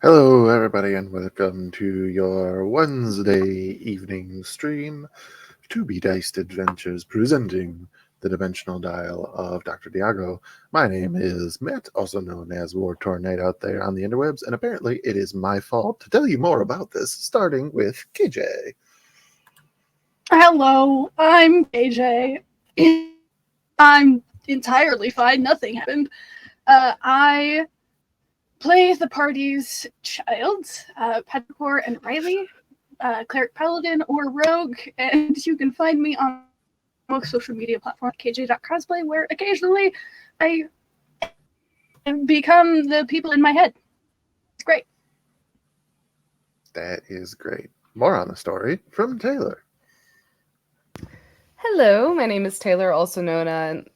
Hello, everybody, and welcome to your Wednesday evening stream, To Be Diced Adventures, presenting the Dimensional Dial of Dr. Diago. My name is Matt, also known as War Torn Knight out there on the interwebs, and apparently it is my fault to tell you more about this, starting with KJ. Hello, I'm KJ. I'm entirely fine, nothing happened. I play the party's child, Petrichor and Riley, cleric paladin or rogue, and you can find me on most social media platforms, kj.cosplay, where occasionally I become the people in my head. It's great. That is great. More on the story from Taylor. Hello, my name is Taylor, also known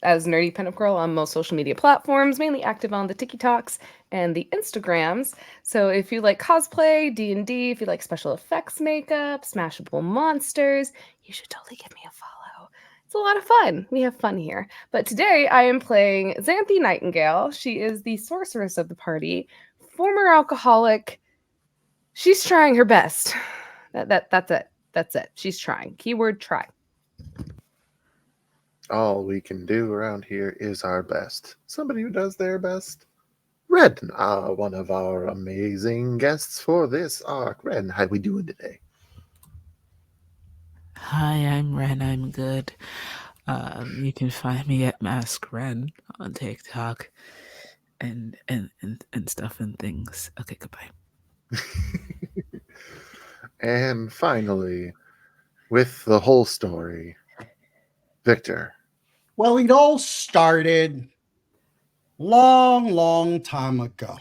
as Nerdy Pinup Girl on most social media platforms, mainly active on the TikToks and the Instagrams. So if you like cosplay, D&D, if you like special effects makeup, smashable monsters, you should totally give me a follow. It's a lot of fun. We have fun here. But today I am playing Xanthi Nightingale. She is the sorceress of the party, former alcoholic. She's trying her best. That's it. That's it. She's trying. Keyword try. All we can do around here is our best. Somebody who does their best. Red, one of our amazing guests for this arc. Red, how we doing today? Hi, I'm Ren. I'm good. You can find me at Mask Ren on TikTok and stuff and things. Okay, goodbye. And finally, with the whole story, Victor. Well, it all started long time ago,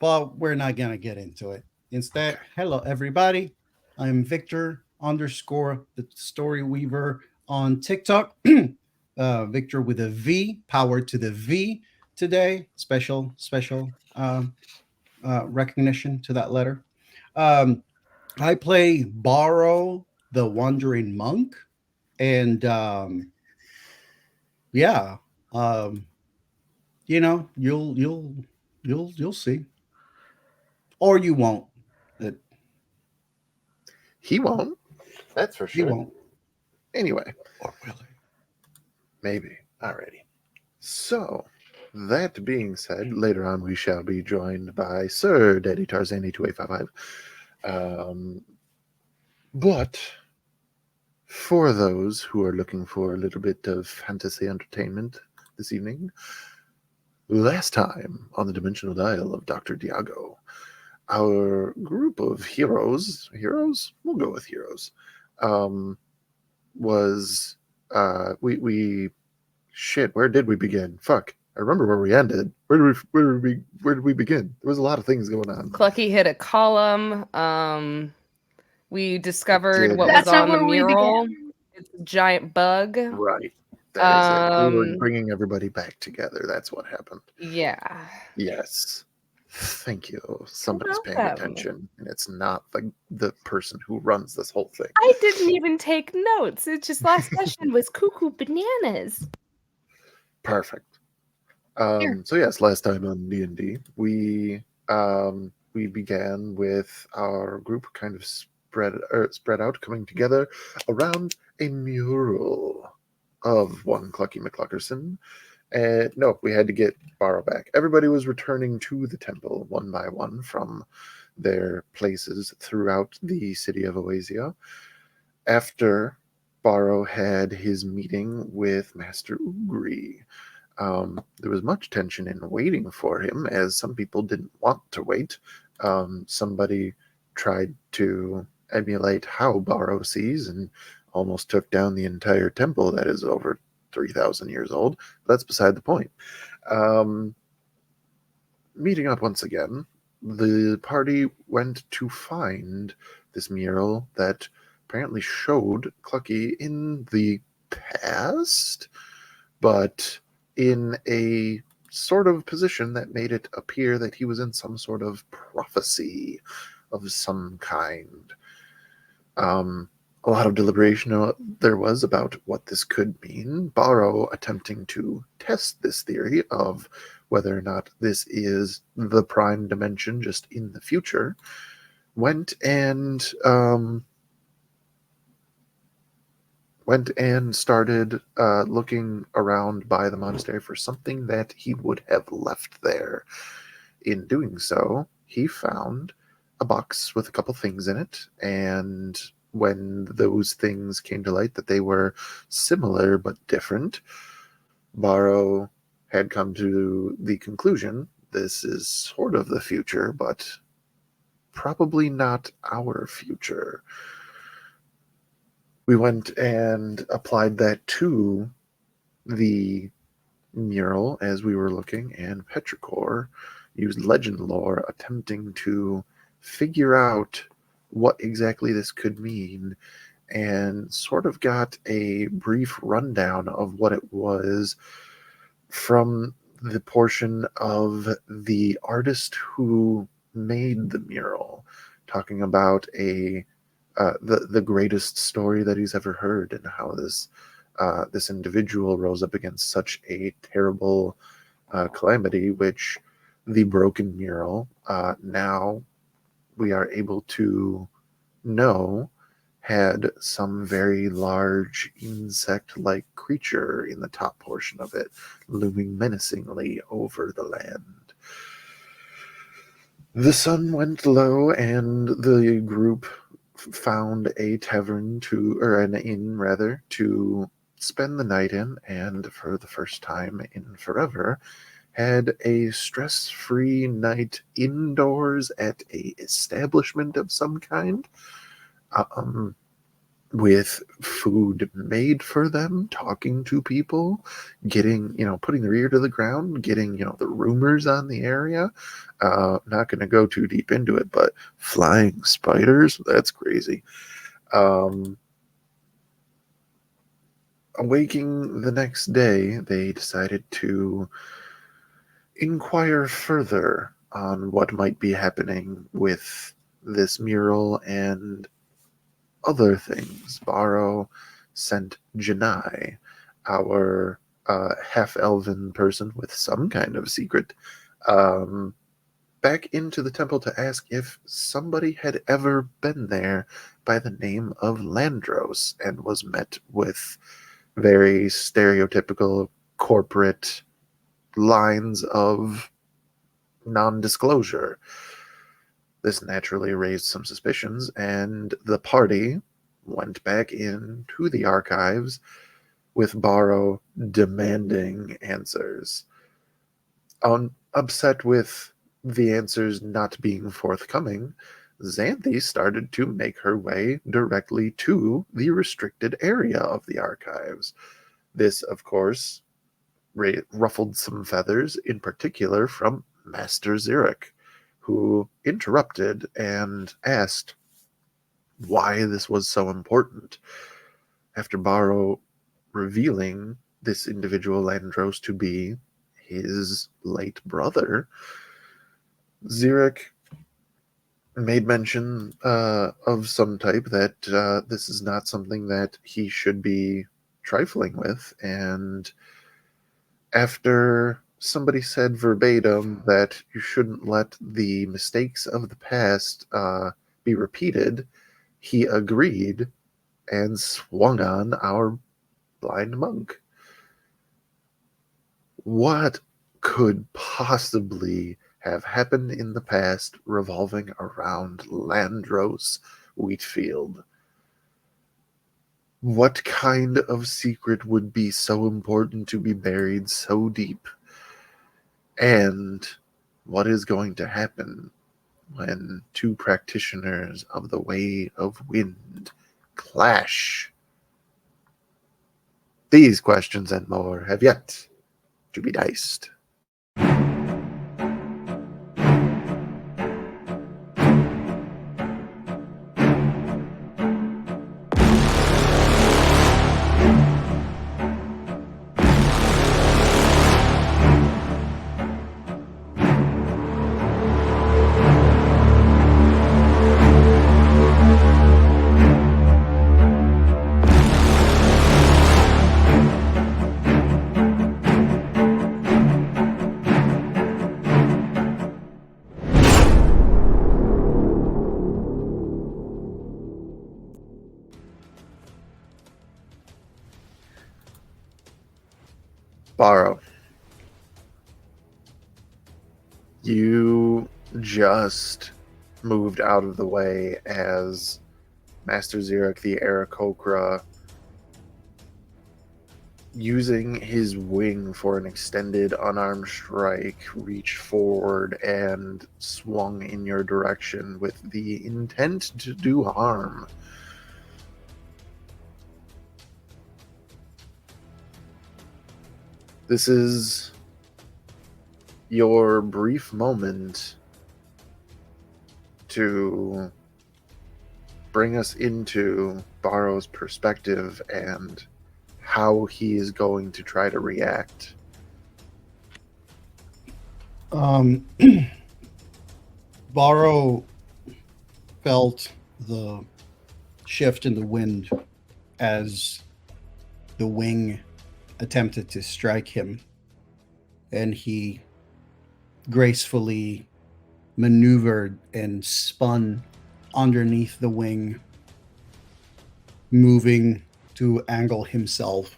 but we're not gonna get into it. Instead, Okay. hello everybody. I'm Victor underscore the Story Weaver on TikTok. Victor with a V, power to the V today. Special recognition to that letter. Um, I play Borrow the Wandering Monk, and yeah, um, you'll see, or you won't. It, He won't. That's for you sure. won't, Anyway, or will he? maybe. Alrighty. So, that being said, later on we shall be joined by Sir Daddy Tarzani 2855. But for those who are looking for a little bit of fantasy entertainment this evening, last time on the Dimensional Dial of Dr. Diago, our group of heroes, we'll go with heroes, um, was we shit. Where did we begin? Fuck, I remember where we ended. Where did we begin? There was a lot of things going on. Clucky hit a column. We discovered Did what was That's not on the where we mural. began. It's a giant bug. right. That is it. We were Um, bringing everybody back together. That's what happened. yeah. Yes. Thank you. Somebody's paying welcome. attention, and it's not the person who runs this whole thing. I didn't even take notes. It's just last session was cuckoo bananas. Perfect. Here. So yes, last time on D&D, we began with our group kind of spread out, coming together around a mural of one Clucky McCluckerson. And no, we had to get Borrow back. Everybody was returning to the temple one by one from their places throughout the city of Oasia. After Borrow had his meeting with Master Ugri, there was much tension in waiting for him, as some people didn't want to wait. Somebody tried to emulate how Borrow sees and almost took down the entire temple that is over 3,000 years old. But that's beside the point. Um, Meeting up once again, the party went to find this mural that apparently showed Clucky in the past, but in a sort of position that made it appear that he was in some sort of prophecy of some kind. A lot of deliberation there was about what this could mean. Borrow attempting to test this theory of whether or not this is the prime dimension just in the future, went and started looking around by the monastery for something that he would have left there. In doing so, he found a box with a couple things in it, and when those things came to light that they were similar but different, Borrow had come to the conclusion this is sort of the future, but probably not our future. We went and applied that to the mural as we were looking, and Petrichor used legend lore attempting to figure out what exactly this could mean, and sort of got a brief rundown of what it was from the portion of the artist who made the mural, talking about the greatest story that he's ever heard, and how this individual rose up against such a terrible calamity, which the broken mural now we are able to know had some very large insect-like creature in the top portion of it, looming menacingly over the land. The sun went low, and the group found a tavern or an inn rather, to spend the night in, and for the first time in forever, had a stress-free night indoors at a establishment of some kind, um, with food made for them, talking to people, getting, putting their ear to the ground, getting, the rumors on the area. Not going to go too deep into it, but flying spiders, that's crazy. Awaking the next day, they decided to inquire further on what might be happening with this mural and other things. Barrow sent Janai, our half-elven person with some kind of secret, back into the temple to ask if somebody had ever been there by the name of Landros, and was met with very stereotypical corporate lines of non-disclosure. This naturally raised some suspicions, and the party went back into the archives with Barrow demanding answers. Upset with the answers not being forthcoming, Xanthi started to make her way directly to the restricted area of the archives. This, of course, ruffled some feathers, in particular from Master Xeric, who interrupted and asked why this was so important. After Barrow revealing this individual Landros to be his late brother, Xeric made mention of some type that this is not something that he should be trifling with, and after somebody said verbatim that you shouldn't let the mistakes of the past be repeated, he agreed and swung on our blind monk. What could possibly have happened in the past revolving around Landros Wheatfield? What kind of secret would be so important to be buried so deep? And what is going to happen when two practitioners of the Way of Wind clash? These questions and more have yet to be diced. Barrow, you just moved out of the way as Master Xeric the Aarakocra, using his wing for an extended unarmed strike, reached forward and swung in your direction with the intent to do harm. This is your brief moment to bring us into Barrow's perspective and how he is going to try to react. Barrow felt the shift in the wind as the wing attempted to strike him, and he gracefully maneuvered and spun underneath the wing, moving to angle himself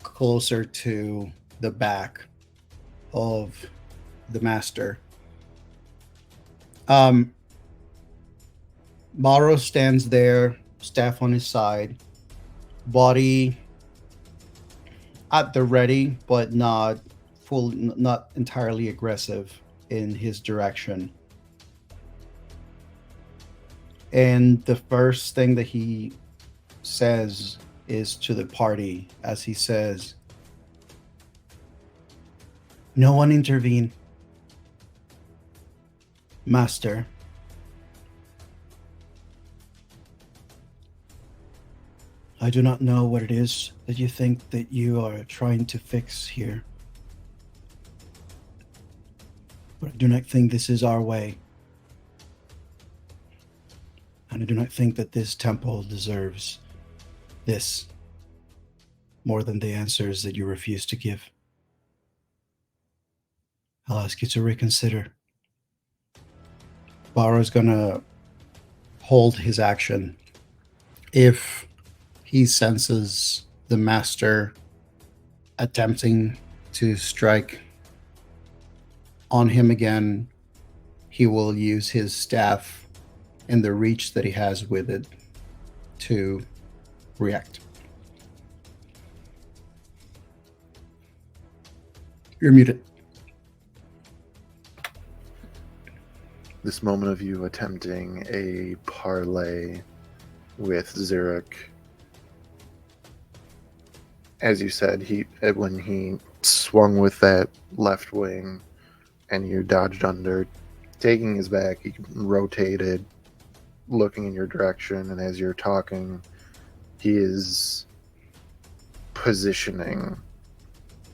closer to the back of the master. Morrow stands there, staff on his side, body at the ready, but not not entirely aggressive in his direction. And the first thing that he says is to the party as he says, "No one intervene. Master, I do not know what it is that you think that you are trying to fix here. But I do not think this is our way. And I do not think that this temple deserves this more than the answers that you refuse to give. I'll ask you to reconsider." Barrow's gonna hold his action. If he senses the master attempting to strike on him again, he will use his staff and the reach that he has with it to react. You're muted. This moment of you attempting a parlay with Zurich, as you said, when he swung with that left wing and you dodged under, taking his back, he rotated, looking in your direction, and as you're talking, he is positioning,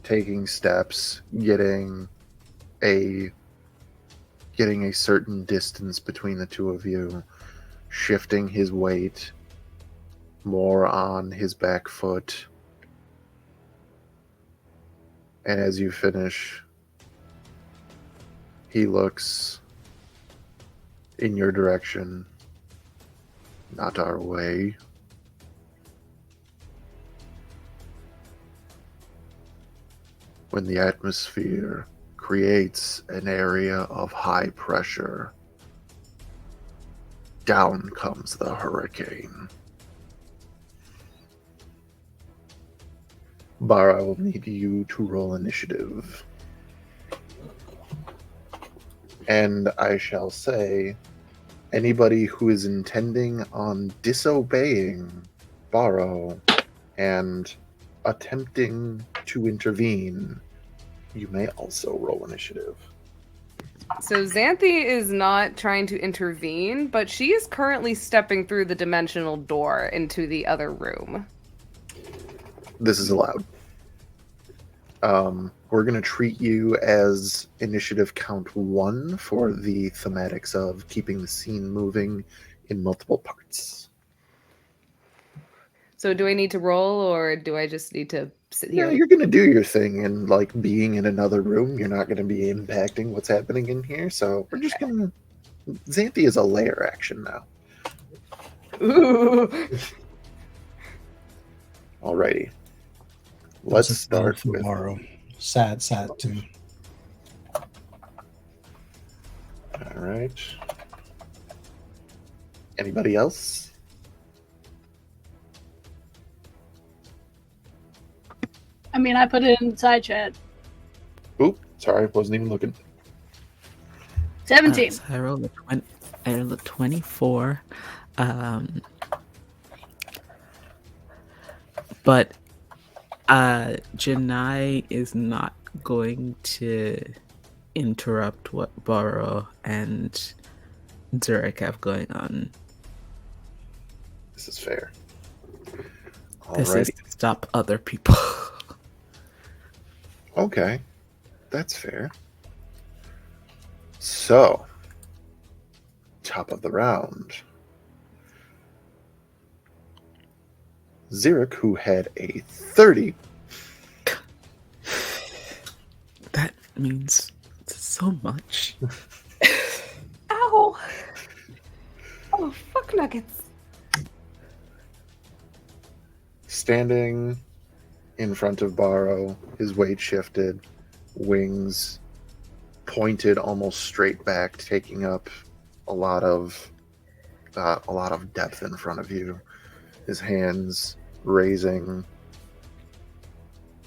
taking steps, getting a certain distance between the two of you, shifting his weight more on his back foot. And as you finish, he looks in your direction. Not our way. When the atmosphere creates an area of high pressure, down comes the hurricane. Bar, I will need you to roll initiative. And I shall say, anybody who is intending on disobeying Barrow and attempting to intervene, you may also roll initiative. So Xanthi is not trying to intervene, but she is currently stepping through the dimensional door into the other room. This is allowed. We're going to treat you as initiative count 1 for the thematics of keeping the scene moving in multiple parts. So do I need to roll, or do I just need to sit Yeah, here? you're going to do your thing, and like being in another room, you're not going to be impacting what's happening in here, so we're just going to... Xanthi is a layer action now. Ooh. Alrighty. Let's That's a start for with... Barrow. Sad too. Alright. Anybody else? I mean, I put it in side chat. Oop, sorry, wasn't even looking. 17. So I rolled a 24. But Janai is not going to interrupt what Barrow and Zurich have going on. This is fair. This is Alrighty. to stop other people. Okay, that's fair. So, top of the round. Zurich, who had a 30. That means so much. Ow! Oh, fuck nuggets. Standing in front of Barrow, his weight shifted, wings pointed almost straight back, taking up a lot of a lot of depth in front of you. His hands raising,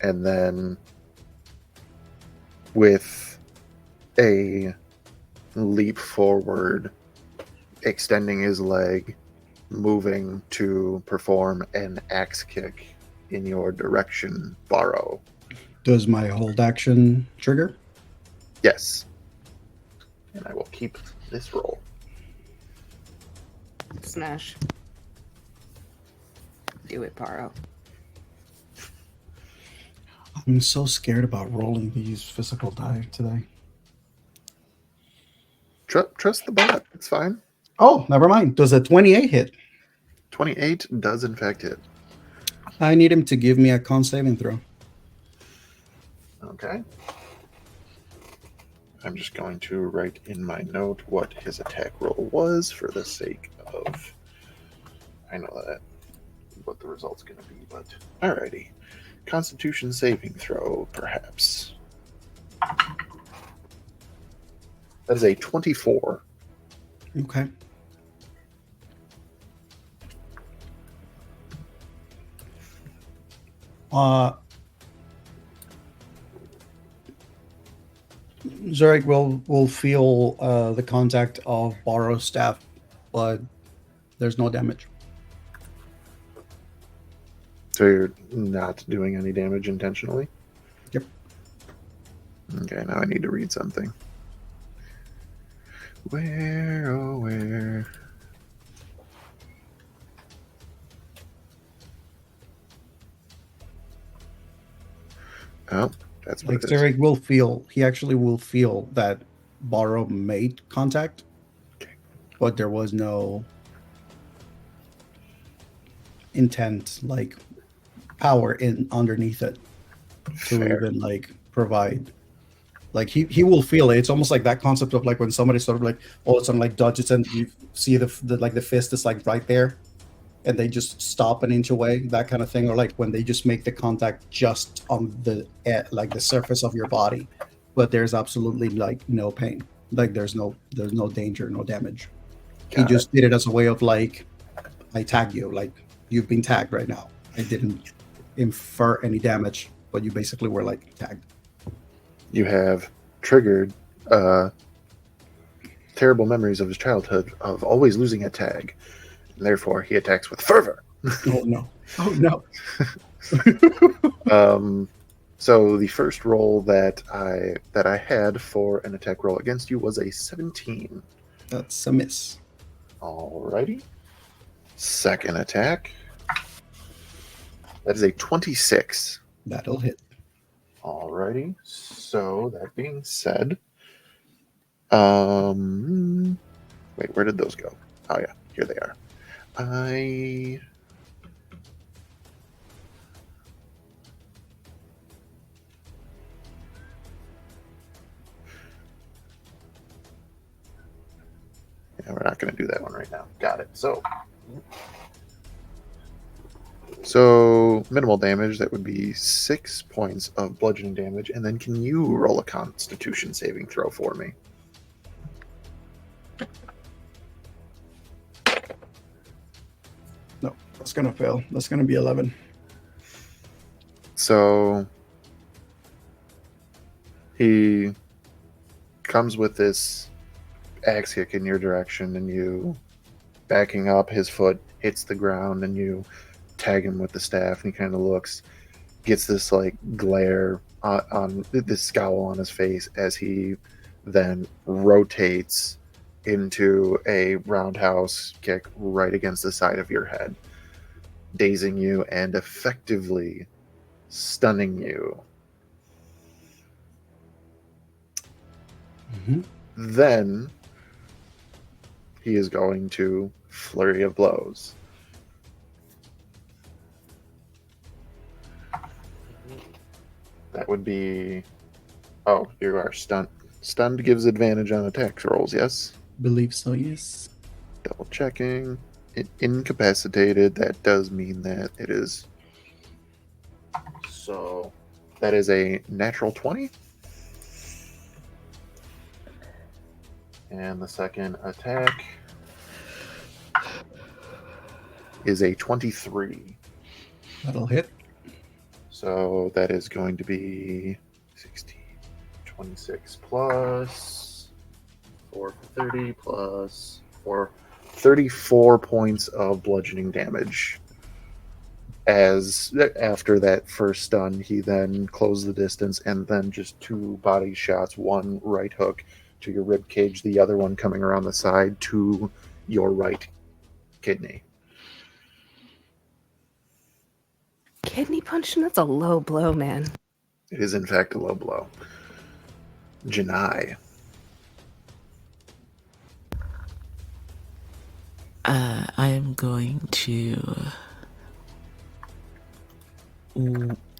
and then with a leap forward, extending his leg, moving to perform an axe kick in your direction, Varro. Does my hold action trigger? Yes. And I will keep this roll. Smash. Do it, Paro. I'm so scared about rolling these physical die today. Trust the bot. It's fine. Oh, never mind. Does a 28 hit? 28 does in fact hit. I need him to give me a con saving throw. Okay. I'm just going to write in my note what his attack roll was for the sake of... I know that what the result's going to be, but... Alrighty. Constitution saving throw, perhaps. That is a 24. Okay. Zurich will feel the contact of Barrow's staff, but there's no damage. So you're not doing any damage intentionally? Yep. Okay, now I need to read something. Where, oh, where? Oh, that's what Like it is. Zurich will feel, he actually will feel that Barrow made contact, but there was no intent, like power in underneath it to Fair. even like provide. Like he will feel it. It's almost like that concept of like when somebody sort of like all of a sudden like dodges and you see the like the fist is like right there, and they just stop an inch away, that kind of thing, or like when they just make the contact just on the like the surface of your body, but there's absolutely like no pain, like there's no danger, no damage. He Got just did it as a way of like, I tag you, like you've been tagged right now. I didn't infer any damage, but you basically were like tagged. You have triggered terrible memories of his childhood of always losing a tag. And therefore, he attacks with fervor. Oh no! Oh no! So the first roll that I had for an attack roll against you was a 17. That's a miss. Alrighty. Second attack. That is a 26. That'll hit. Alrighty. So that being said, wait, where did those go? Oh yeah, here they are. Yeah, we're not going to do that one right now. Got it. So minimal damage, that would be 6 points of bludgeoning damage, and then can you roll a Constitution saving throw for me? No, that's gonna fail. That's gonna be 11. So he comes with this axe kick in your direction, and you backing up, his foot hits the ground, and you tag him with the staff, and he kind of looks, gets this like glare on this scowl on his face as he then rotates into a roundhouse kick right against the side of your head, dazing you and effectively stunning you. Mm-hmm. Then he is going to flurry of blows. That would be... Oh, you are stunned. Stunned gives advantage on attack rolls, yes? Believe so, yes. Double checking. Incapacitated, that does mean that it is... So, that is a natural 20. And the second attack is a 23. That'll hit. So that is going to be 16, 26 plus 4 for 30 plus 4, 34 points of bludgeoning damage. As after that first stun, he then closed the distance and then just 2 body shots, one right hook to your rib cage, the other one coming around the side to your right kidney. Kidney punch? That's a low blow, man. It is in fact a low blow. Janai. I am going to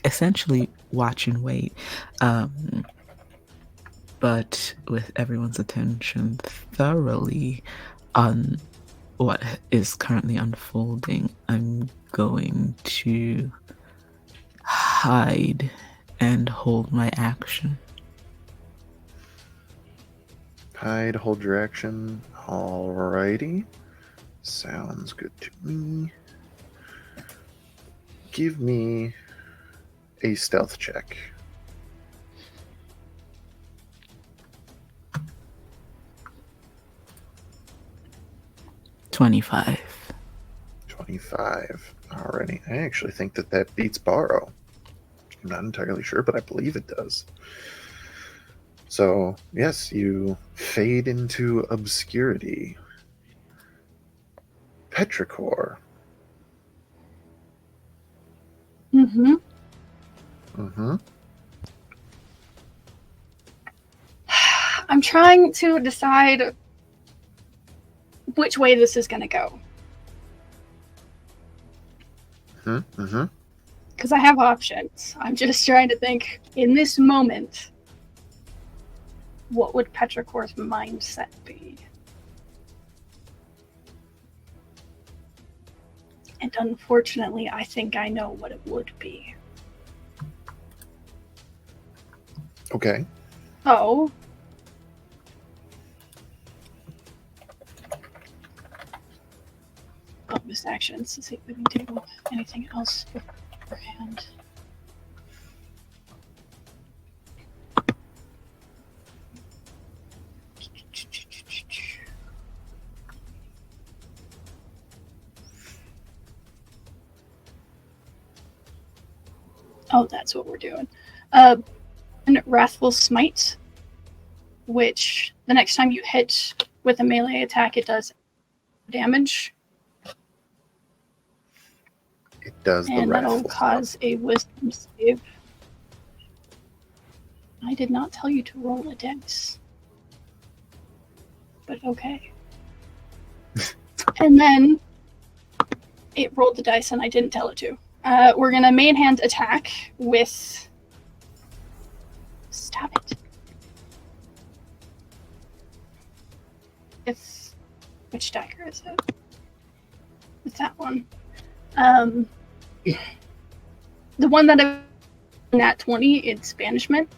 essentially watch and wait, but with everyone's attention thoroughly on what is currently unfolding, I'm going to hide and hold my action. Hide, hold your action. Alrighty. Sounds good to me. Give me a stealth check. $25. 25. Alrighty. I actually think that beats Borrow. I'm not entirely sure, but I believe it does. So, yes, you fade into obscurity. Petrichor. Mm-hmm. Mm-hmm. I'm trying to decide which way this is going to go. Mm-hmm. Because I have options. I'm just trying to think, in this moment, what would Petrichor's mindset be? And unfortunately, I think I know what it would be. Okay. Oh. Bonus actions to see if we can do anything else beforehand. Oh, that's what we're doing. And Wrathful Smite, which the next time you hit with a melee attack, it does damage. It does the And that'll wrathful cause a wisdom save. I did not tell you to roll a dice. But okay. And then it rolled the dice and I didn't tell it to. We're going to main hand attack with... Stop it. Which dagger is it? It's that one. The one that I nat 20, it's banishment.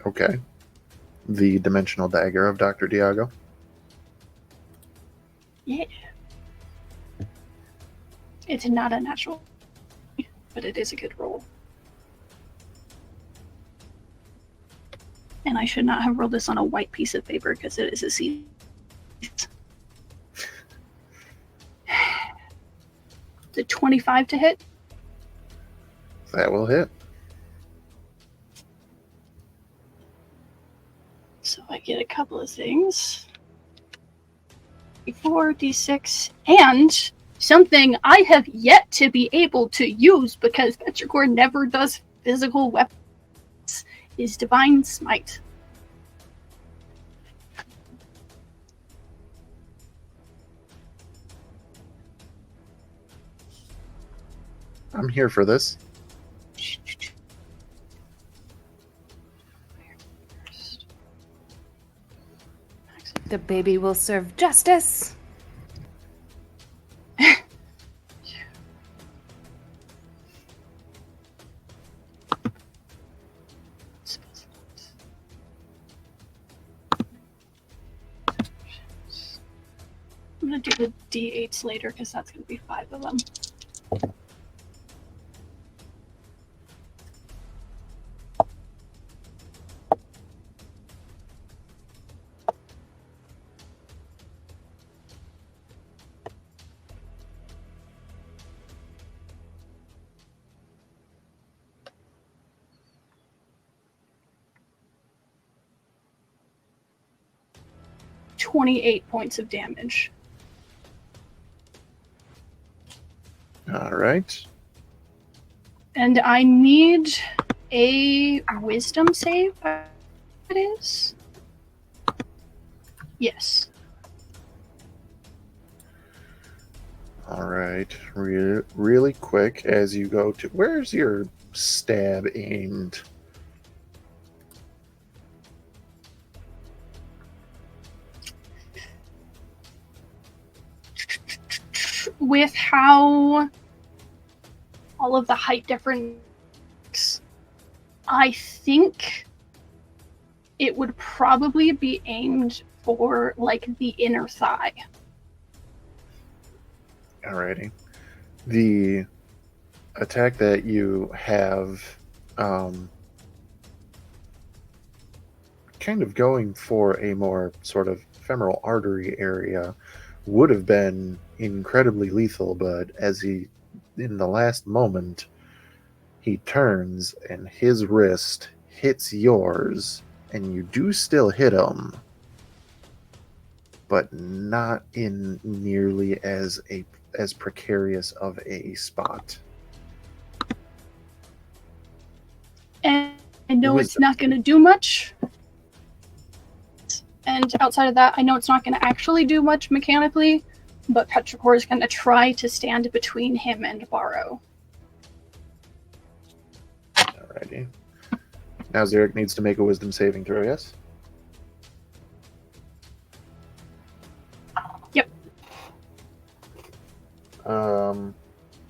Okay. The dimensional dagger of Dr. Diago. Yeah. It's not a natural, but it is a good roll. And I should not have rolled this on a white piece of paper because it is a C. The 25 to hit. That will hit. So I get a couple of things. D4, D6, and something I have yet to be able to use because Petrichor never does physical weapons is Divine Smite. I'm here for this. The baby will serve justice. I'm gonna do the d8s later because that's going to be 5 of them. $28 points of damage. All right. And I need a wisdom save, it is? Yes. All right. Really quick as you go to... Where's your stab aimed? With how all of the height difference, I think it would probably be aimed for like the inner thigh. Alrighty. The attack that you have kind of going for a more sort of femoral artery area would have been incredibly lethal, but as he, in the last moment, he turns and his wrist hits yours, and you do still hit him, but not in nearly as precarious of a spot. And I know it's not going to do much. And outside of that, I know it's not going to actually do much mechanically, but Petrichor is going to try to stand between him and Barrow. Alrighty. Now Xeric needs to make a wisdom saving throw, yes? Yep.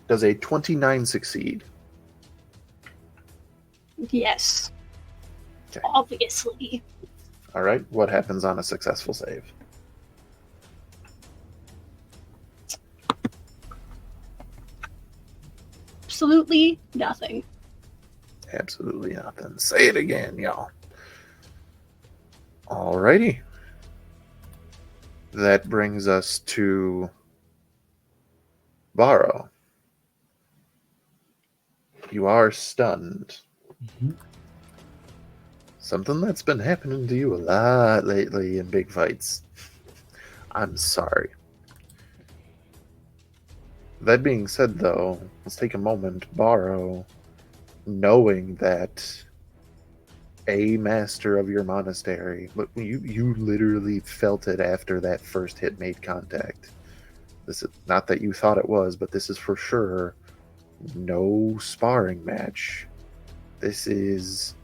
Does a 29 succeed? Yes. Okay. Obviously. All right. What happens on a successful save? Absolutely nothing. Absolutely nothing. Say it again, y'all. Alrighty. That brings us to Varro. You are stunned. Mhm. Something that's been happening to you a lot lately in big fights. I'm sorry. That being said, though, let's take a moment. Varro, knowing that a master of your monastery, but you literally felt it after that first hit made contact. This is not that you thought it was, but this is for sure no sparring match. This is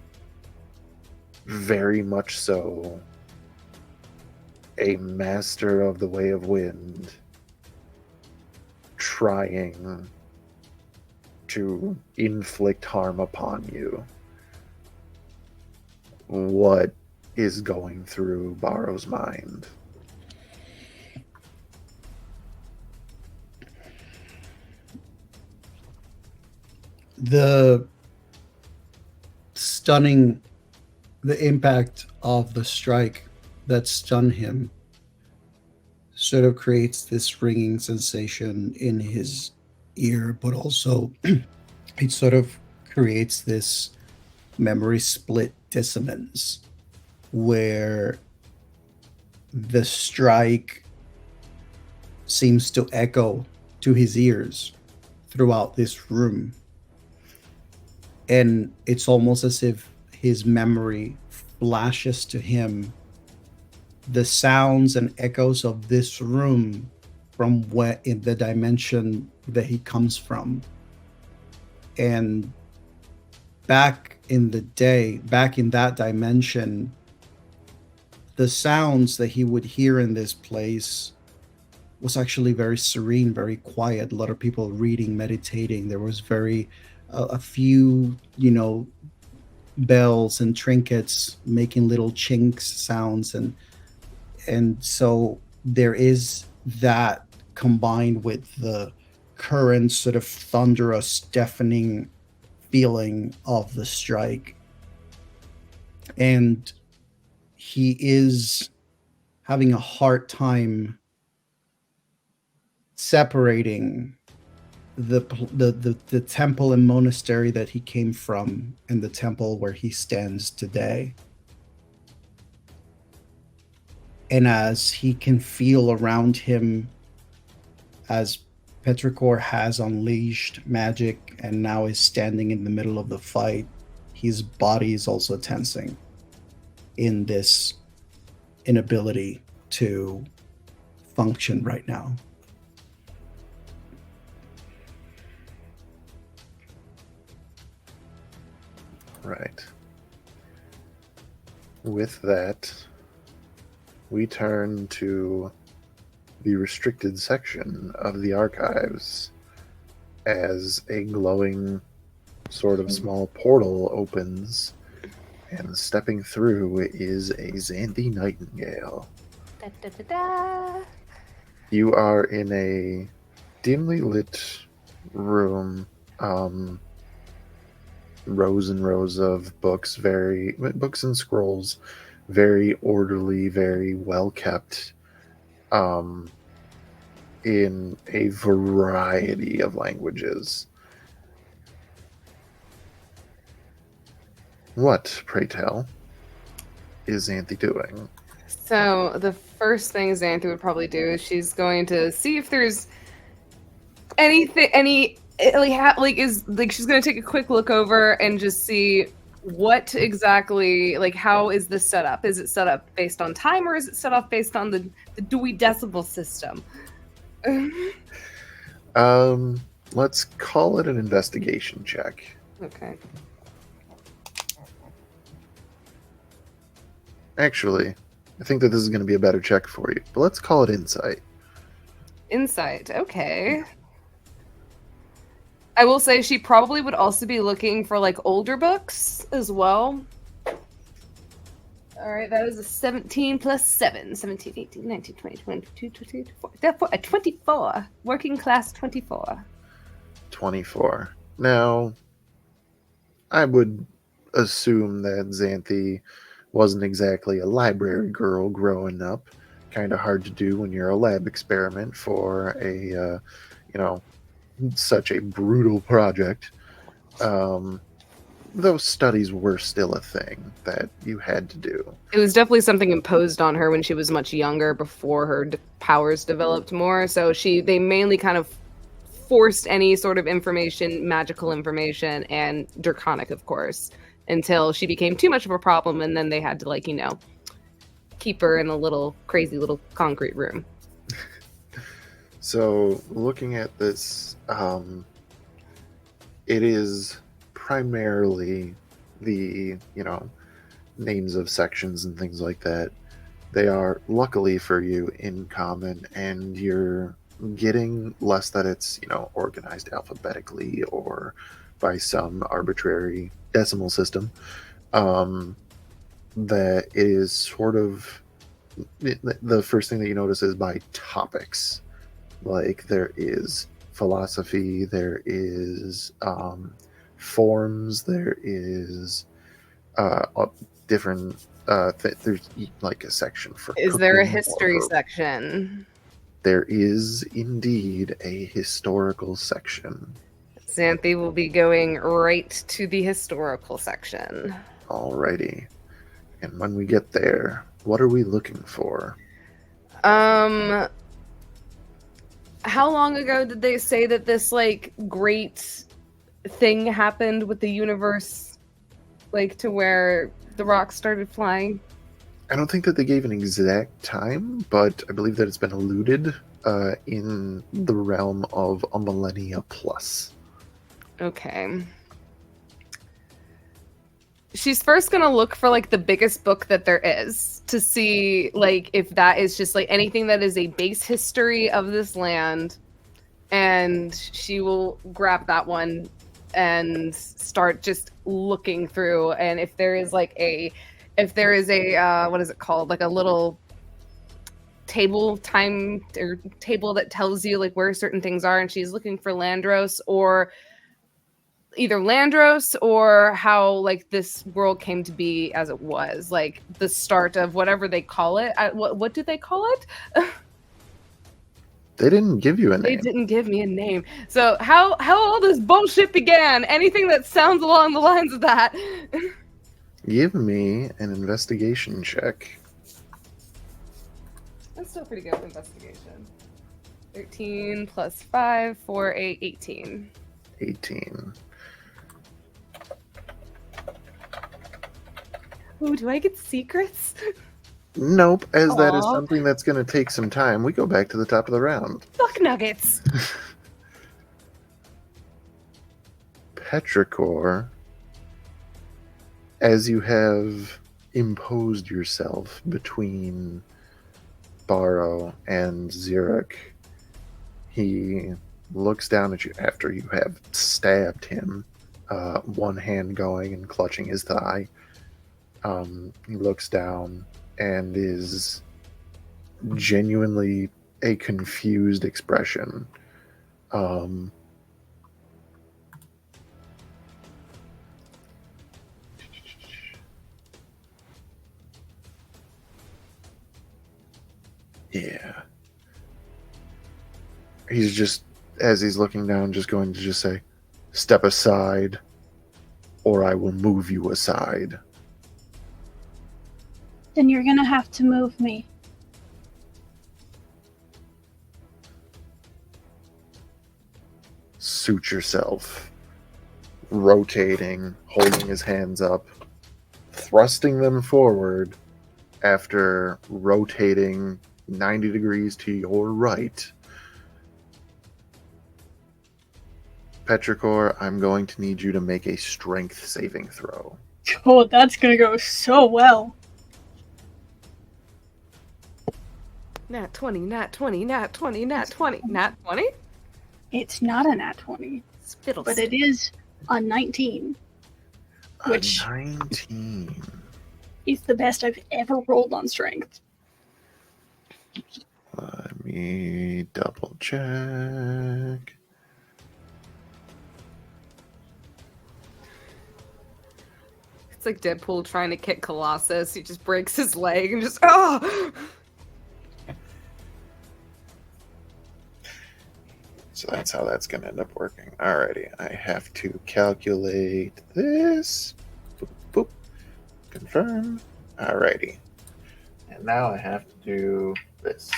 very much so a master of the way of wind trying to inflict harm upon you. What is going through Barrow's mind? The impact of the strike that stunned him sort of creates this ringing sensation in his ear, but also it sort of creates this memory split dissonance where the strike seems to echo to his ears throughout this room. And it's almost as if his memory flashes to him the sounds and echoes of this room from where in the dimension that he comes from. And back in the day, back in that dimension, the sounds that he would hear in this place was actually very serene, very quiet. A lot of people reading, meditating. There was a few, bells and trinkets making little chinks sounds, and so there is that combined with the current sort of thunderous, deafening feeling of the strike. And he is having a hard time separating the temple and monastery that he came from and the temple where he stands today. And as he can feel around him, as Petrichor has unleashed magic and now is standing in the middle of the fight, his body is also tensing in this inability to function right now. Right. With that, we turn to the restricted section of the archives as a glowing sort of small portal opens, and stepping through is a Xanthi Nightingale. Da, da, da, da. You are in a dimly lit room, rows and rows of books and scrolls, very orderly, very well kept, in a variety of languages. What, pray tell, is Xanthi doing? So the first thing Xanthi would probably do is she's going to see if there's anything, she's going to take a quick look over and just see what exactly, how is this set up? Is it set up based on time, or is it set up based on the Dewey Decibel system? Let's call it an investigation check. Okay. Actually, I think that this is going to be a better check for you, but let's call it insight. Insight, okay. I will say she probably would also be looking for older books as well. All right, that is a 17 plus 7. 17, 18, 19, 20, 22, 23, 24. A 24. Working class 24. 24. Now, I would assume that Xanthi wasn't exactly a library girl growing up. Kind of hard to do when you're a lab experiment for a, such a brutal project. Those studies were still a thing that you had to do. It was definitely something imposed on her when she was much younger, before her powers developed more. So they mainly kind of forced any sort of information, magical information, and draconic, of course, until she became too much of a problem, and then they had to, keep her in a little crazy little concrete room. So, looking at this, it is primarily the, names of sections and things like that. They are, luckily for you, in common, and you're getting less that it's, organized alphabetically or by some arbitrary decimal system. That it is sort of, the first thing that you notice is by topics. There is philosophy, there is forms, there is different there's a section for Is there a cooking history or- section? There is indeed a historical section. Xanthi will be going right to the historical section. Alrighty. And when we get there, what are we looking for? How long ago did they say that this great thing happened with the universe, to where the rocks started flying? I don't think that they gave an exact time, but I believe that it's been alluded in the realm of a millennia plus. Okay. She's first gonna look for the biggest book that there is to see if that is just anything that is a base history of this land, and she will grab that one and start just looking through. And if there is a what is it called, a little table that tells you like where certain things are, and she's looking for Landros, or either Landros or how like this world came to be as it was, like the start of whatever they call it. What do they call it? They didn't give you a They name. didn't give me a name. So how all this bullshit began? Anything that sounds along the lines of that. Give me an investigation check. That's still pretty good with investigation. 13 plus 5 for 18. 18. Ooh, do I get secrets? Nope, as that is Aw. something that's going to take some time. We go back to the top of the round. Fuck nuggets. Petrichor, as you have imposed yourself between Barrow and Xeric, he looks down at you after you have stabbed him, one hand going and clutching his thigh. He looks down and is genuinely a confused expression. Yeah. He's just, as he's looking down, just going to just say, "Step aside, or I will move you aside." Then you're gonna have to move me. Suit yourself. Rotating, holding his hands up, thrusting them forward after rotating 90 degrees to your right. Petrichor, I'm going to need you to make a strength saving throw. Oh, that's gonna go so well. Nat 20, nat 20, nat 20, nat 20, nat 20? It's not a nat 20, Spittles. but it is a 19. Which- A 19. It's the best I've ever rolled on strength. Let me double check. It's like Deadpool trying to kick Colossus. He just breaks his leg and just, oh! So that's how that's going to end up working. Alrighty, I have to calculate this. Boop, boop. Confirm. Alrighty. And now I have to do this.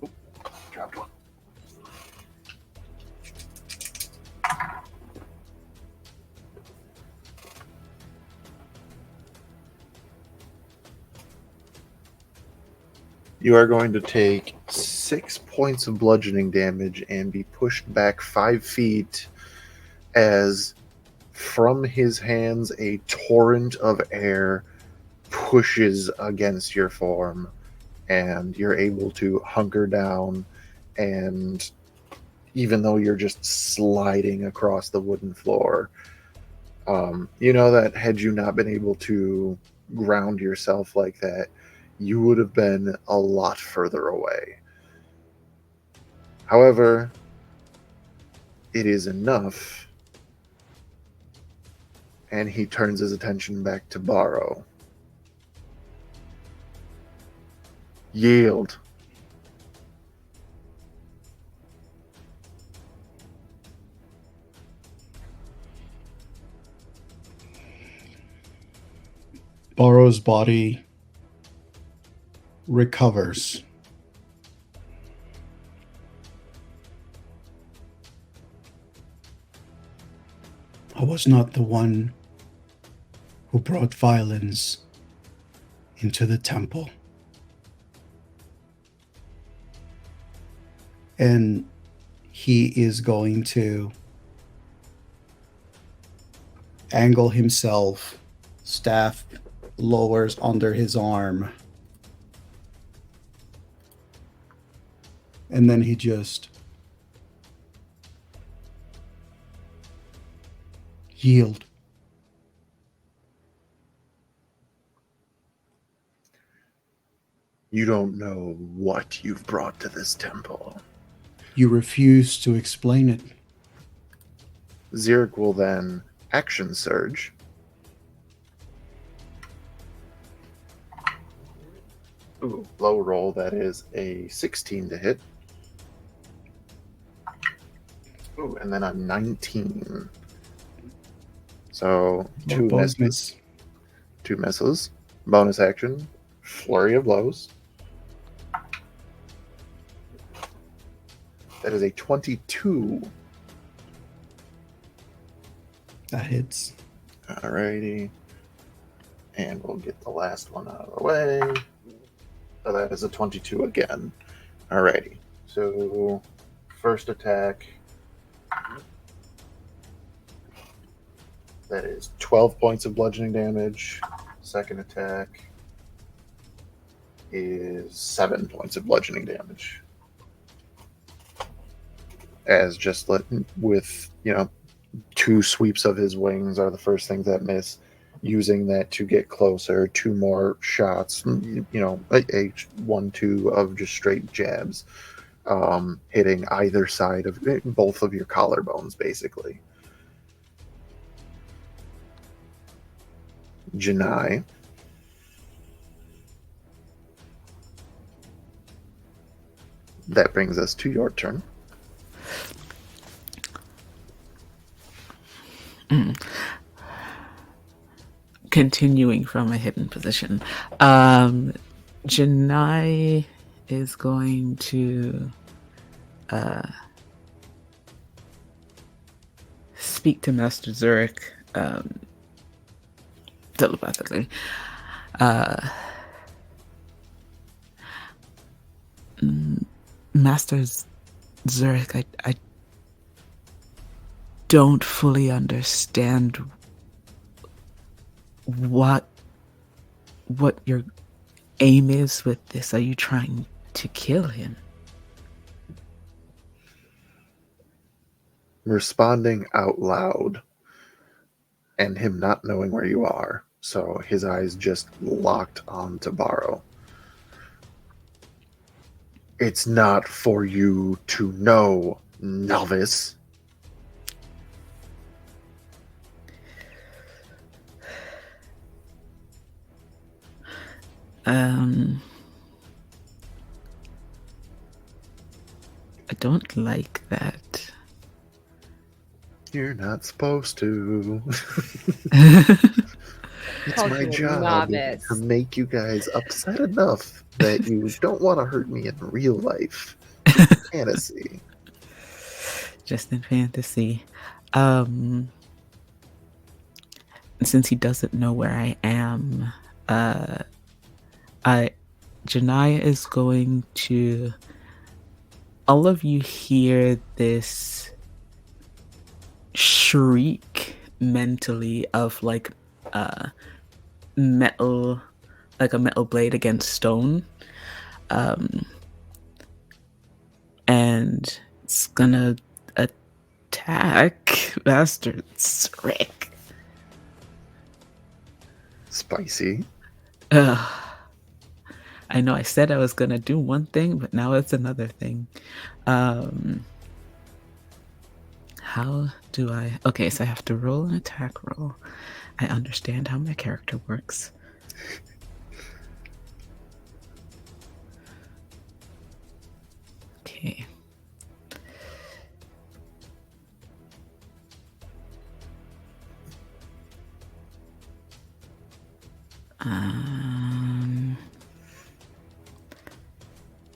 Oop, dropped one. You are going to take 6 points of bludgeoning damage and be pushed back 5 feet as from his hands a torrent of air pushes against your form, and you're able to hunker down, and even though you're just sliding across the wooden floor, you know that had you not been able to ground yourself like that, you would have been a lot further away. However, it is enough, and he turns his attention back to Barrow. Yield. Barrow's body recovers. I was not the one who brought violence into the temple. And he is going to angle himself, staff lowers under his arm. And then he just yield. You don't know what you've brought to this temple. You refuse to explain it. Zirk will then action surge. Ooh, low roll, that is a 16 to hit. Ooh, and then a 19. So two Both misses. miss. 2 misses. Bonus action, flurry of blows. That is a 22. That hits. Alrighty. And we'll get the last one out of the way. So that is a 22 again. Alrighty. So first attack. That is 12 points of bludgeoning damage. Second attack is 7 points of bludgeoning damage. As just with, 2 sweeps of his wings are the first things that miss. Using that to get closer, 2 more shots, a 1-2 of just straight jabs, hitting either side of both of your collarbones, basically. Janai. That brings us to your turn. Continuing from a hidden position, Janai is going to speak to Master Zurich telepathically. Master Zurich, I don't fully understand what your aim is with this. Are you trying to kill him? Responding out loud and him not knowing where you are, so his eyes just locked on to Barrow. It's not for you to know, novice. I don't like that. You're not supposed to. It's Called my you a job novice. to make you guys upset enough that you don't want to hurt me in real life. Fantasy. Just in fantasy. Since he doesn't know where I am, Janaya is going to. All of you hear this shriek mentally of metal, like a metal blade against stone, and it's gonna attack Master Zurich. Spicy. I know I said I was gonna do one thing, but now it's another thing. How do I... Okay, so I have to roll an attack roll. I understand how my character works. Okay.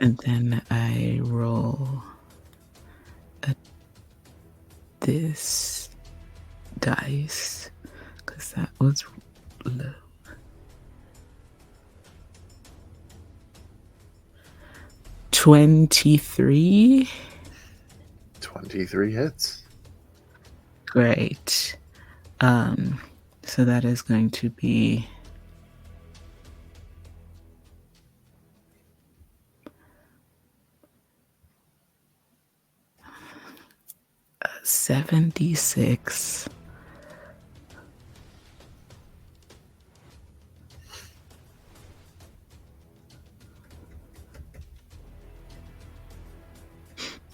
And then I roll this dice because that was low. 23. 23 hits. Great. So that is going to be 76.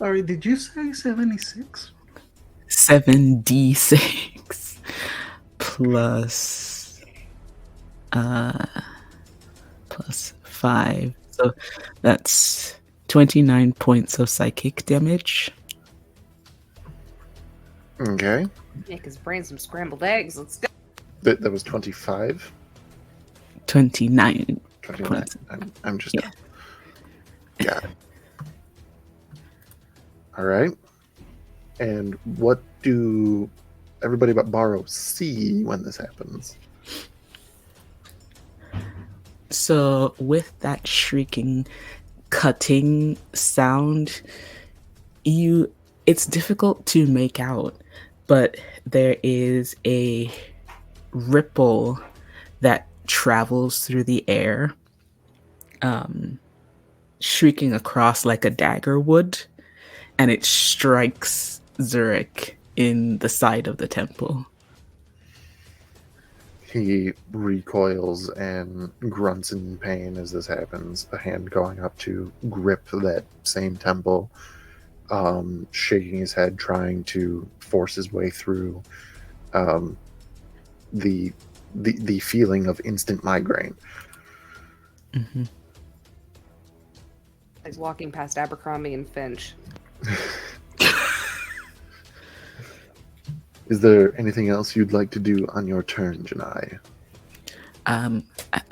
Sorry, did you say 76? 7d6 plus plus 5. So that's 29 points of psychic damage. Okay. Make his brain some scrambled eggs. Let's go. That was 25. 29 29. points. I'm just... Yeah. Got it. All right. And what do everybody but Borrow see when this happens? So with that shrieking, cutting sound, it's difficult to make out, but there is a ripple that travels through the air, shrieking across like a dagger would, and it strikes Zurich in the side of the temple. He recoils and grunts in pain as this happens, a hand going up to grip that same temple, shaking his head, trying to force his way through the feeling of instant migraine. Mm-hmm. He's walking past Abercrombie and Finch. Is there anything else you'd like to do on your turn, Janai?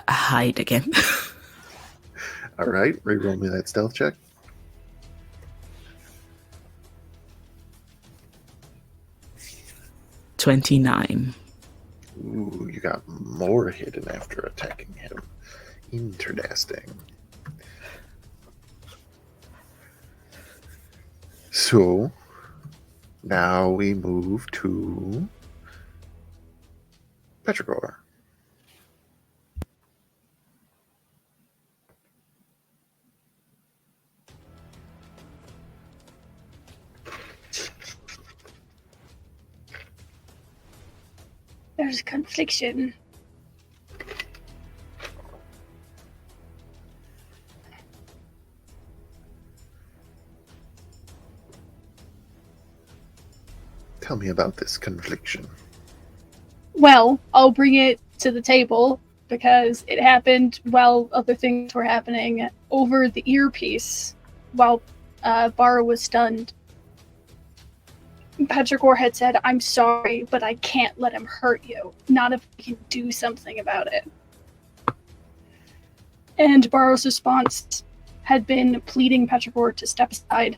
Hide again. All right, re-roll me that stealth check. $29. Ooh, you got more hidden after attacking him. Interesting. So, now we move to Petrichor. There's confliction. Tell me about this confliction. Well, I'll bring it to the table because it happened while other things were happening over the earpiece while Bara was stunned. Petrichor had said, "I'm sorry, but I can't let him hurt you. Not if we can do something about it." And Baro's response had been pleading Petrichor to step aside.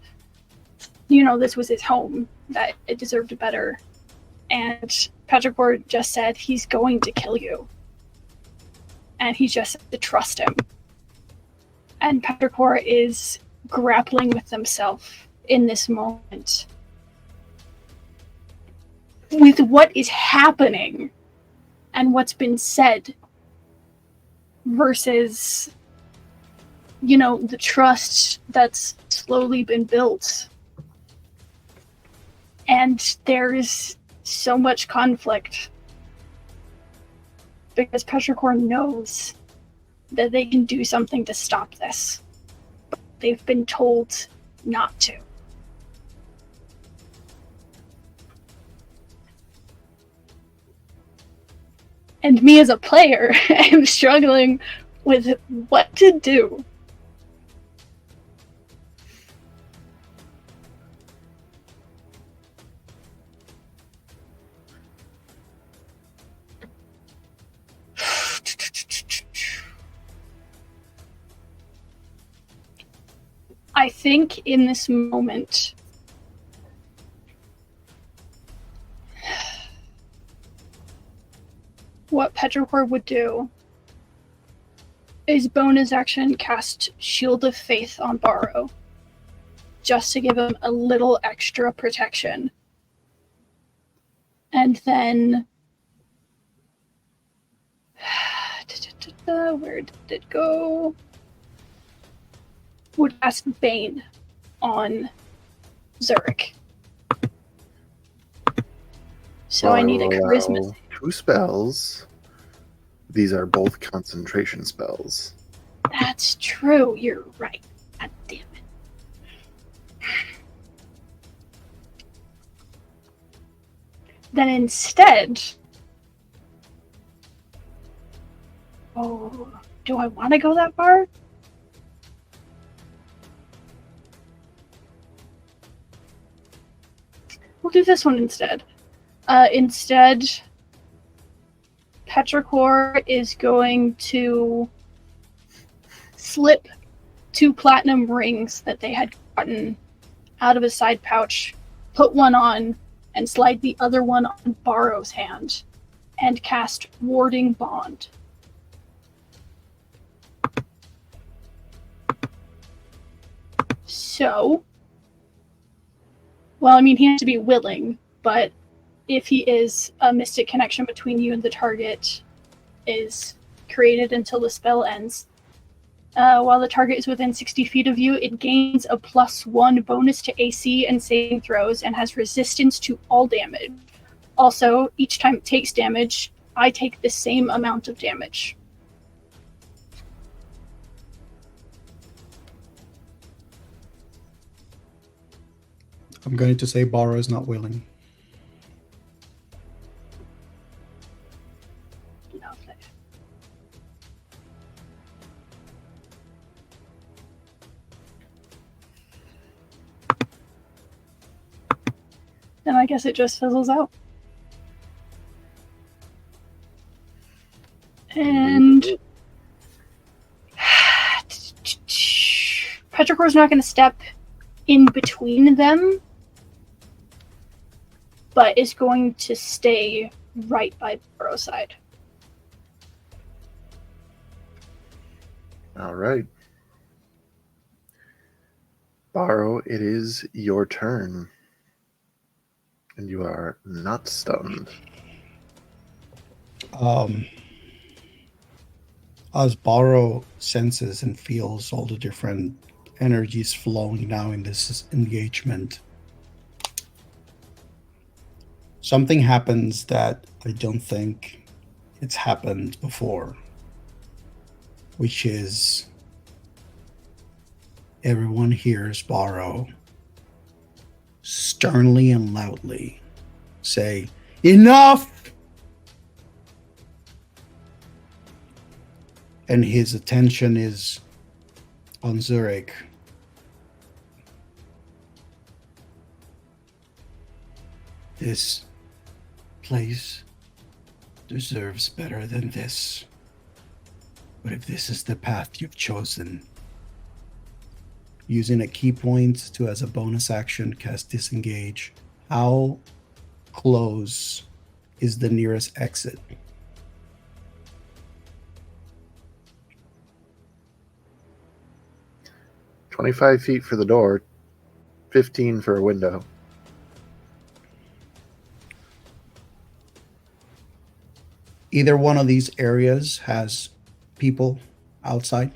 You know, this was his home, that it deserved better. And Petrichor just said, he's going to kill you. And he just said to trust him. And Petrichor is grappling with himself in this moment. With what is happening and what's been said versus, you know, the trust that's slowly been built. And there's so much conflict because Petrichor knows that they can do something to stop this. But they've been told not to. And me as a player, am struggling with what to do. I think in this moment, what Petrichor would do is bonus action cast Shield of Faith on Borrow, just to give him a little extra protection. And then, where did it go? Would cast Bane on Zurich. So I need a charisma save. 2 spells. These are both concentration spells. That's true. You're right. God damn it. then instead... Oh, do I want to go that far? We'll do this one instead. Instead, Petrichor is going to slip 2 platinum rings that they had gotten out of his side pouch, put one on, and slide the other one on Barrow's hand, and cast Warding Bond. So, well, I mean, he has to be willing, but if he is, a mystic connection between you and the target is created until the spell ends. While the target is within 60 feet of you, it gains a +1 bonus to AC and saving throws and has resistance to all damage. Also, each time it takes damage, I take the same amount of damage. I'm going to say Barrow is not willing. Lovely. Then I guess it just fizzles out. And Petrichor's not going to step in between them, but is going to stay right by Barrow's side. All right. Barrow, it is your turn. And you are not stunned. As Barrow senses and feels all the different energies flowing now in this engagement, something happens that I don't think it's happened before, which is everyone hears Barrow sternly and loudly say, "Enough!" And his attention is on Zurich. This place deserves better than this. But if this is the path you've chosen, using a key point to, as a bonus action, cast Disengage, how close is the nearest exit? "25 feet for the door, 15 for a window." Either one of these areas has people outside?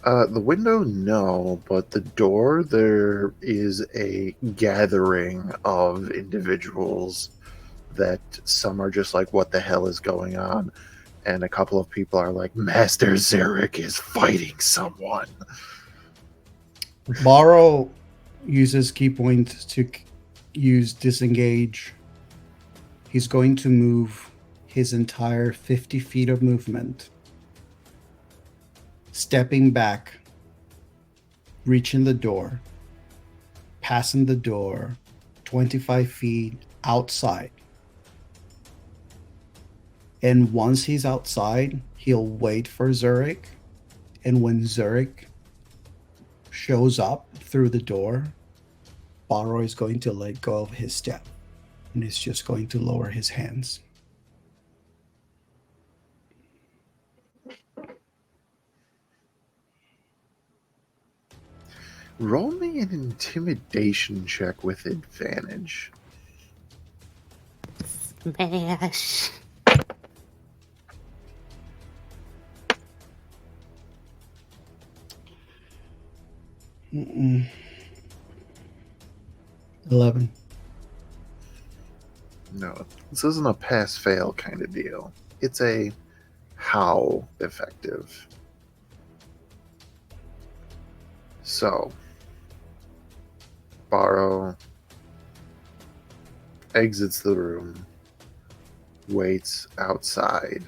The window, no, but the door, there is a gathering of individuals that some are just like, what the hell is going on? And a couple of people are like, Master Zurich is fighting someone. Barrow uses key point to use Disengage. He's going to move his entire 50 feet of movement, stepping back, reaching the door, passing the door, 25 feet outside. And once he's outside, he'll wait for Zurich. And when Zurich shows up through the door, Barrow is going to let go of his step. And is just going to lower his hands. Roll me an intimidation check with advantage. Smash. Mm-mm. 11. No, this isn't a pass-fail kind of deal. It's a how effective. So, Barrow exits the room, waits outside.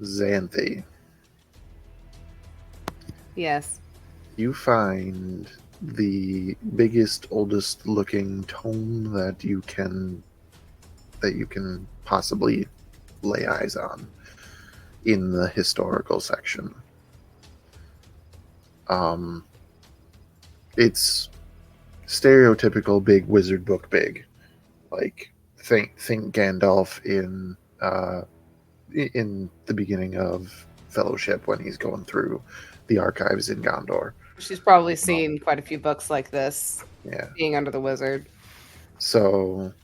Xanthi, Yes. you find the biggest, oldest looking tome that you can possibly lay eyes on in the historical section. It's stereotypical big wizard book big. Like think Gandalf in the beginning of Fellowship when he's going through the archives in Gondor. She's probably seen quite a few books like this, Yeah. being under the wizard. So,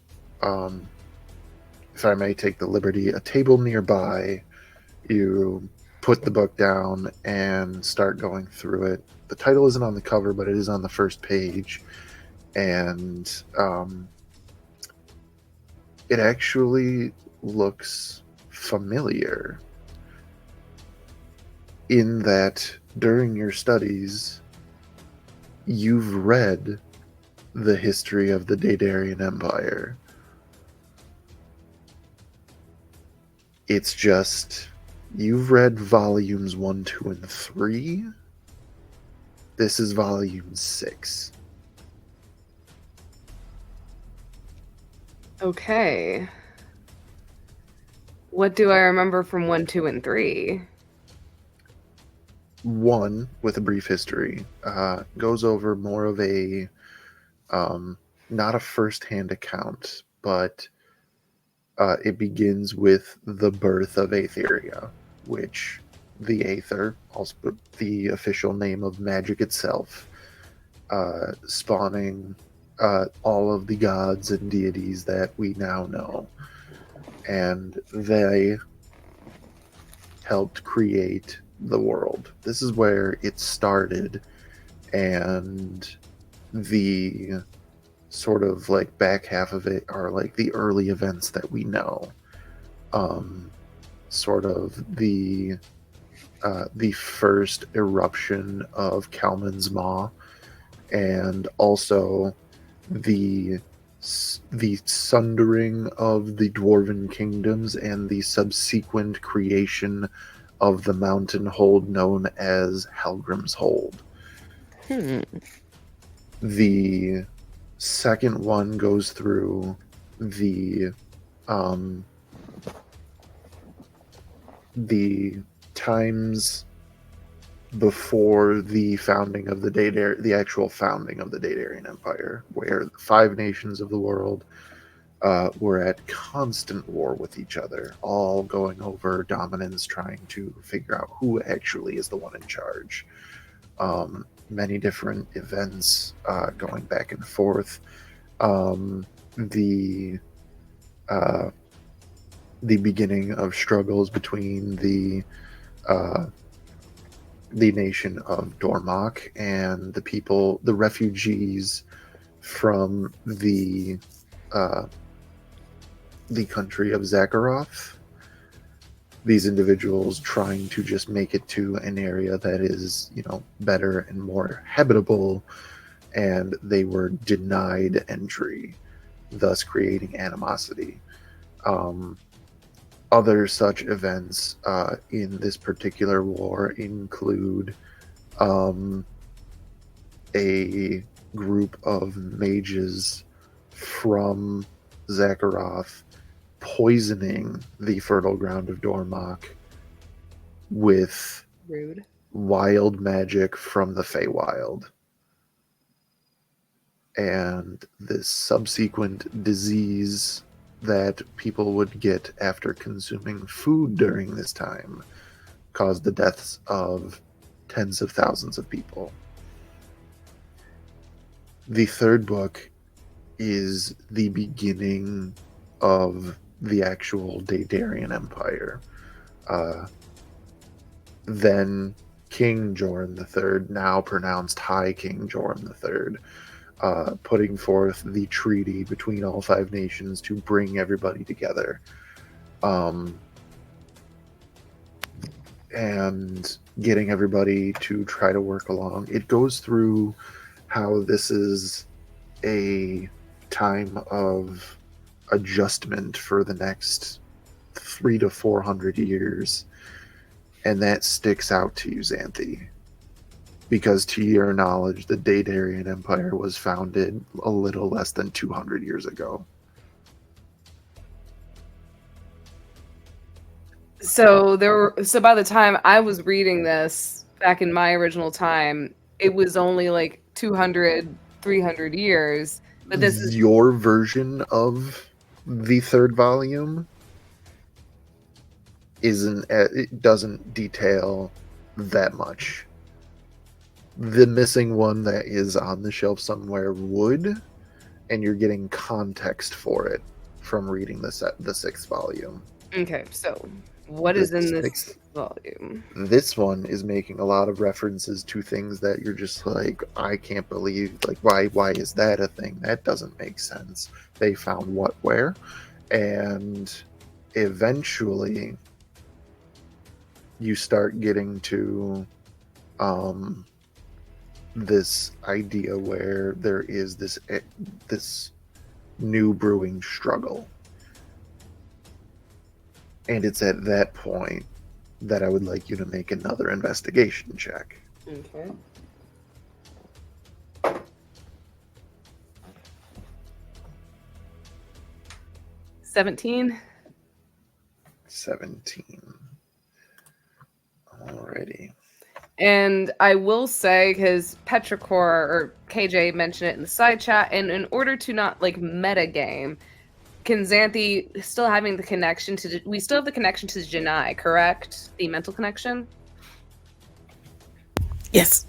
if I may take the liberty, a table nearby, you put the book down and start going through it. The title isn't on the cover, but it is on the first page. And it actually looks familiar in that during your studies, you've read the history of the Daedarian Empire. It's just, you've read volumes 1, 2, and 3. This is volume 6. Okay. What do I remember from 1, 2, and 3? 1, with a brief history, goes over more of a, not a first-hand account, but it begins with the birth of Aetheria, which the Aether, also the official name of magic itself, spawning all of the gods and deities that we now know. And they helped create the world. This is where it started, and the sort of like back half of it are like the early events that we know. Sort of the first eruption of Kalman's Maw, and also the sundering of the dwarven kingdoms and the subsequent creation of the mountain hold known as Helgrim's Hold. The second one goes through the times before the founding of the actual founding of the Daedarian Empire, where the 5 nations of the world were at constant war with each other, all going over dominance, trying to figure out who actually is the one in charge. Many different events going back and forth. The beginning of struggles between the nation of Dormok and the people, the refugees from the country of Zakharoth. These individuals trying to just make it to an area that is, better and more habitable, and they were denied entry, thus creating animosity. Other such events in this particular war include a group of mages from Zakharoth poisoning the fertile ground of Dormok with Rude. wild magic from the Feywild. And this subsequent disease that people would get after consuming food during this time caused the deaths of tens of thousands of people. The third book is the beginning of the actual Daedarian Empire. Then King Jorn III, now pronounced High King Jorn III, putting forth the treaty between all 5 nations to bring everybody together. And getting everybody to try to work along. It goes through how this is a time of adjustment for the next 300 to 400 years, and that sticks out to you, Xanthi, because to your knowledge, the Daedarian Empire was founded a little less than 200 years ago. So by the time I was reading this back in my original time, it was only like 200, 300 years. But this is Your version of the third volume it doesn't detail that much. The missing one that is on the shelf somewhere would, and you're getting context for it from reading the sixth volume. okay. So what is in this volume? This one is making a lot of references to things that you're just like, I can't believe, like, why is that a thing? That doesn't make sense. They found what where, and eventually you start getting to this idea where there is this new brewing struggle. And it's at that point that I would like you to make another investigation check. Okay. $17. 17. Alrighty. And I will say, because Petrichor or KJ mentioned it in the side chat, and in order to not like metagame, can Xanthi still having the connection to? We still have the connection to Janai, correct? The mental connection. Yes.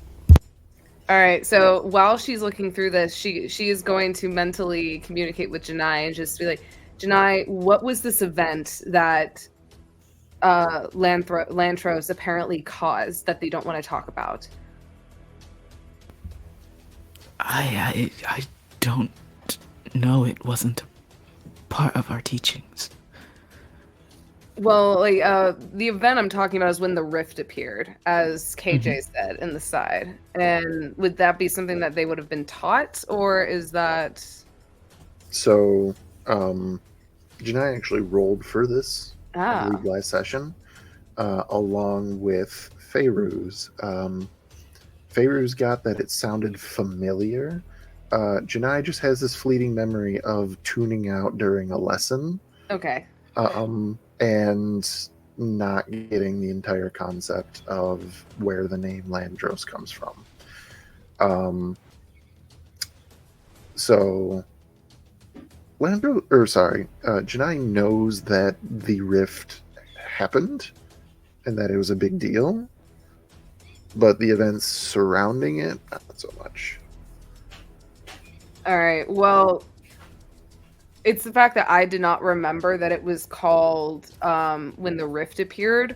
All right. So while she's looking through this, she is going to mentally communicate with Janai and just be like, Janai, what was this event that Lantros apparently caused that they don't want to talk about? I don't know. It wasn't a part of our teachings. Well, like the event I'm talking about is when the rift appeared, as KJ said in the side. And would that be something that they would have been taught, or is that? So, Janai actually rolled for this, I believe, last session, along with Fairuz. Fairuz got that it sounded familiar. Janai just has this fleeting memory of tuning out during a lesson. Okay. And not getting the entire concept of where the name Landros comes from. So Janai knows that the rift happened and that it was a big deal, but the events surrounding it, not so much. All right. Well, it's the fact that I did not remember that it was called when the rift appeared,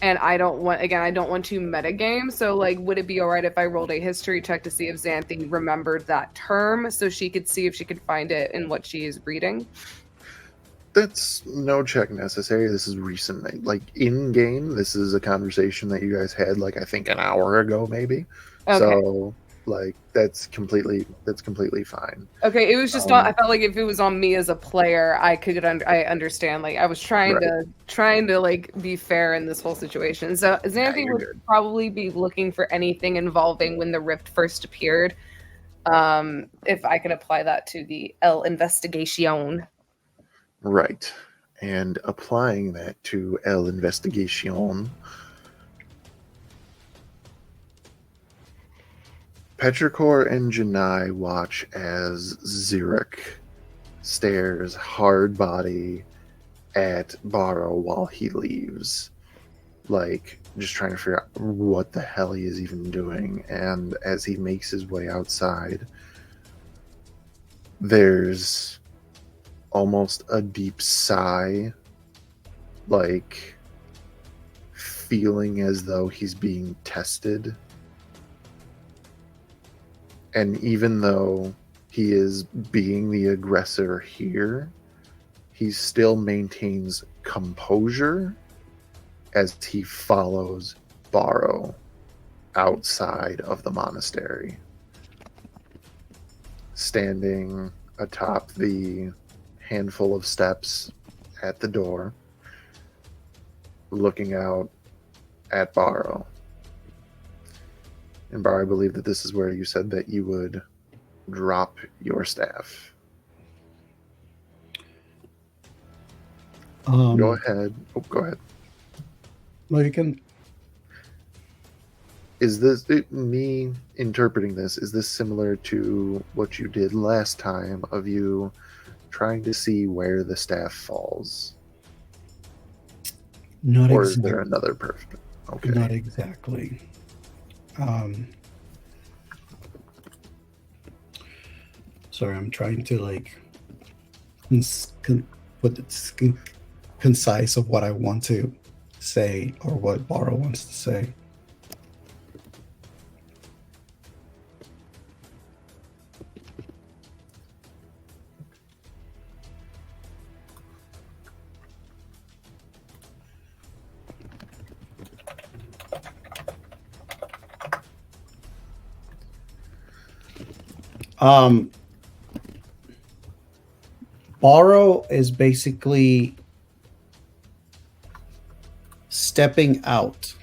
and I don't want to metagame. So, like, would it be all right if I rolled a history check to see if Xanthi remembered that term, so she could see if she could find it in what she is reading? That's no check necessary. This is recent. Like, in game, this is a conversation that you guys had, like, I think an hour ago, maybe. Okay. So, like, that's completely fine. Okay, it was just I felt like if it was on me as a player, I understand. Like, I was trying to like be fair in this whole situation. So Xanthi would probably be looking for anything involving when the rift first appeared. If I can apply that to the El Investigation. Right. And applying that to El Investigation, Petrichor and Janai watch as Xeric stares hard body at Barrow while he leaves. Like, just trying to figure out what the hell he is even doing. And as he makes his way outside, there's almost a deep sigh, like feeling as though he's being tested. And even though he is being the aggressor here, he still maintains composure as he follows Barrow outside of the monastery, standing atop the handful of steps at the door, looking out at Barrow. And Barrow, I believe that this is where you said that you would drop your staff. Go ahead. Oh, go ahead. No, you can. Is this me interpreting this? Is this similar to what you did last time of you trying to see where the staff falls? Not Or is exactly. there another person? Okay. Not exactly. Sorry, I'm trying to like put it concise of what I want to say or what Barrow wants to say. Barrow is basically stepping out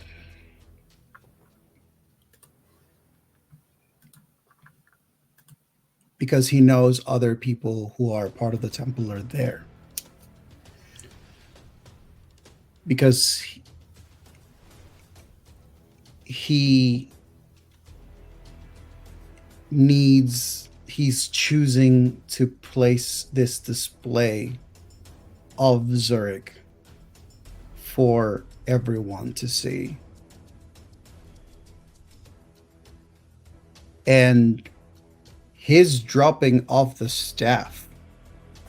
because he knows other people who are part of the temple are there. Because he's choosing to place this display of Zurich for everyone to see. And his dropping off the staff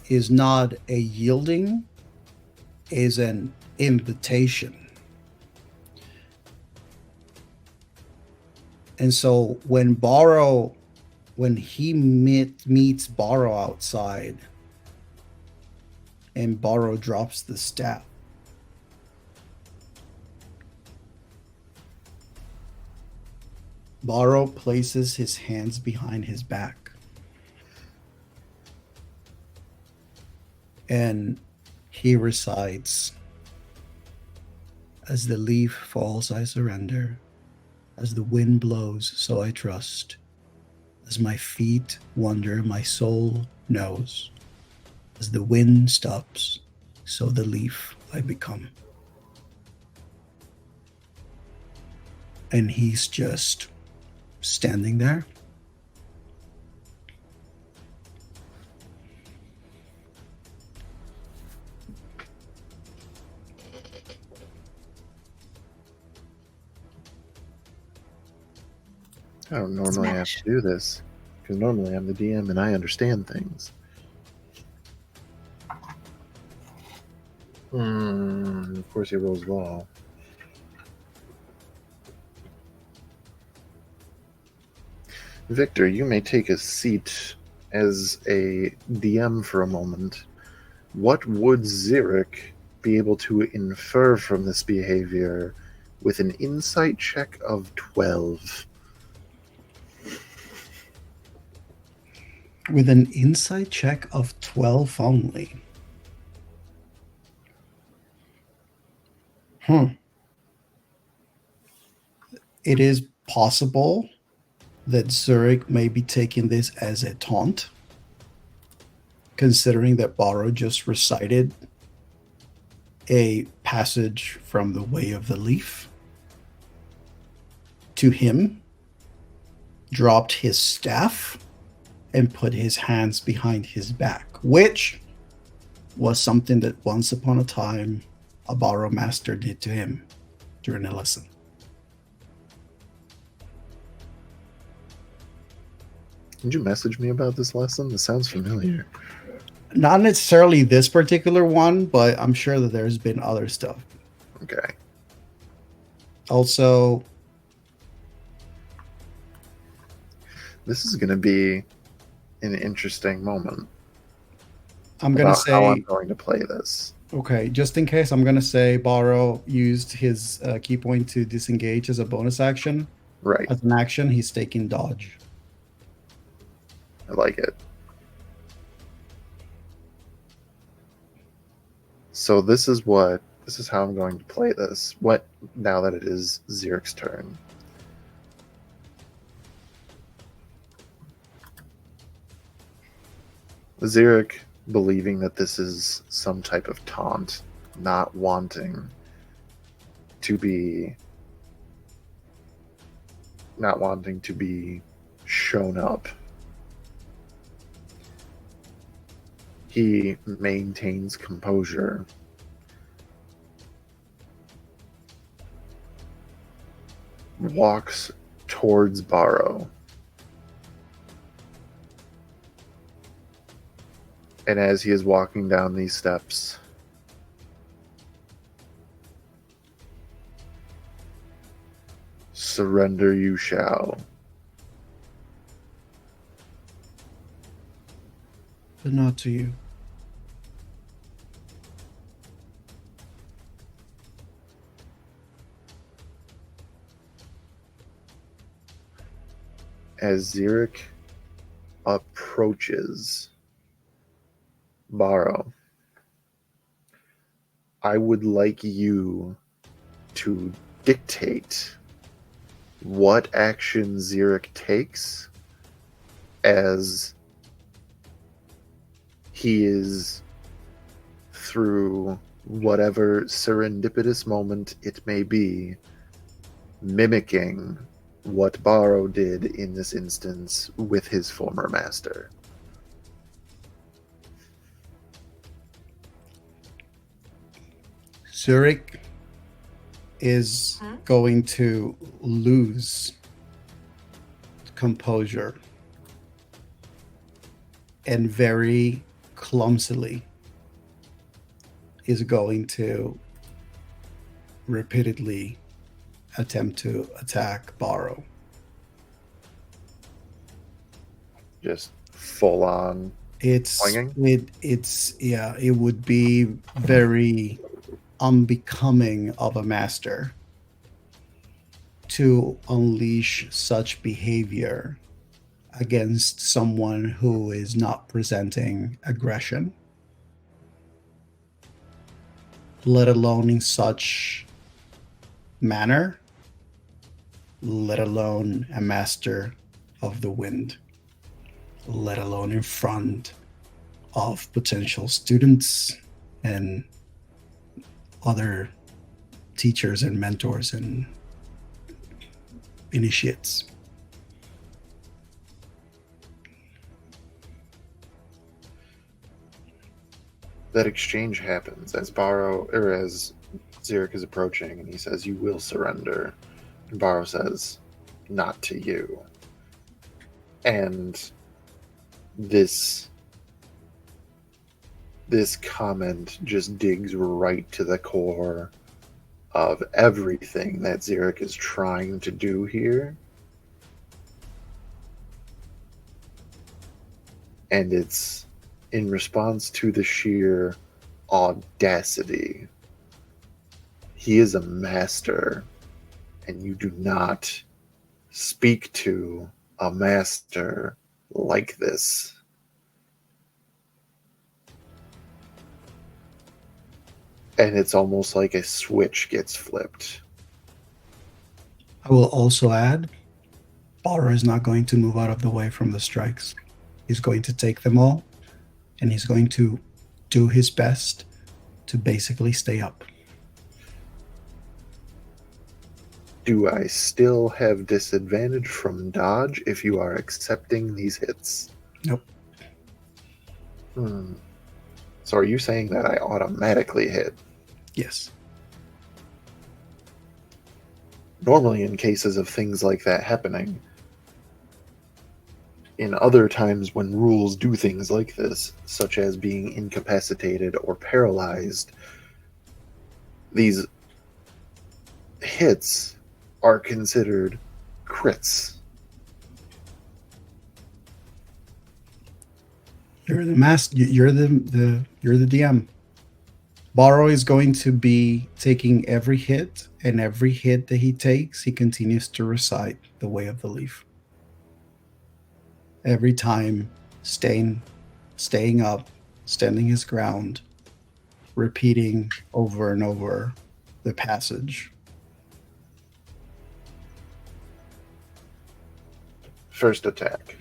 is not a yielding, is an invitation. And so when he meets Barrow outside and Barrow drops the staff, Barrow places his hands behind his back. And he recites, "As the leaf falls, I surrender. As the wind blows, so I trust. As my feet wander, my soul knows. As the wind stops, so the leaf I become." And he's just standing there. I don't normally have to do this because normally I'm the DM and I understand things. Of course, he rolls well. Victor, you may take a seat as a DM for a moment. What would Zurich be able to infer from this behavior with an insight check of 12? With an insight check of 12 only. It is possible that Zurich may be taking this as a taunt, considering that Barrow just recited a passage from the Way of the Leaf to him, dropped his staff, and put his hands behind his back, which was something that once upon a time a Barrow master did to him during a lesson. Did you message me about this lesson? This sounds familiar. Not necessarily this particular one, but I'm sure that there's been other stuff. Okay. Also, this is going to be an interesting moment. I'm going to say how I'm going to play this. Okay, just in case, I'm going to say Barrow used his key point to disengage as a bonus action. Right. As an action, he's taking dodge. I like it. So this is how I'm going to play this. What now that it is Zirik's turn. Zirik, believing that this is some type of taunt, not wanting to be shown up, he maintains composure. Walks towards Barrow. And as he is walking down these steps, surrender you shall. But not to you. As Zirik approaches Barrow, I would like you to dictate what action Zirik takes as he is, through whatever serendipitous moment it may be, mimicking what Barrow did in this instance with his former master. Zurich is going to lose composure and very clumsily is going to repeatedly attempt to attack Barrow. Just full on swinging? It would be very unbecoming of a master to unleash such behavior against someone who is not presenting aggression, let alone in such manner, let alone a master of the wind, let alone in front of potential students and other teachers and mentors and initiates. That exchange happens as as Zirik is approaching, and he says, "You will surrender." And Barrow says, "Not to you." And this comment just digs right to the core of everything that Zirik is trying to do here. And it's in response to the sheer audacity. He is a master, and you do not speak to a master like this. And it's almost like a switch gets flipped. I will also add, Barrow is not going to move out of the way from the strikes. He's going to take them all, and he's going to do his best to basically stay up. Do I still have disadvantage from dodge if you are accepting these hits? Nope. So are you saying that I automatically hit? Yes. Normally, in cases of things like that happening, in other times when rules do things like this, such as being incapacitated or paralyzed, these hits are considered crits. You're the master. You're the DM. Barrow is going to be taking every hit, and every hit that he takes, he continues to recite the Way of the Leaf. Every time, staying up, standing his ground, repeating over and over the passage. First attack.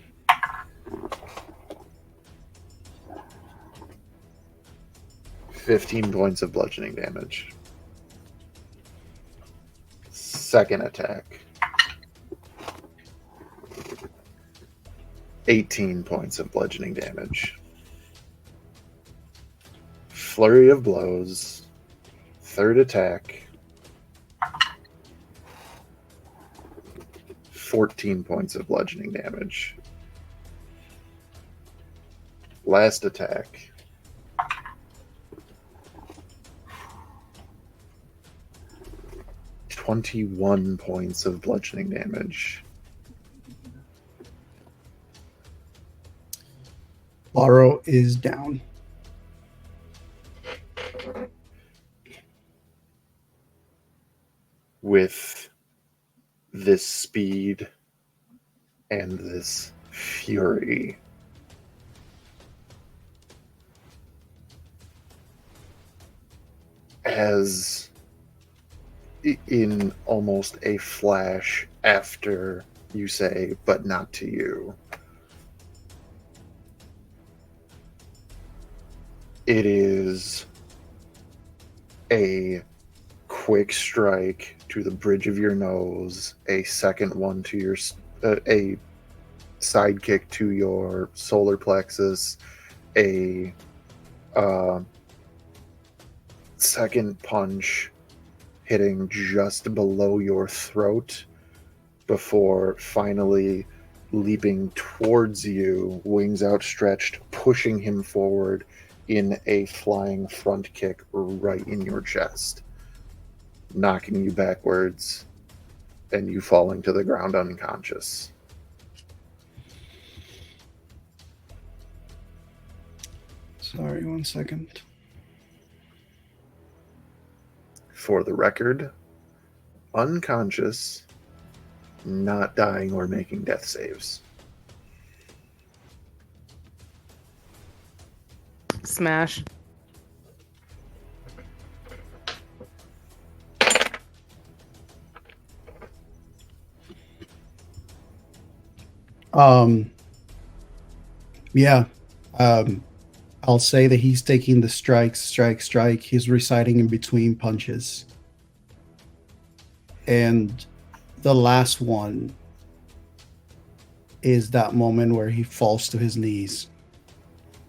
$15 points of bludgeoning damage. Second attack. 18 points of bludgeoning damage. Flurry of blows. Third attack. 14 points of bludgeoning damage. Last attack. 21 points of bludgeoning damage. Borrow is down. With this speed and this fury, as in almost a flash after you say, but not to you, it is a quick strike to the bridge of your nose, a second one to your a sidekick to your solar plexus, a second punch hitting just below your throat before finally leaping towards you, wings outstretched, pushing him forward in a flying front kick right in your chest, knocking you backwards and you falling to the ground unconscious. Sorry, 1 second. For the record, unconscious, not dying or making death saves. Smash. Yeah. I'll say that he's taking the strike. He's reciting in between punches. And the last one is that moment where he falls to his knees,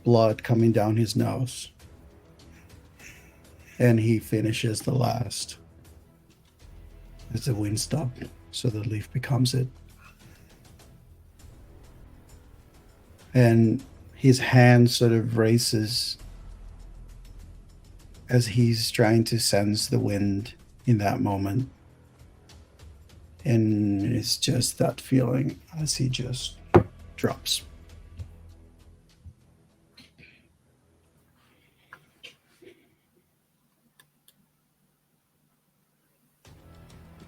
blood coming down his nose. And he finishes the last as the wind stopped, so the leaf becomes it. And his hand sort of races as he's trying to sense the wind in that moment. And it's just that feeling as he just drops.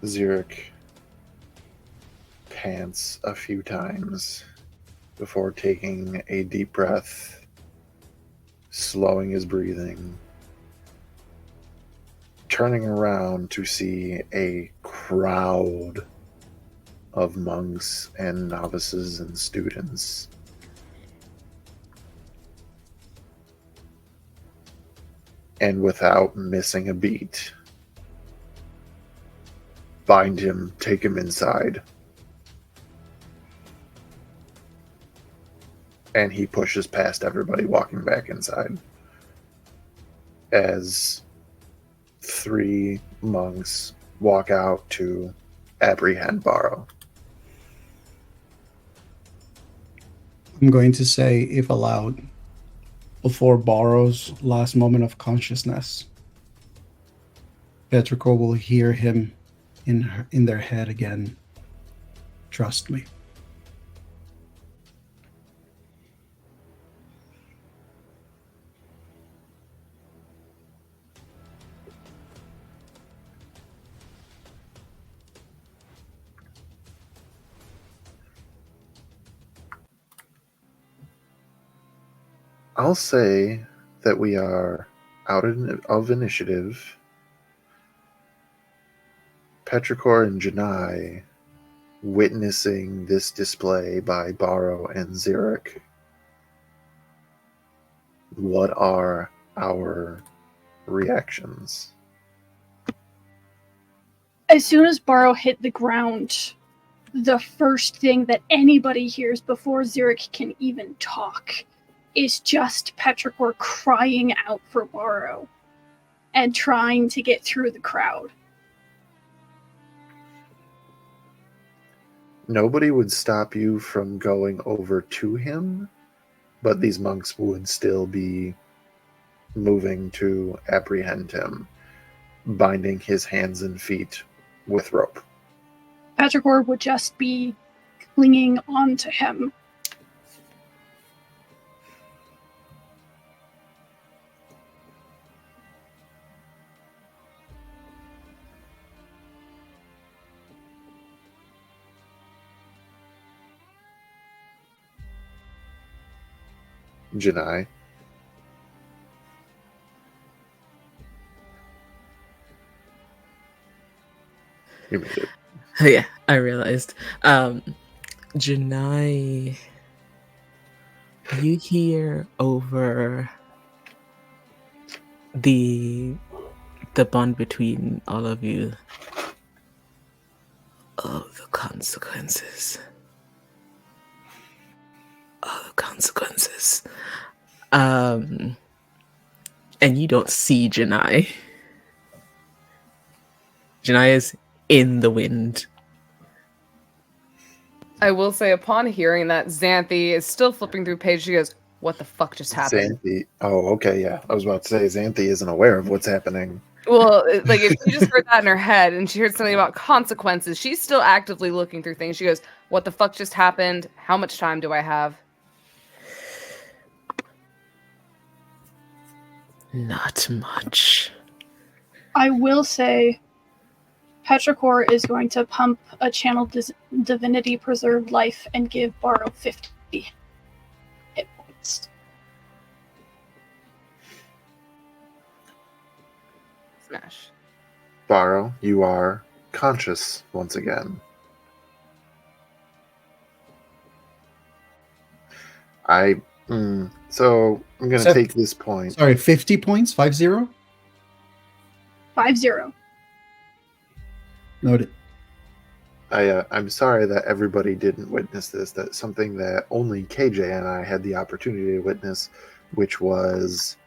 Zurich pants a few times before taking a deep breath, slowing his breathing, turning around to see a crowd of monks and novices and students. And without missing a beat, bind him, take him inside. And he pushes past everybody walking back inside as 3 monks walk out to apprehend Barrow. I'm going to say, if allowed, before Borrow's last moment of consciousness, Petrichor will hear him in their head again. Trust me. I'll say that we are of initiative, Petrichor and Janai, witnessing this display by Barrow and Xeric, what are our reactions? As soon as Barrow hit the ground, the first thing that anybody hears before Xeric can even talk is just Petrichor crying out for Barrow and trying to get through the crowd. Nobody would stop you from going over to him, but these monks would still be moving to apprehend him, binding his hands and feet with rope. Petrichor would just be clinging onto him. Janai. You made it. Yeah, I realized. Janai, you hear over the bond between all of you. Oh, the consequences. Oh, the consequences. And you don't see Janai. Janai is in the wind. I will say, upon hearing that, Xanthi is still flipping through pages. She goes, "What the fuck just happened?" Xanthi. Oh, okay, yeah. I was about to say Xanthi isn't aware of what's happening. Well, like if she just heard that in her head and she heard something about consequences, she's still actively looking through things. She goes, "What the fuck just happened? How much time do I have?" Not much. I will say Petrichor is going to pump a channel divinity preserved life and give Barrow 50 hit points. Smash. Barrow, you are conscious once again. So I'm going to take this point. Sorry, 50 points? 5-0? 5-0. Noted. I'm sorry that everybody didn't witness this. That's something that only KJ and I had the opportunity to witness, which was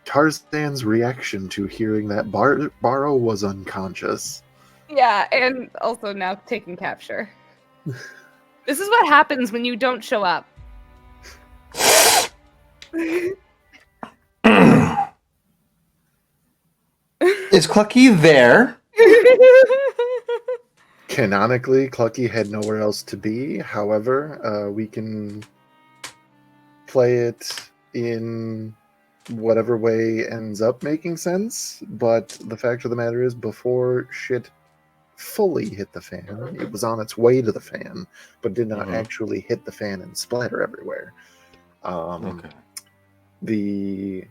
Tarzan's reaction to hearing that Barrow was unconscious. Yeah, and also now taking capture. This is what happens when you don't show up. Is Clucky there? Canonically, Clucky had nowhere else to be. However, we can play it in whatever way ends up making sense. But the fact of the matter is, before shit fully hit the fan, it was on its way to the fan, but did not actually hit the fan and splatter everywhere. Okay. The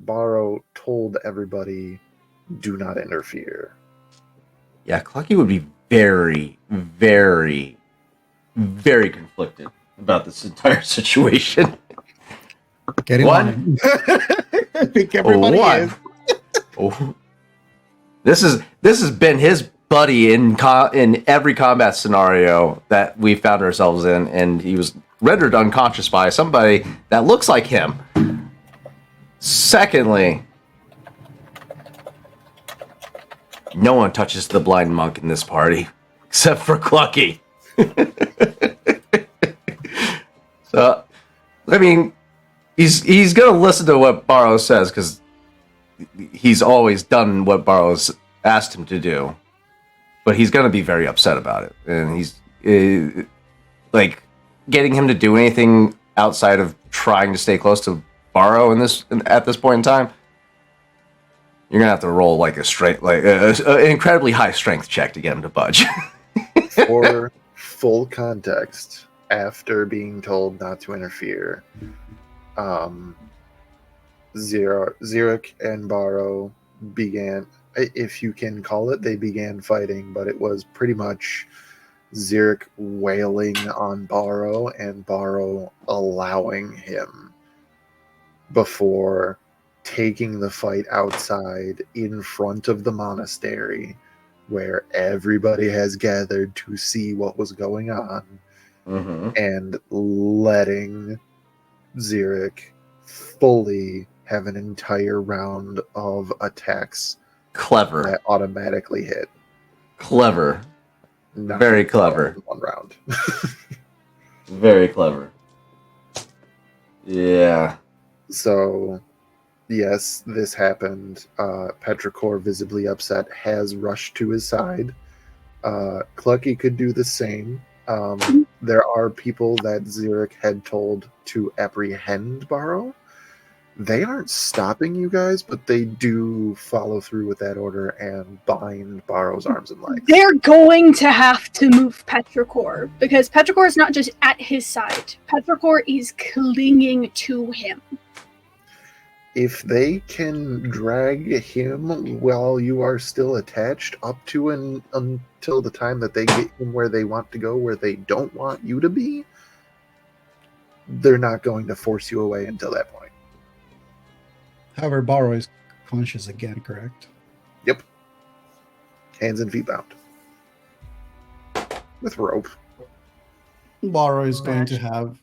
Barrow told everybody, do not interfere. Yeah, Clucky would be very, very, very conflicted about this entire situation. Get him on it. I think everybody is. Oh. This has been his buddy in every combat scenario that we found ourselves in, and he was rendered unconscious by somebody that looks like him. Secondly, no one touches the blind monk in this party except for Clucky. So, I mean, he's gonna listen to what Barrow says because he's always done what Barrow's asked him to do, but he's gonna be very upset about it, and he's like getting him to do anything outside of trying to stay close to Barrow at this point in time. You're gonna have to roll like an incredibly high strength check to get him to budge. For full context, after being told not to interfere, Xeric and Barrow began, if you can call it, they began fighting, but it was pretty much Xeric wailing on Barrow and Barrow allowing him before taking the fight outside in front of the monastery where everybody has gathered to see what was going on Mm-hmm. and letting Xeric fully have an entire round of attacks Clever. that automatically hit. Clever. Not Very all clever. in one round. Very clever. Yeah. So, yes, this happened. Petrichor, visibly upset, has rushed to his side. Clucky could do the same. There are people that Xeric had told to apprehend Barrow. They aren't stopping you guys, but they do follow through with that order and bind Barrow's arms and legs. They're going to have to move Petrichor because Petrichor is not just at his side. Petrichor is clinging to him. If they can drag him while you are still attached up to and until the time that they get him where they want to go, where they don't want you to be, they're not going to force you away until that point. However, Barrow is conscious again, correct? Yep. Hands and feet bound. With rope. Barrow is going to have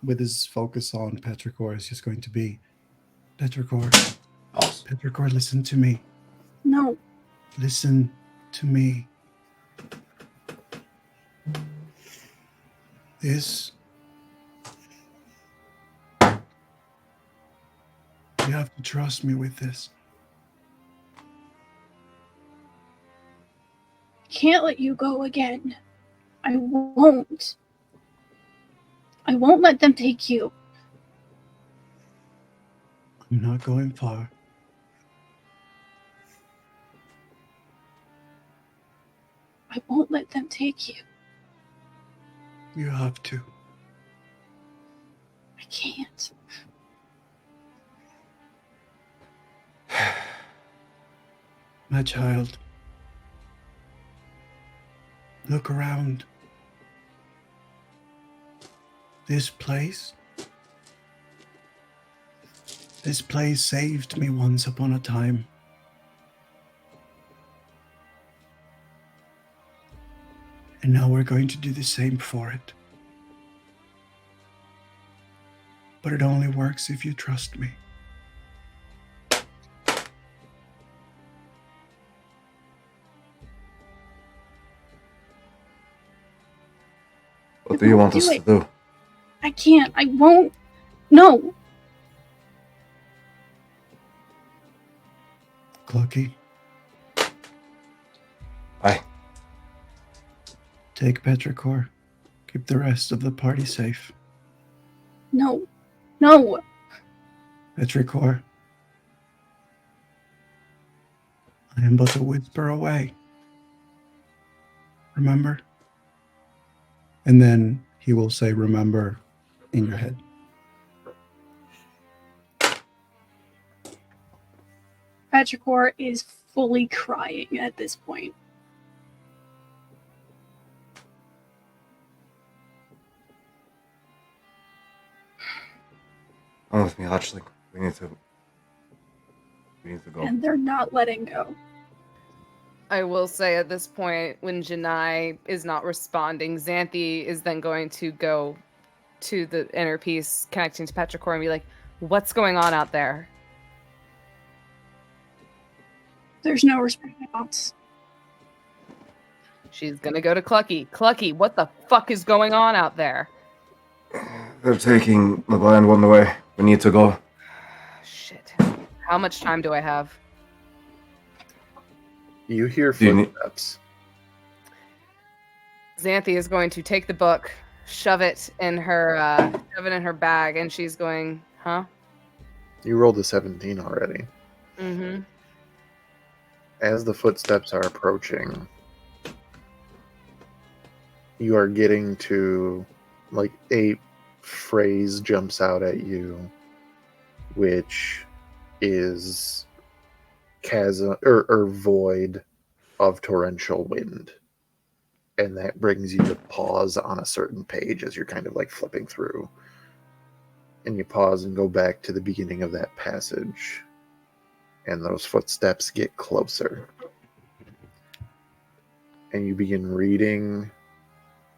with his focus on Petrichor is just going to be Petrichor. Petrichor, listen to me. No. Listen to me. This. You have to trust me with this. Can't let you go again. I won't. I won't let them take you. I'm not going far. I won't let them take you. You have to. I can't. My child. Look around. This place saved me once upon a time. And now we're going to do the same for it. But it only works if you trust me. What do you want us to do? I can't. I won't. No. Clucky. Aye. Take Petrichor. Keep the rest of the party safe. No. No. Petrichor. I am but a whisper away. Remember? And then he will say, remember, in your head. Petrichor is fully crying at this point. Come with me, Hatchling. We need to go. And they're not letting go. I will say at this point, when Janai is not responding, Xanthi is then going to go to the inner piece connecting to Petrichor and be like, what's going on out there? There's no response. She's gonna go to Clucky. Clucky, what the fuck is going on out there? They're taking the blind one away. We need to go. Shit. How much time do I have? You hear Do you need- footsteps. Xanthi is going to take the book, shove it in her bag, and she's going, huh? You rolled a 17 already. Mm-hmm. As the footsteps are approaching, you are getting to like a phrase jumps out at you, which is chasm or void of torrential wind. And that brings you to pause on a certain page as you're kind of like flipping through. And you pause and go back to the beginning of that passage. And those footsteps get closer. And you begin reading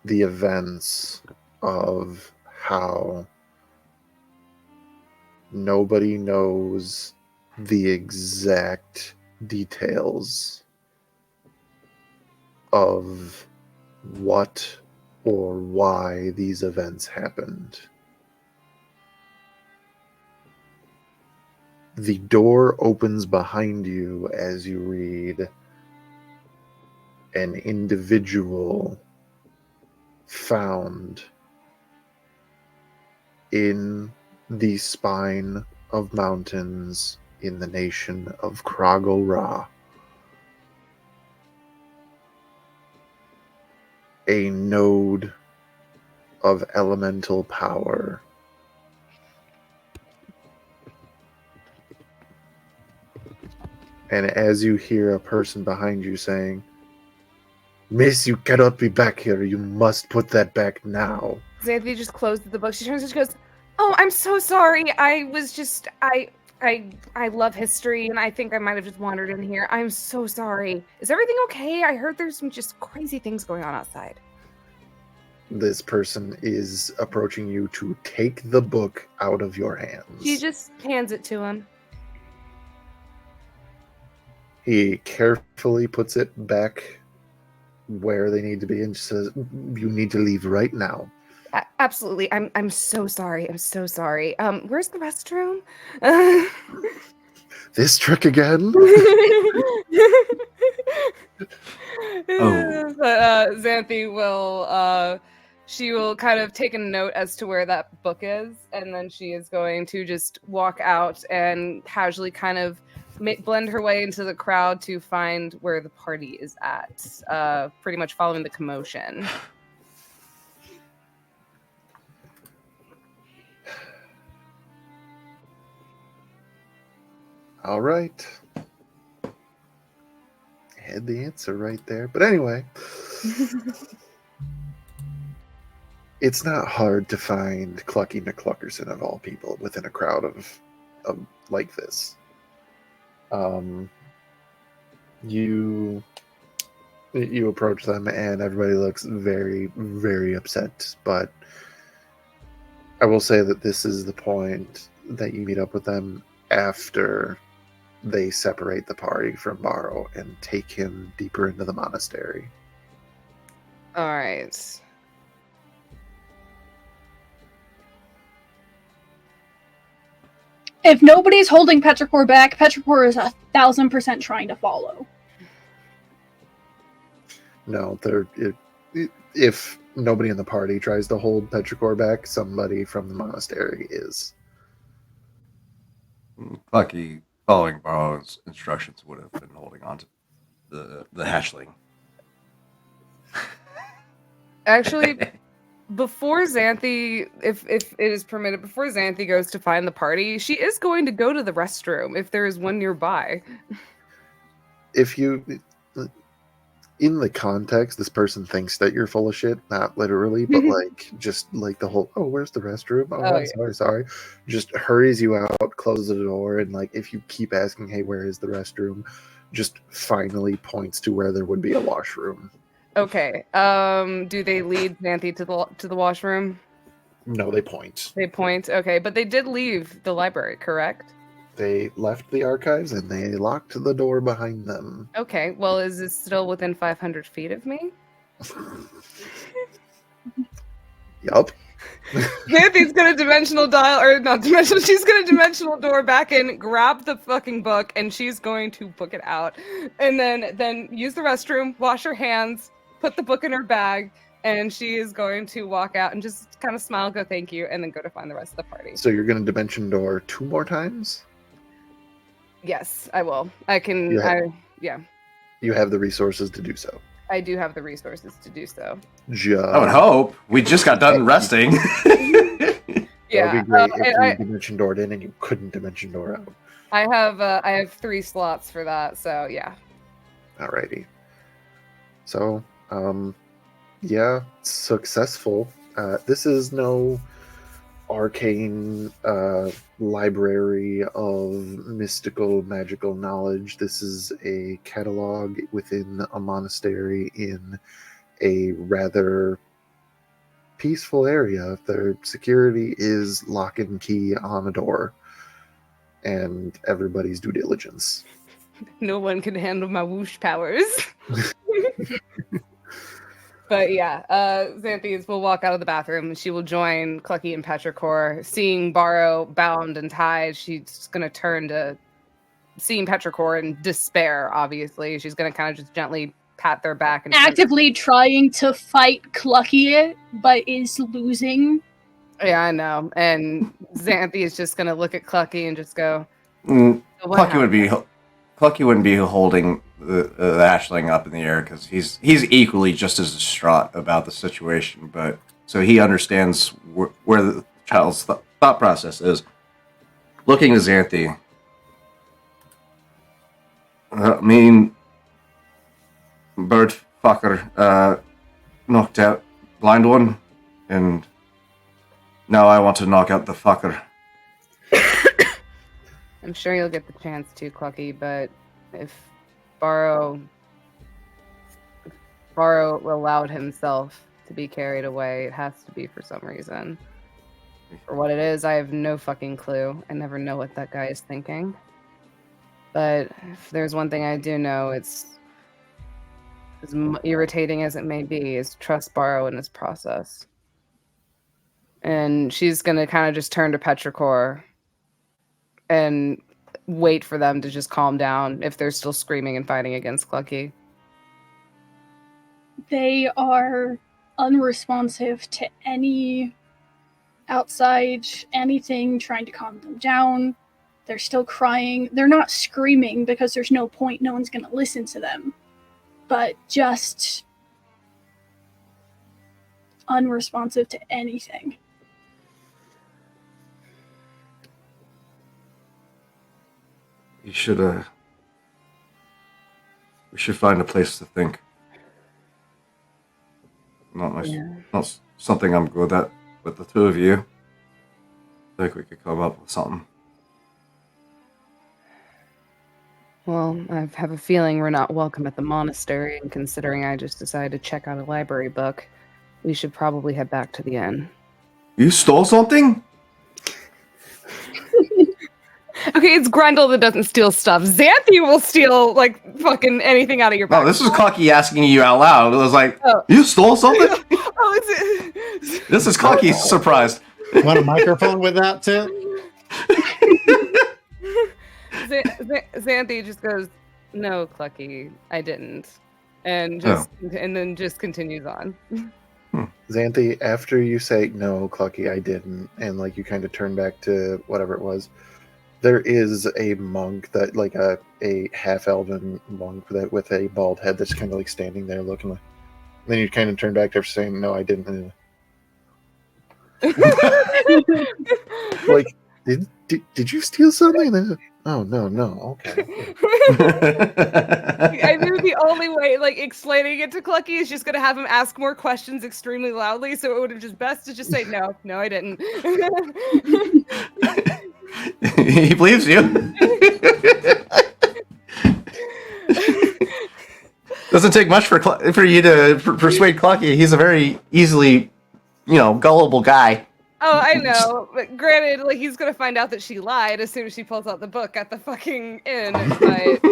the events of how nobody knows the exact details of what or why these events happened. The door opens behind you as you read. An individual found in the spine of mountains in the nation of Krago Ra. A node of elemental power. And as you hear a person behind you saying, "Miss, you cannot be back here. You must put that back now." Xanthi just closed the book. She turns and she goes, "Oh, I'm so sorry. I was just I love history, and I think I might have just wandered in here. I'm so sorry. Is everything okay? I heard there's some just crazy things going on outside." This person is approaching you to take the book out of your hands. She just hands it to him. He carefully puts it back where they need to be and says, "You need to leave right now." Absolutely. I'm so sorry. I'm so sorry. Where's the restroom? This trick again? Oh. But Xanthi will she will kind of take a note as to where that book is, and then she is going to just walk out and casually kind of blend her way into the crowd to find where the party is at, pretty much following the commotion. All right. I had the answer right there. But anyway, it's not hard to find Clucky McCluckerson of all people within a crowd of like this. You approach them and everybody looks very, very upset. But I will say that this is the point that you meet up with them after they separate the party from Barrow and take him deeper into the monastery. All right. If nobody's holding Petrichor back, Petrichor is 1,000% trying to follow. No, if nobody in the party tries to hold Petrichor back, somebody from the monastery is. Clucky, following Barrow's instructions, would have been holding on to the hatchling. Actually, before Xanthi, if it is permitted, before Xanthi goes to find the party, she is going to go to the restroom if there is one nearby. If you, in the context, this person thinks that you're full of shit, not literally, but like just like the whole, "Oh, where's the restroom? Oh, I'm yeah. sorry," just hurries you out, closes the door, and like if you keep asking, "Hey, where is the restroom?" just finally points to where there would be a washroom. Okay. Do they lead Xanthi to the washroom? No, they point. They point. Okay, but they did leave the library, correct? They left the archives and they locked the door behind them. Okay. Well, is it still within 500 feet of me? Yup. Xanthi's gonna dimensional dial, or not dimensional. She's gonna dimensional door back in, grab the fucking book, and she's going to book it out, and then use the restroom, wash her hands, put the book in her bag, and she is going to walk out and just kind of smile, go thank you, and then go to find the rest of the party. So you're going to dimension door 2 more times? Yes, I will. I can. Yeah. You have the resources to do so. I do have the resources to do so. I would hope. We just got done resting. That'd be great if you dimension doored in and you couldn't dimension door out. I have 3 slots for that, so yeah. Alrighty. So, yeah, successful. This is no arcane library of mystical, magical knowledge. This is a catalog within a monastery in a rather peaceful area. Their security is lock and key on a door, and everybody's due diligence. No one can handle my whoosh powers. But yeah, Xanthes will walk out of the bathroom and she will join Clucky and Petrichor. Seeing Barrow bound and tied, she's going to turn to seeing Petrichor in despair, obviously. She's going to kind of just gently pat their back and actively trying to fight Clucky, but is losing. Yeah, I know. And Xanthe is just going to look at Clucky and just go, Clucky wouldn't be holding the Ashling up in the air because he's equally just as distraught about the situation. But so he understands where the child's thought process is. Looking at Xanthe, I mean, bird fucker knocked out blind one, and now I want to knock out the fucker. I'm sure you'll get the chance to, Clucky, but if Barrow allowed himself to be carried away, it has to be for some reason. For what it is, I have no fucking clue. I never know what that guy is thinking. But if there's one thing I do know, it's as irritating as it may be, is trust Barrow in his process. And she's going to kind of just turn to Petrichor and wait for them to just calm down if they're still screaming and fighting against Clucky. They are unresponsive to any outside anything trying to calm them down. They're still crying. They're not screaming because there's no point. No one's going to listen to them. But just unresponsive to anything. We should find a place to think. Not something I'm good at, but the two of you, I think we could come up with something. Well, I have a feeling we're not welcome at the monastery, and considering I just decided to check out a library book, we should probably head back to the inn. You stole something? Okay, it's Grendel that doesn't steal stuff. Xanthe will steal, like, fucking anything out of your back. No, this is Clucky asking you out loud. It was like, You stole something? This is Clucky surprised. Want a microphone with that, too? Xanthe just goes, "No, Clucky, I didn't," and then just continues on. Xanthe, after you say no, Clucky, I didn't, and like you kind of turn back to whatever it was, there is a monk that like a half-elven monk that with a bald head that's kind of like standing there looking. Like, then you kind of turn back after saying no, I didn't. Like, did you steal something? And oh no, okay. I knew the only way, like, explaining it to Clucky is just gonna have him ask more questions extremely loudly, so it would have just best to just say no, I didn't. He believes you. Doesn't take much for you to persuade Clucky. He's a very easily, gullible guy. Oh, I know. But granted, like, he's gonna find out that she lied as soon as she pulls out the book at the fucking inn. But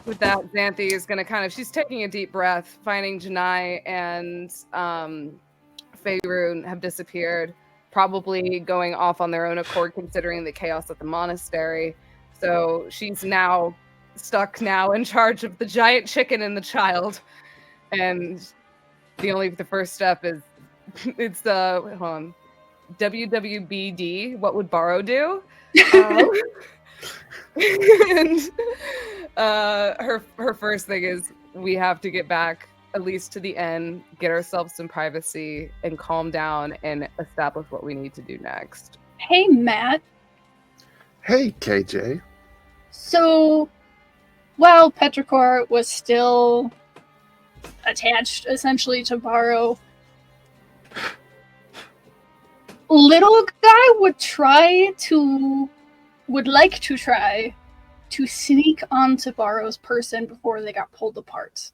with that, Xanthe is gonna she's taking a deep breath, finding Janai and Faerun have disappeared, probably going off on their own accord, considering the chaos at the monastery. So she's now stuck in charge of the giant chicken and the child. And the first step is it's hold on. WWBD, what would Barrow do? And her first thing is we have to get back at least to the end, get ourselves some privacy, and calm down and establish what we need to do next. Hey, Matt. Hey, KJ. So, while Petrichor was still attached, essentially, to Barrow, little guy would like to try to sneak onto Barrow's person before they got pulled apart.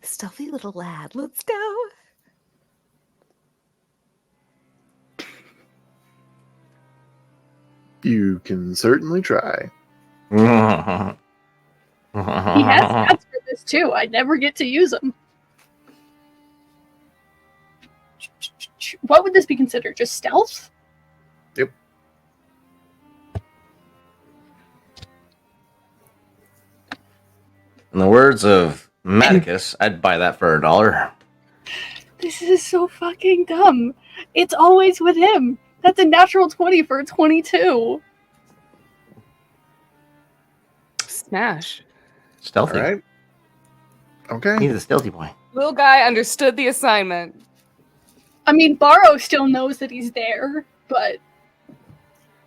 Stealthy little lad, let's go. You can certainly try. He has stats for this too. I never get to use them. What would this be considered? Just stealth? Yep. In the words of Maticus, I'd buy that for $1. This is so fucking dumb. It's always with him. That's a natural 20 for a 22. Smash. Stealthy. All right. Okay. He's a stealthy boy. Little guy understood the assignment. I mean, Barrow still knows that he's there, but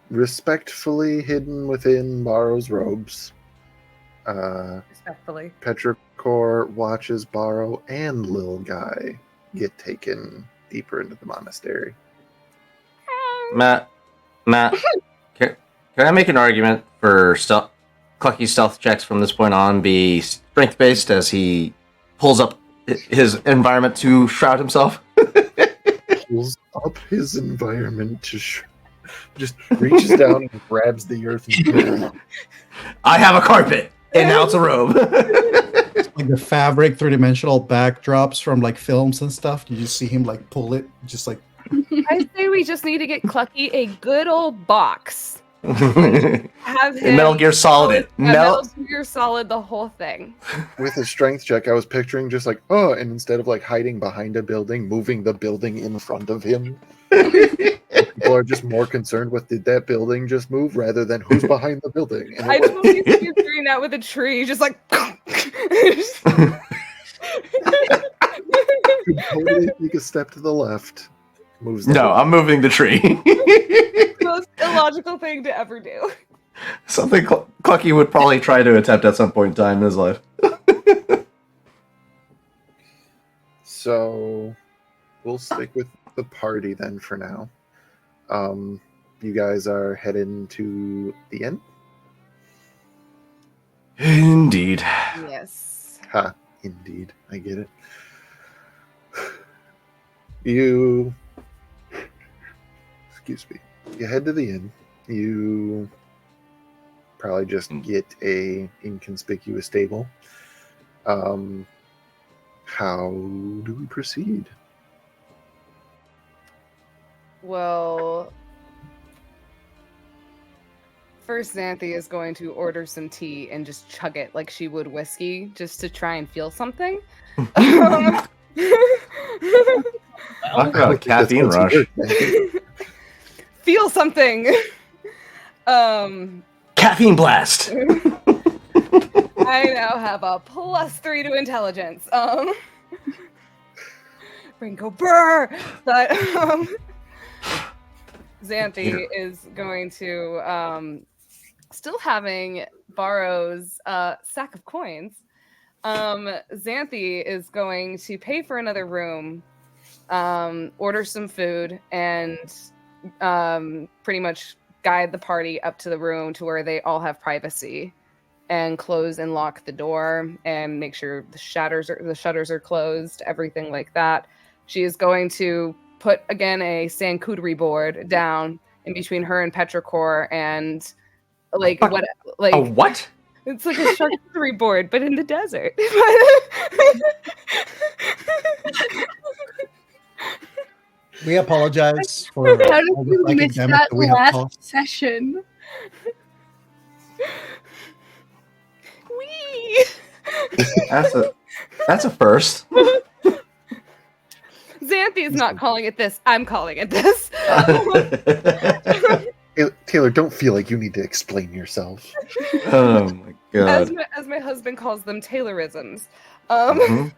Respectfully hidden within Barrow's robes, Respectfully. Petrichor watches Barrow and Lil Guy get taken deeper into the monastery. Matt, can I make an argument for Clucky's stealth checks from this point on be strength-based as he pulls up his environment to shroud himself? Pulls up his environment to just reaches down and grabs the earth. And I have a carpet, and now it's a robe. Like the fabric 3-dimensional backdrops from like films and stuff. You just see him like pull it, just like. I say we just need to get Clucky a good old box. Have him Metal Gear Solid it. Metal Gear Solid the whole thing. with a strength check, I was picturing just like, oh, and instead of like hiding behind a building, moving the building in front of him. People are just more concerned with did that building just move rather than who's behind the building. And I totally see you doing that with a tree, just like. could totally take a step to the left. Moves the No, whole- I'm moving the tree. Most illogical thing to ever do. Something Clucky would probably try to attempt at some point in time in his life. So we'll stick with the party then for now. You guys are heading to the inn? Indeed. Yes. Ha, indeed. I get it. You... Excuse me. You head to the inn. You probably just get a inconspicuous table. How do we proceed? Well, first Xanthi is going to order some tea and just chug it like she would whiskey, just to try and feel something. Talk about a caffeine rush. Feel something. Caffeine blast. I now have a +3 to intelligence. Brain go brr. But Xanthi is going to still having Barrow's sack of coins. Xanthi is going to pay for another room, order some food, and pretty much guide the party up to the room to where they all have privacy, and close and lock the door and make sure the shutters are closed, everything like that. She is going to put again a charcuterie board down in between her and Petrichor, and like what like A what? it's like a charcuterie board, but in the desert. We apologize for how did all the you psychic miss damage that that we have last caused. session? Wee! That's a first. Xanthi's not calling it this. I'm calling it this. Taylor, don't feel like you need to explain yourself. Oh my god. As my husband calls them Taylorisms. Mhm.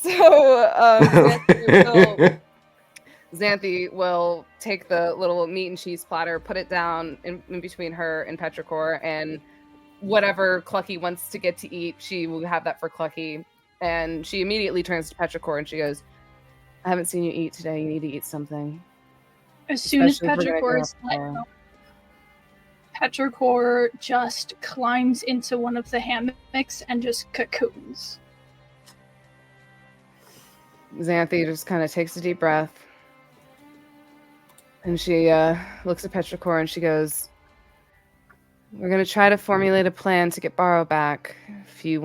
So Xanthi will take the little meat and cheese platter, put it down in between her and Petrichor, and whatever Clucky wants to get to eat, she will have that for Clucky. And she immediately turns to Petrichor and she goes, I haven't seen you eat today. You need to eat something. As soon as Especially if we're gonna Petrichor go is up let there. go, Petrichor just climbs into one of the hammocks and just cocoons. Xanthi just kind of takes a deep breath. And she looks at Petrichor and she goes, we're going to try to formulate a plan to get Barrow back. If you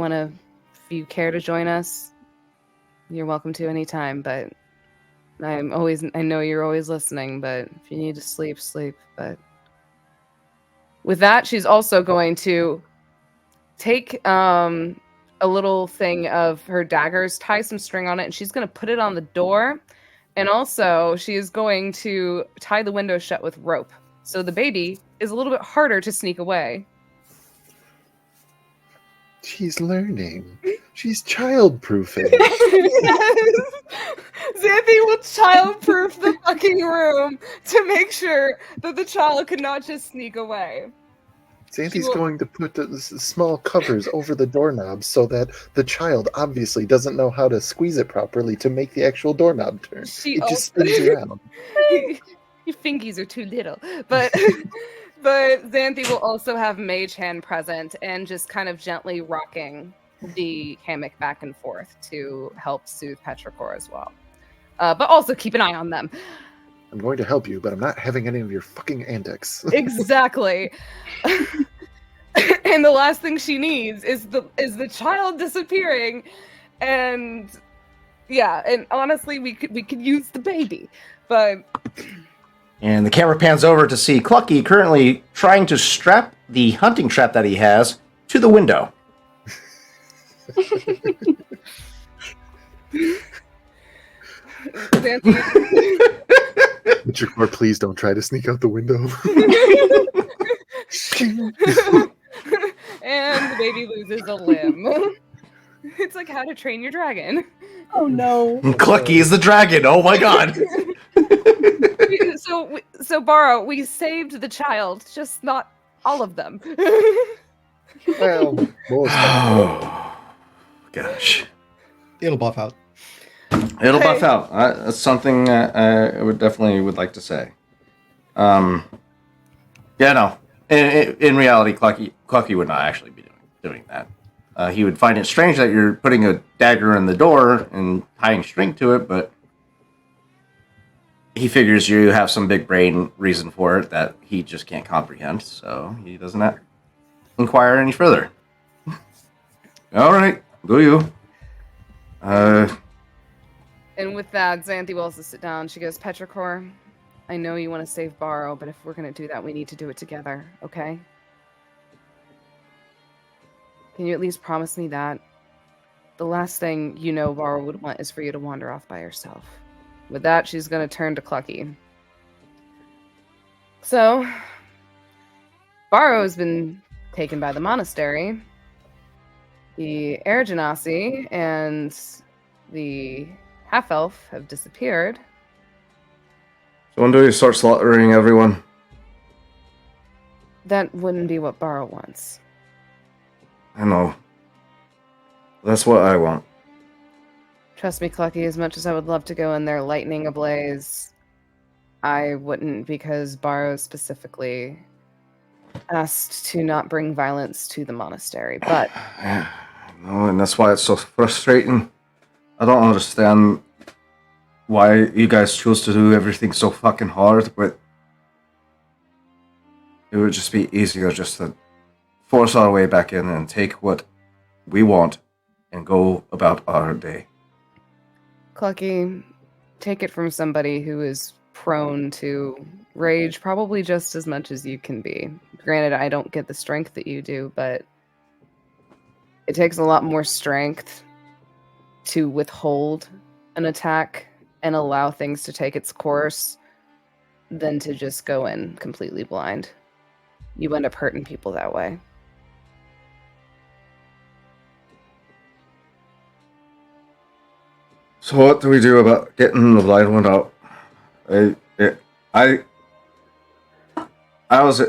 care to join us, you're welcome to anytime. But I know you're always listening, but if you need to sleep, sleep. But with that, she's also going to take a little thing of her daggers, tie some string on it, and she's going to put it on the door. And also, she is going to tie the window shut with rope. So the baby is a little bit harder to sneak away. She's learning. She's child-proofing. Yes! Xanthi will child-proof the fucking room to make sure that the child could not just sneak away. Xanthi's going to put the small covers over the doorknob so that the child obviously doesn't know how to squeeze it properly to make the actual doorknob turn. It just spins around. Your fingies are too little. But Xanthi will also have Mage Hand present and just kind of gently rocking the hammock back and forth to help soothe Petrichor as well. But also keep an eye on them. I'm going to help you, but I'm not having any of your fucking antics. Exactly. And the last thing she needs is the child disappearing. And yeah, and honestly, we could use the baby, but. And the camera pans over to see Clucky currently trying to strap the hunting trap that he has to the window. Petrichor, please don't try to sneak out the window. And the baby loses a limb. It's like How to Train Your Dragon. Oh no. Clucky is the dragon. Oh my god. So Barrow, we saved the child, just not all of them. Well, most gosh. It'll buff out. It'll buff out. That's something I would like to say. Yeah, no. In reality, Clucky would not actually be doing that. He would find it strange that you're putting a dagger in the door and tying string to it, but he figures you have some big brain reason for it that he just can't comprehend, so he doesn't inquire any further. All right, do you? And with that, Xanthi will also sit down. She goes, Petrichor, I know you want to save Barrow, but if we're going to do that, we need to do it together, okay? Can you at least promise me that? The last thing you know Barrow would want is for you to wander off by yourself. With that, she's going to turn to Clucky. So, Barrow has been taken by the monastery. The Air Genasi and the half-elf have disappeared. So when do you start slaughtering everyone? That wouldn't be what Barrow wants. I know. That's what I want. Trust me, Clucky, as much as I would love to go in there lightning ablaze, I wouldn't, because Barrow specifically asked to not bring violence to the monastery, but... Yeah, I know, and that's why it's so frustrating. I don't understand why you guys choose to do everything so fucking hard, but it would just be easier just to force our way back in and take what we want and go about our day. Clucky, take it from somebody who is prone to rage probably just as much as you can be. Granted, I don't get the strength that you do, but it takes a lot more strength to withhold an attack and allow things to take its course than to just go in completely blind. You end up hurting people that way. So what do we do about getting the blind one out? I I was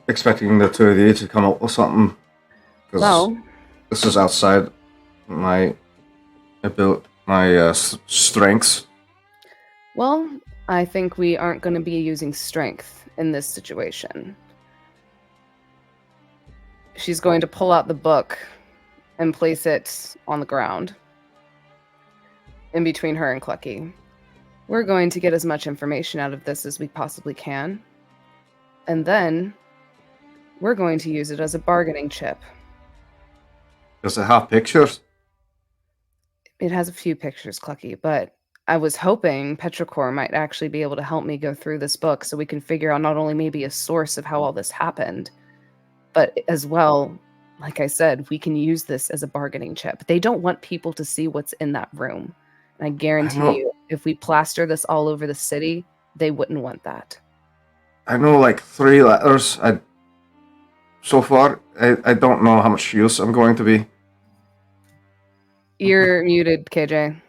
expecting the two of you to come up with something. Because Well, this is outside my strengths. well, I think we aren't going to be using strength in this situation. She's going to pull out the book and place it on the ground in between her and Clucky. We're going to get as much information out of this as we possibly can. And then we're going to use it as a bargaining chip. Does it have pictures? It has a few pictures, Clucky, but I was hoping Petrichor might actually be able to help me go through this book so we can figure out not only maybe a source of how all this happened, but as well, like I said, we can use this as a bargaining chip. They don't want people to see what's in that room. And I guarantee you, if we plaster this all over the city, they wouldn't want that. I know like 3 letters. So far, I don't know how much use I'm going to be. You're muted, KJ.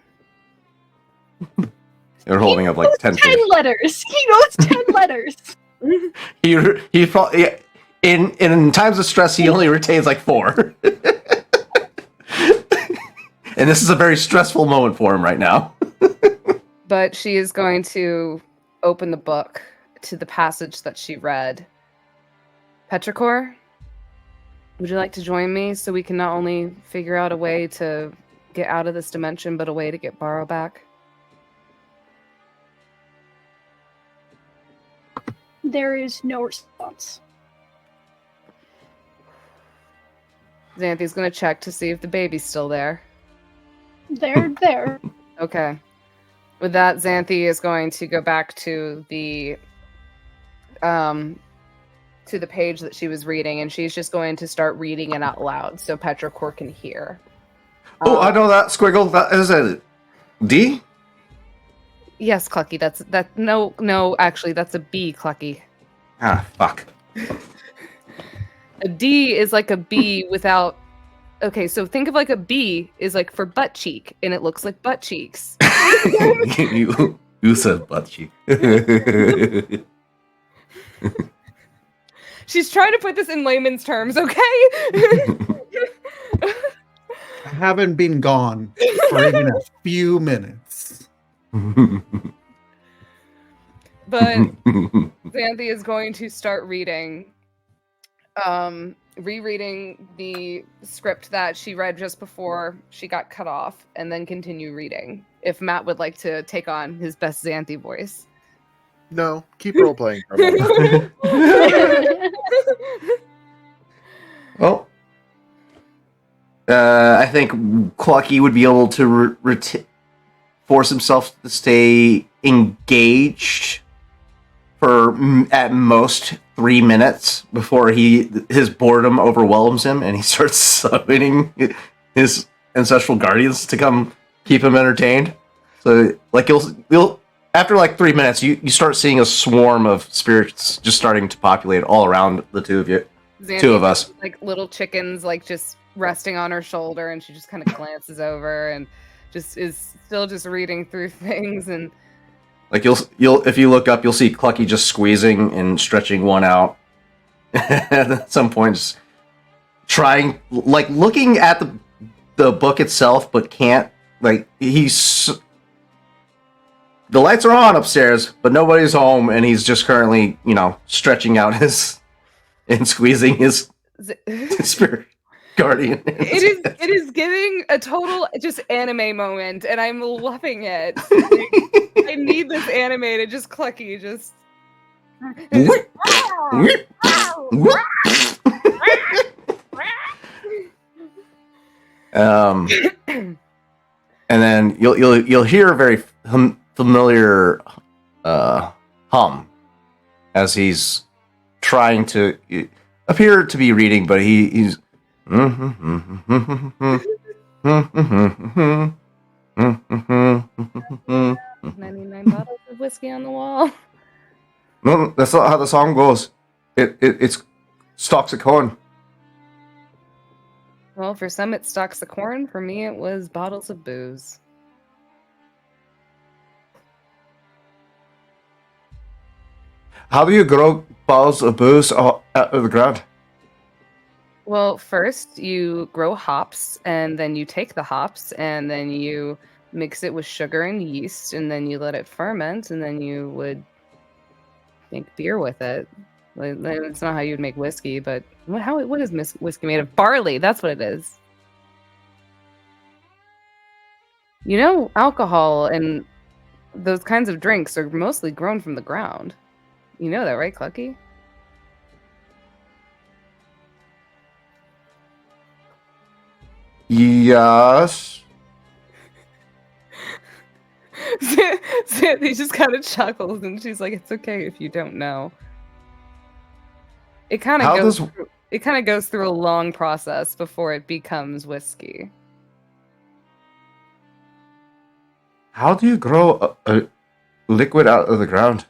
You're holding up like 10 10 letters. He knows 10 letters. He probably in times of stress he only retains like 4. And this is a very stressful moment for him right now. But she is going to open the book to the passage that she read. Petrichor, would you like to join me so we can not only figure out a way to get out of this dimension, but a way to get Barrow back? There is no response. Xanthi's going to check to see if the baby's still there. They're there. Okay. With that, Xanthi is going to go back to the page that she was reading, and she's just going to start reading it out loud so Petrichor can hear. Oh, I know that squiggle. That is a D? Yes, Clucky. Actually, that's a B, Clucky. Ah, fuck. A D is like a B without. Okay, so think of like a B is like for butt cheek, and it looks like butt cheeks. you said butt cheek. She's trying to put this in layman's terms, okay? I haven't been gone for even a few minutes. But Xanthi is going to start reading, rereading the script that she read just before she got cut off, and then continue reading. If Matt would like to take on his best Xanthi voice. No, keep role playing for a moment. Well, I think Clucky would be able to force himself to stay engaged for at most 3 minutes before his boredom overwhelms him and he starts summoning his ancestral guardians to come keep him entertained. So, like, you'll after like 3 minutes, you start seeing a swarm of spirits just starting to populate all around the two of you. Xanthi, Two of us. like little chickens, like just resting on her shoulder, and she just kind of glances over and just is still just reading through things. And Like you'll if you look up, you'll see Clucky just squeezing and stretching one out. At some point, just trying, like, looking at the book itself, but can't. Like, the lights are on upstairs, but nobody's home, and he's just currently, stretching out his and squeezing his spirit guardian. it is giving a total just anime moment, and I'm loving it. Like, I need this anime to just Clucky just. And then you'll hear a very familiar hum as he's trying to appear to be reading, but he's 99 bottles of whiskey on the wall. No, that's not how the song goes. It's stalks of corn. Well, for some it stalks the corn. For me, it was bottles of booze. How do you grow balls of booze out of the ground? Well, first you grow hops, and then you take the hops, and then you mix it with sugar and yeast, and then you let it ferment, and then you would make beer with it. It's not how you'd make whiskey, but what is whiskey made of? Barley. That's what it is. You know, alcohol and those kinds of drinks are mostly grown from the ground. You know that, right, Clucky? Yes. Sandy just kind of chuckles, and she's like, "It's okay if you don't know." It kind of How goes. does It kind of goes through a long process before it becomes whiskey. how do you grow a liquid out of the ground?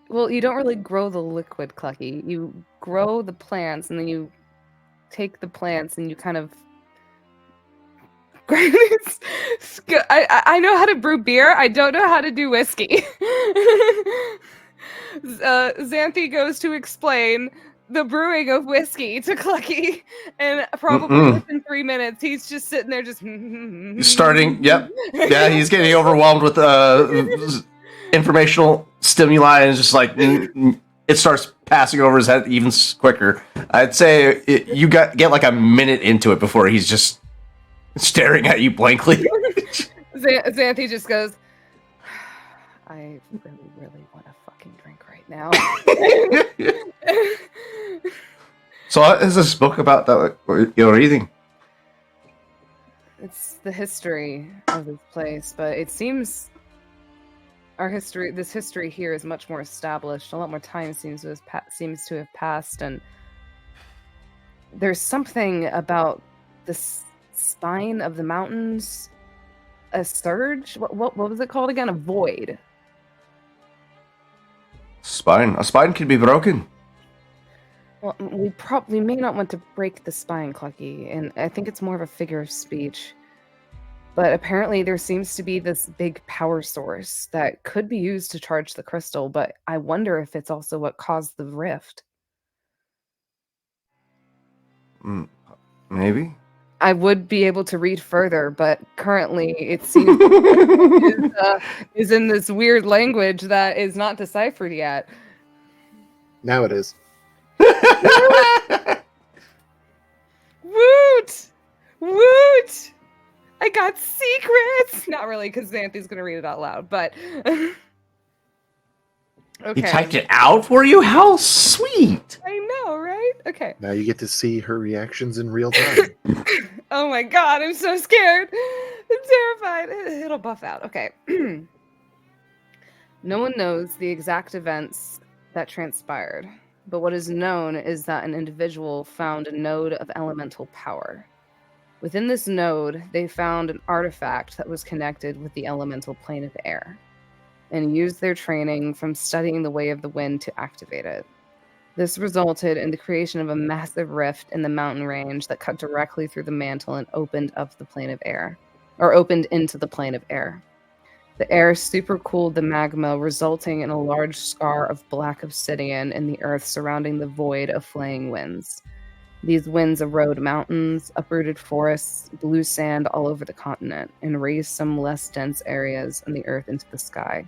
Well, you don't really grow the liquid, Clucky. You grow the plants, and then you take the plants, and you kind of. I know how to brew beer. I don't know how to do whiskey. Xanthi goes to explain the brewing of whiskey to Clucky, and probably within 3 minutes, he's just sitting there, just Starting. Yep. Yeah, he's getting overwhelmed with informational stimuli, and just like it starts passing over his head even quicker. I'd say you get like a minute into it before he's just staring at you blankly. Xanthi just goes, I really, really want a fucking drink right now. So what is this book about that you're reading? It's the history of this place, but it seems this history here is much more established. A lot more time seems to have passed, and there's something about the spine of the mountains. A surge? What was it called again? A void. Spine. A spine can be broken. Well, we may not want to break the spine, Clucky, and I think it's more of a figure of speech. But apparently there seems to be this big power source that could be used to charge the crystal, but I wonder if it's also what caused the rift. Maybe. I would be able to read further, but currently it seems is in this weird language that is not deciphered yet. Now it is. Woot! Woot! I got secrets! Not really, because Xanthi's going to read it out loud, but... Okay. He typed it out for you? How sweet! I know, right? Okay. Now you get to see her reactions in real time. Oh my god, I'm so scared. I'm terrified. It'll buff out. Okay. No one knows the exact events that transpired, but what is known is that an individual found a node of elemental power. Within this node, they found an artifact that was connected with the elemental plane of air, and used their training from studying the way of the wind to activate it. This resulted in the creation of a massive rift in the mountain range that cut directly through the mantle and opened into the plane of air. The air supercooled the magma, resulting in a large scar of black obsidian in the earth surrounding the void of flaying winds. These winds erode mountains, uprooted forests, blew sand all over the continent, and raised some less dense areas in the earth into the sky.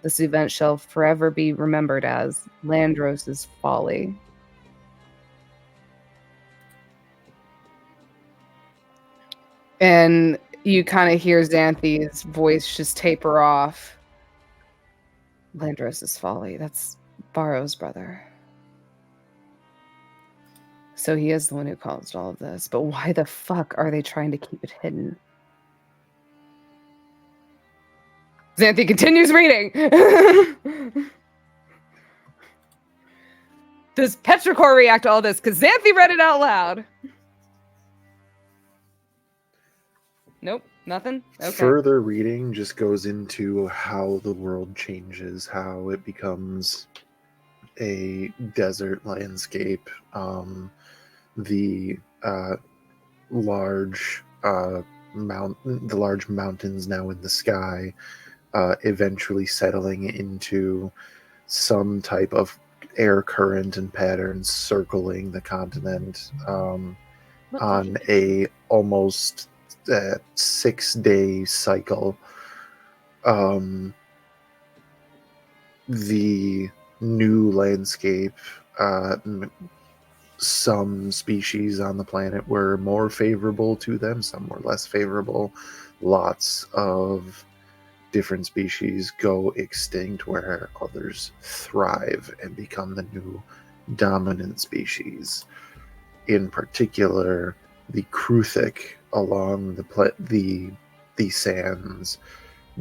This event shall forever be remembered as Landros' Folly. And you kind of hear Xanthi's voice just taper off. Landros' Folly. That's Barrow's brother. So he is the one who caused all of this. But why the fuck are they trying to keep it hidden? Xanthi continues reading. Does Petrichor react to all this? Because Xanthi read it out loud. Nope, nothing? Okay. Further reading just goes into how the world changes, how it becomes a desert landscape. The large mountains now in the sky, eventually settling into some type of air current and patterns circling the continent on a almost 6-day cycle. The new landscape, some species on the planet were more favorable to them, some were less favorable. Lots of different species go extinct where others thrive and become the new dominant species. In particular, the Kruthic along the sands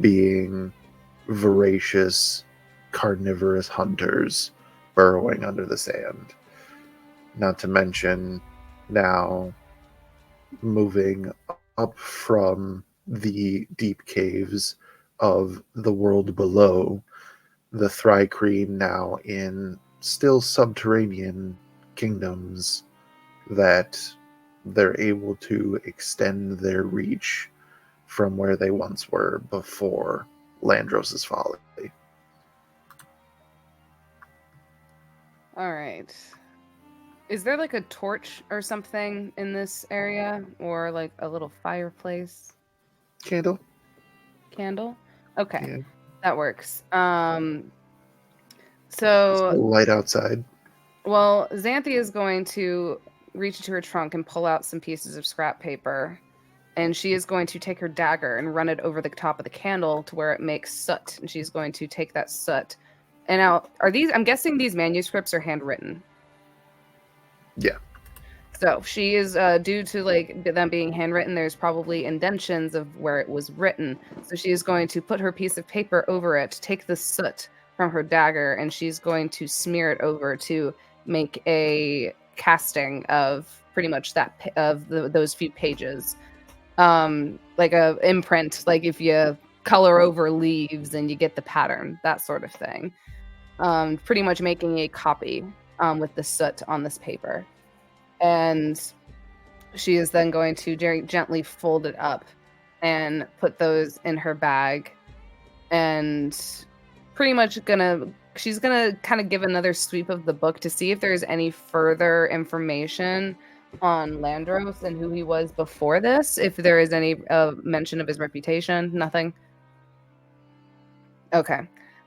being voracious carnivorous hunters burrowing under the sand. Not to mention now moving up from the deep caves of the world below, the Thrycreen now in still subterranean kingdoms that they're able to extend their reach from where they once were before Landros's folly. All right. Is there like a torch or something in this area, or like a little fireplace? Candle? Okay, Yeah. that works. Still So, light outside. well, Xanthi is going to reach into her trunk and pull out some pieces of scrap paper, and she is going to take her dagger and run it over the top of the candle to where it makes soot, and she's going to take that soot. And now, I'm guessing these manuscripts are handwritten. Yeah. So she is, due to like them being handwritten, there's probably indentions of where it was written. So she is going to put her piece of paper over it, take the soot from her dagger, and she's going to smear it over to make a casting of pretty much those few pages, like a imprint, like if you color over leaves and you get the pattern, that sort of thing. Pretty much making a copy with the soot on this paper. And she is then going to very gently fold it up and put those in her bag, and pretty much she's gonna kind of give another sweep of the book to see if there's any further information on Landros and who he was before this, if there is any mention of his reputation. Nothing. Okay.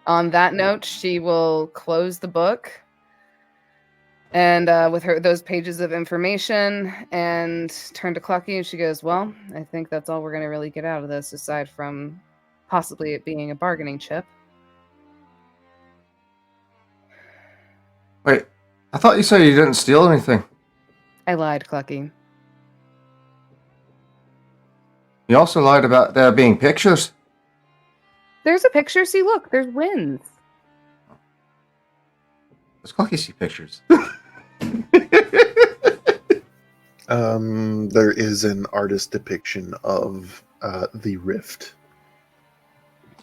On that note, she will close the book, and with those pages of information, and turn to Clucky, and she goes, well, I think that's all we're going to really get out of this, aside from possibly it being a bargaining chip. Wait, I thought you said you didn't steal anything. I lied, Clucky. You also lied about there being pictures. There's a picture. See, look, there's winds. Does Clucky see pictures? There is an artist depiction of the rift.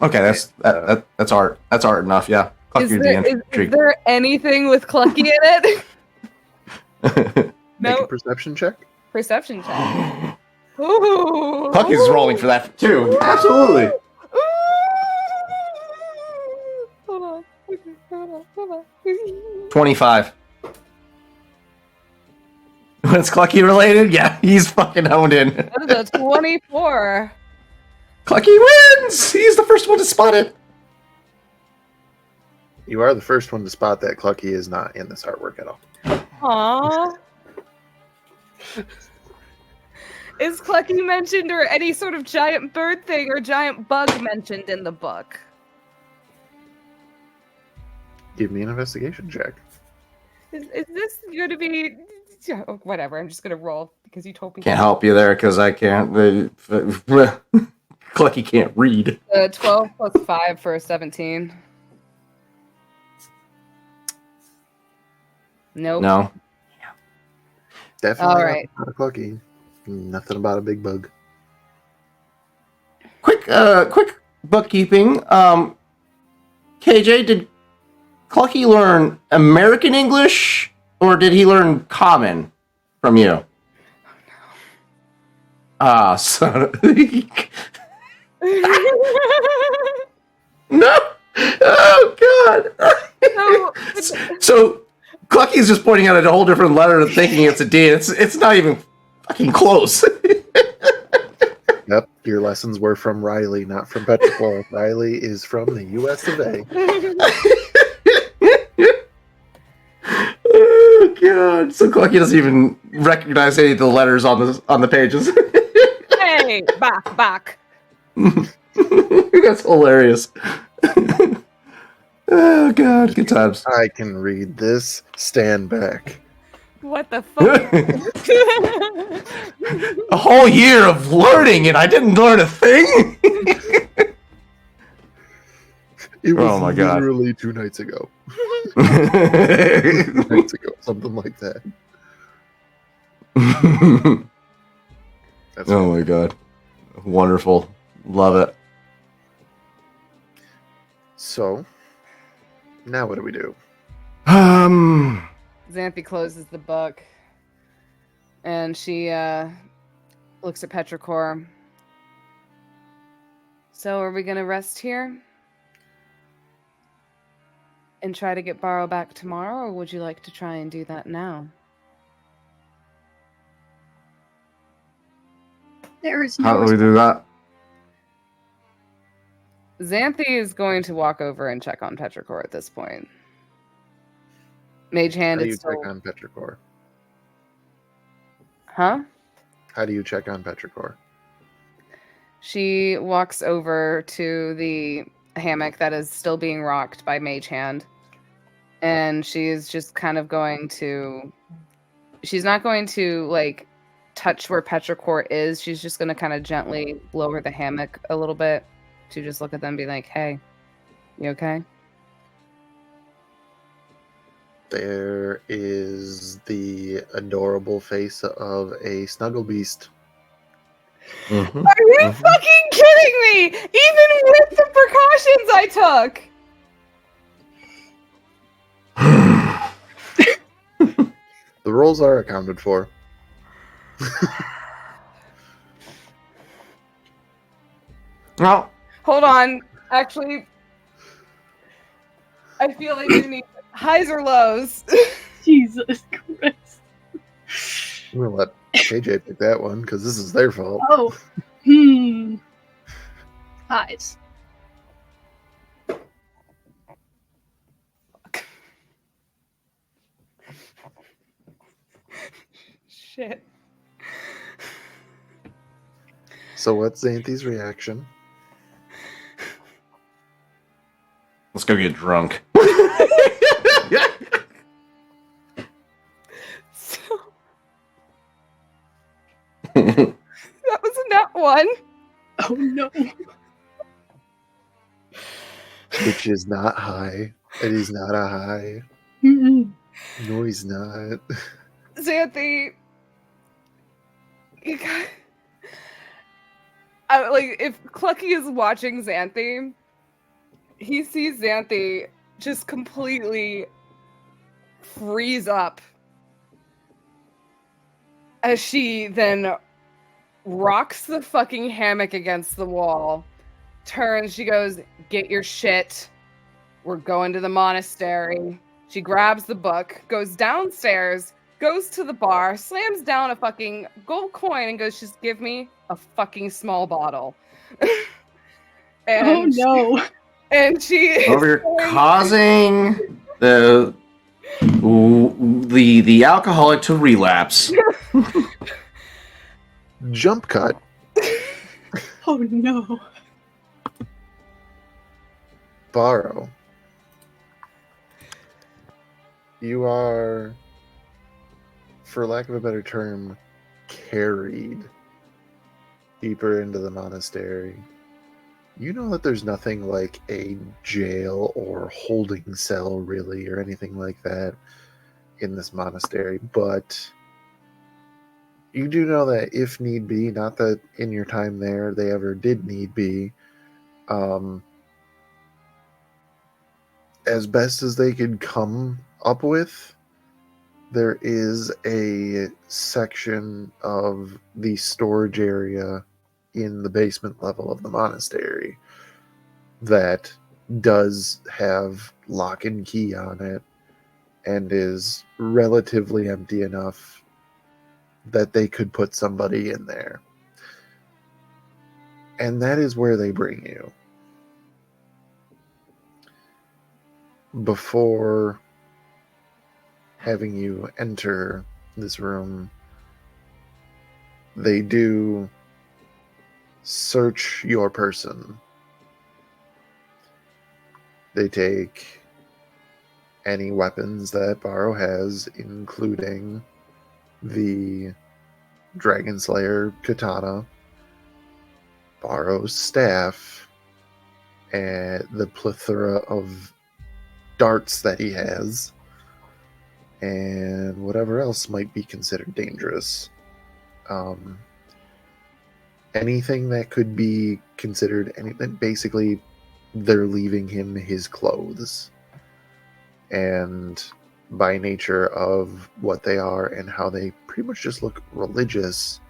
Okay, that's art. That's art enough. Yeah. Is there anything with Clucky in it? Make No. a perception check. Perception check. Ooh. Clucky's rolling for that too. Absolutely. Hold on. Okay, hold on. 25. What's Clucky related? Yeah, he's fucking honed in. That is a 24. Clucky wins! He's the first one to spot it. You are the first one to spot that Clucky is not in this artwork at all. Aww. Is Clucky mentioned, or any sort of giant bird thing or giant bug mentioned in the book? Give me an investigation check. Is this going to be... Oh, whatever, I'm just going to roll because you told me. Can't help you there because I can't. Clucky can't read. 12 plus 5 for a 17. Nope. No. Definitely All right. not a Clucky. Nothing about a big bug. Quick bookkeeping. KJ, did Clucky learn American English or did he learn Common from you? So no. Oh God! So Clucky's just pointing out a whole different letter and thinking it's a D. It's not even fucking close. Yep, your lessons were from Riley, not from Petrichor. Riley is from the U.S. of A. Oh God! So Clucky doesn't even recognize any of the letters on the pages. Hey, back. That's hilarious. Oh God, good times. I can read this. Stand back. What the fuck? A whole year of learning, and I didn't learn a thing. It was Oh my God. literally 2 nights ago. 2 nights ago, something like that. That's Oh my God. Wonderful. Love it. So, now what do we do? Xanthi closes the book, and she looks at Petrichor. So, are we gonna rest here and try to get Barrow back tomorrow, or would you like to try and do that now? There is How no do we do that? Xanthi is going to walk over and check on Petrichor at this point. Mage How Hand do you is still... check on Petrichor? Huh? How do you check on Petrichor? She walks over to the hammock that is still being rocked by Mage Hand. And she's just kind of going to... She's not going to, like, touch where Petrichor is. She's just going to kind of gently lower the hammock a little bit to just look at them and be like, hey, you okay? There is the adorable face of a snuggle beast. Mhm. Are you fucking kidding me? Even with the precautions I took! The rolls are accounted for. Well, Hold on. Actually, I feel like you need highs or lows. Jesus Christ. I'm going to let KJ pick that one because this is their fault. Oh. Highs. Shit. So what's Xanthi's reaction? let's go get drunk. So, that was a nat one. Oh no. Which is not high. It is not a high. Mm-mm. No, he's not. Xanthi, you got... like, if Clucky is watching Xanthi, he sees Xanthi just completely freeze up as she then rocks the fucking hammock against the wall, turns, she goes, get your shit. We're going to the monastery. She grabs the book, goes downstairs, goes to the bar, slams down a fucking gold coin and goes, just give me a fucking small bottle. And Oh no. and she is Over here going- causing the alcoholic to relapse. Jump cut. Oh no. Borrow. You are, for lack of a better term, carried deeper into the monastery. You know that there's nothing like a jail or holding cell, really, or anything like that in this monastery, but you do know that if need be, not that in your time there they ever did need be, as best as they could come up with, there is a section of the storage area in the basement level of the monastery that does have lock and key on it and is relatively empty enough that they could put somebody in there. And that is where they bring you. Before having you enter this room, they do search your person. They take any weapons that Barrow has, including the Dragon Slayer katana, Barrow's staff, and the plethora of darts that he has, and whatever else might be considered dangerous. Anything that could be considered anything, basically, they're leaving him his clothes. And by nature of what they are and how they pretty much just look religious,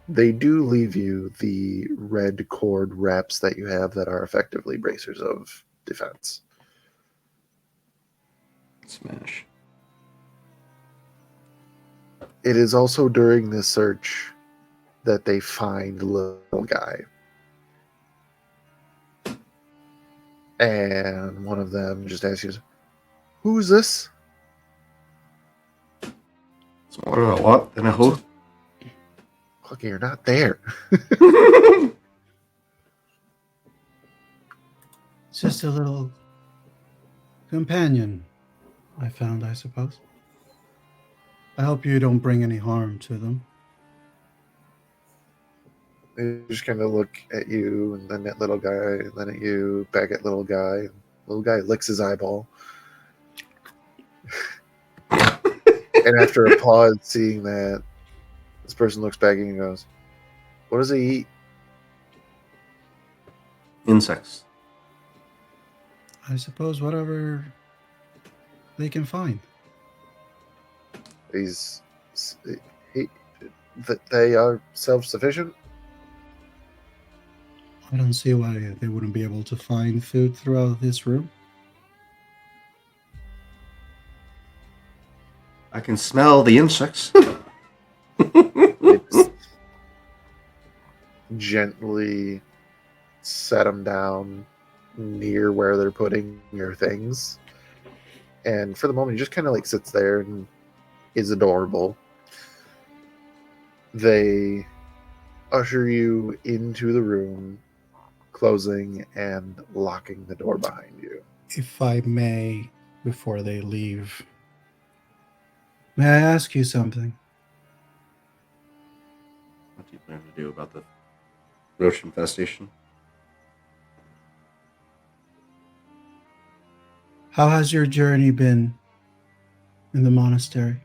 they do leave you the red cord wraps that you have that are effectively bracers of defense. Smash. It is also during this search that they find little guy. And one of them just asks you, "Who's this?" Smaller a lot than a who? Look, you're not there. It's just a little companion I found, I suppose. I hope you don't bring any harm to them. They just kind of look at you, and then at little guy, and then at you, back at little guy. Little guy licks his eyeball. And after a pause, seeing that, this person looks back at you and goes, "What does he eat?" Insects. I suppose whatever they can find. He's he, that they are self-sufficient. I don't see why they wouldn't be able to find food throughout this room. I can smell the insects. They just gently set them down near where they're putting your things, and for the moment, he just kind of like sits there and is adorable. They usher you into the room, closing and locking the door behind you. If I may, before they leave, may I ask you something? What do you plan to do about the roach infestation? How has your journey been in the monastery?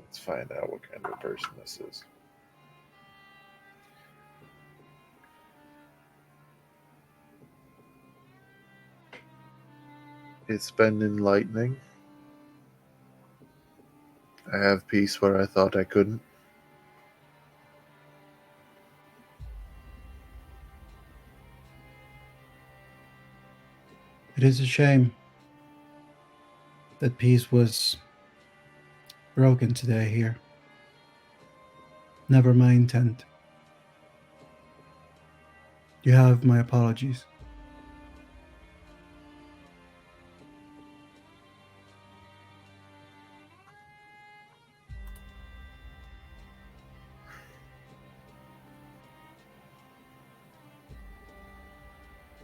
Let's find out what kind of person this is. It's been enlightening. I have peace where I thought I couldn't. It is a shame that peace was broken today here. Never my intent. You have my apologies.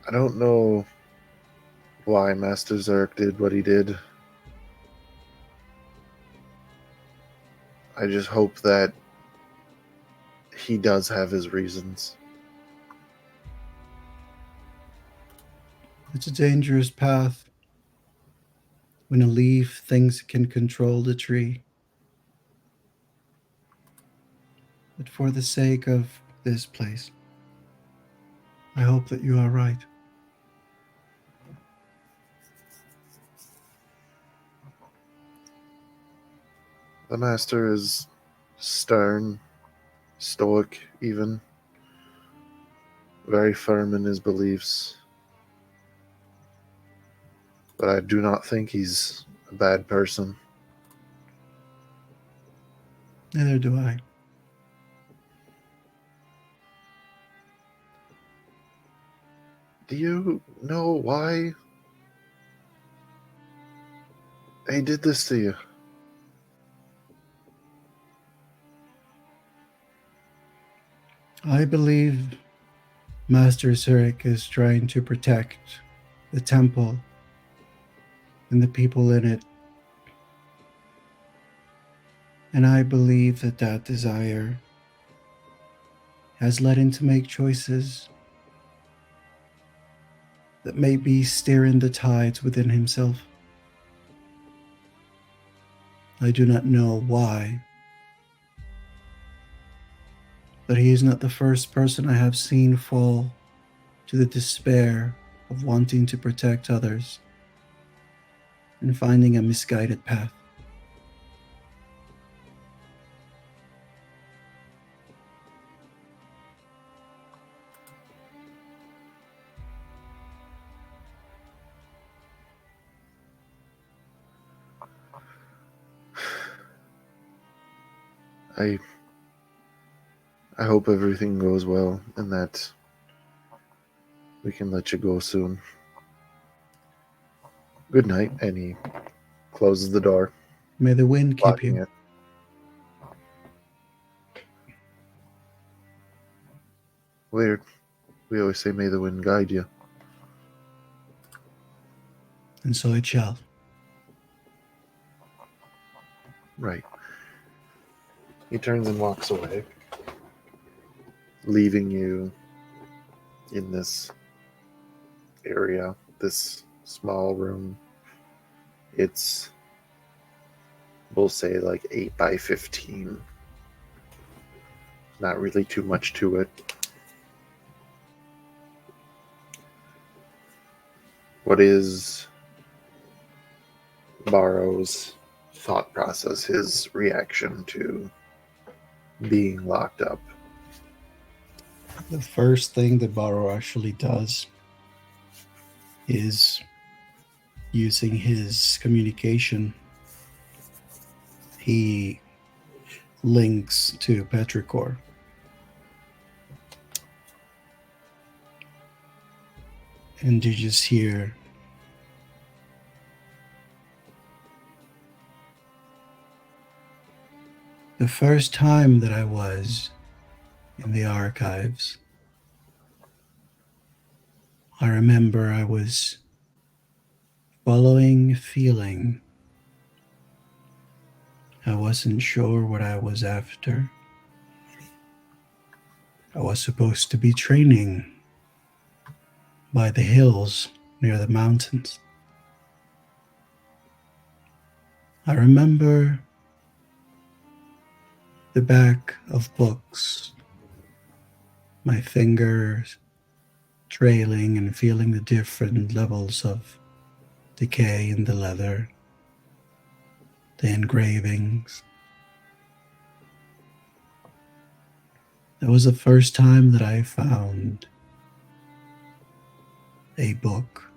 I don't know why Master Zerk did what he did. I just hope that he does have his reasons. It's a dangerous path. When a leaf thinks it can control the tree. But for the sake of this place, I hope that you are right. The Master is stern, stoic, even. Very firm in his beliefs. But I do not think he's a bad person. Neither do I. Do you know why he did this to you? I believe Master Zurich is trying to protect the temple and the people in it. And I believe that that desire has led him to make choices that may be steering the tides within himself. I do not know why, but he is not the first person I have seen fall to the despair of wanting to protect others and finding a misguided path. I hope everything goes well and that we can let you go soon. Good night. And he closes the door, May the wind keep locking you. it. Weird. We always say, may the wind guide you. And so it shall. Right. He turns and walks away, leaving you in this area, this small room. It's, we'll say, like 8 by 15. Not really too much to it. What is Barrow's thought process, his reaction to being locked up? The first thing that Barrow actually does is using his communication. He links to Petrichor. And you just hear the first time that I was in the archives, I remember I was following a feeling. I wasn't sure what I was after. I was supposed to be training by the hills near the mountains. I remember the back of books, my fingers trailing and feeling the different levels of decay in the leather, the engravings. That was the first time that I found a book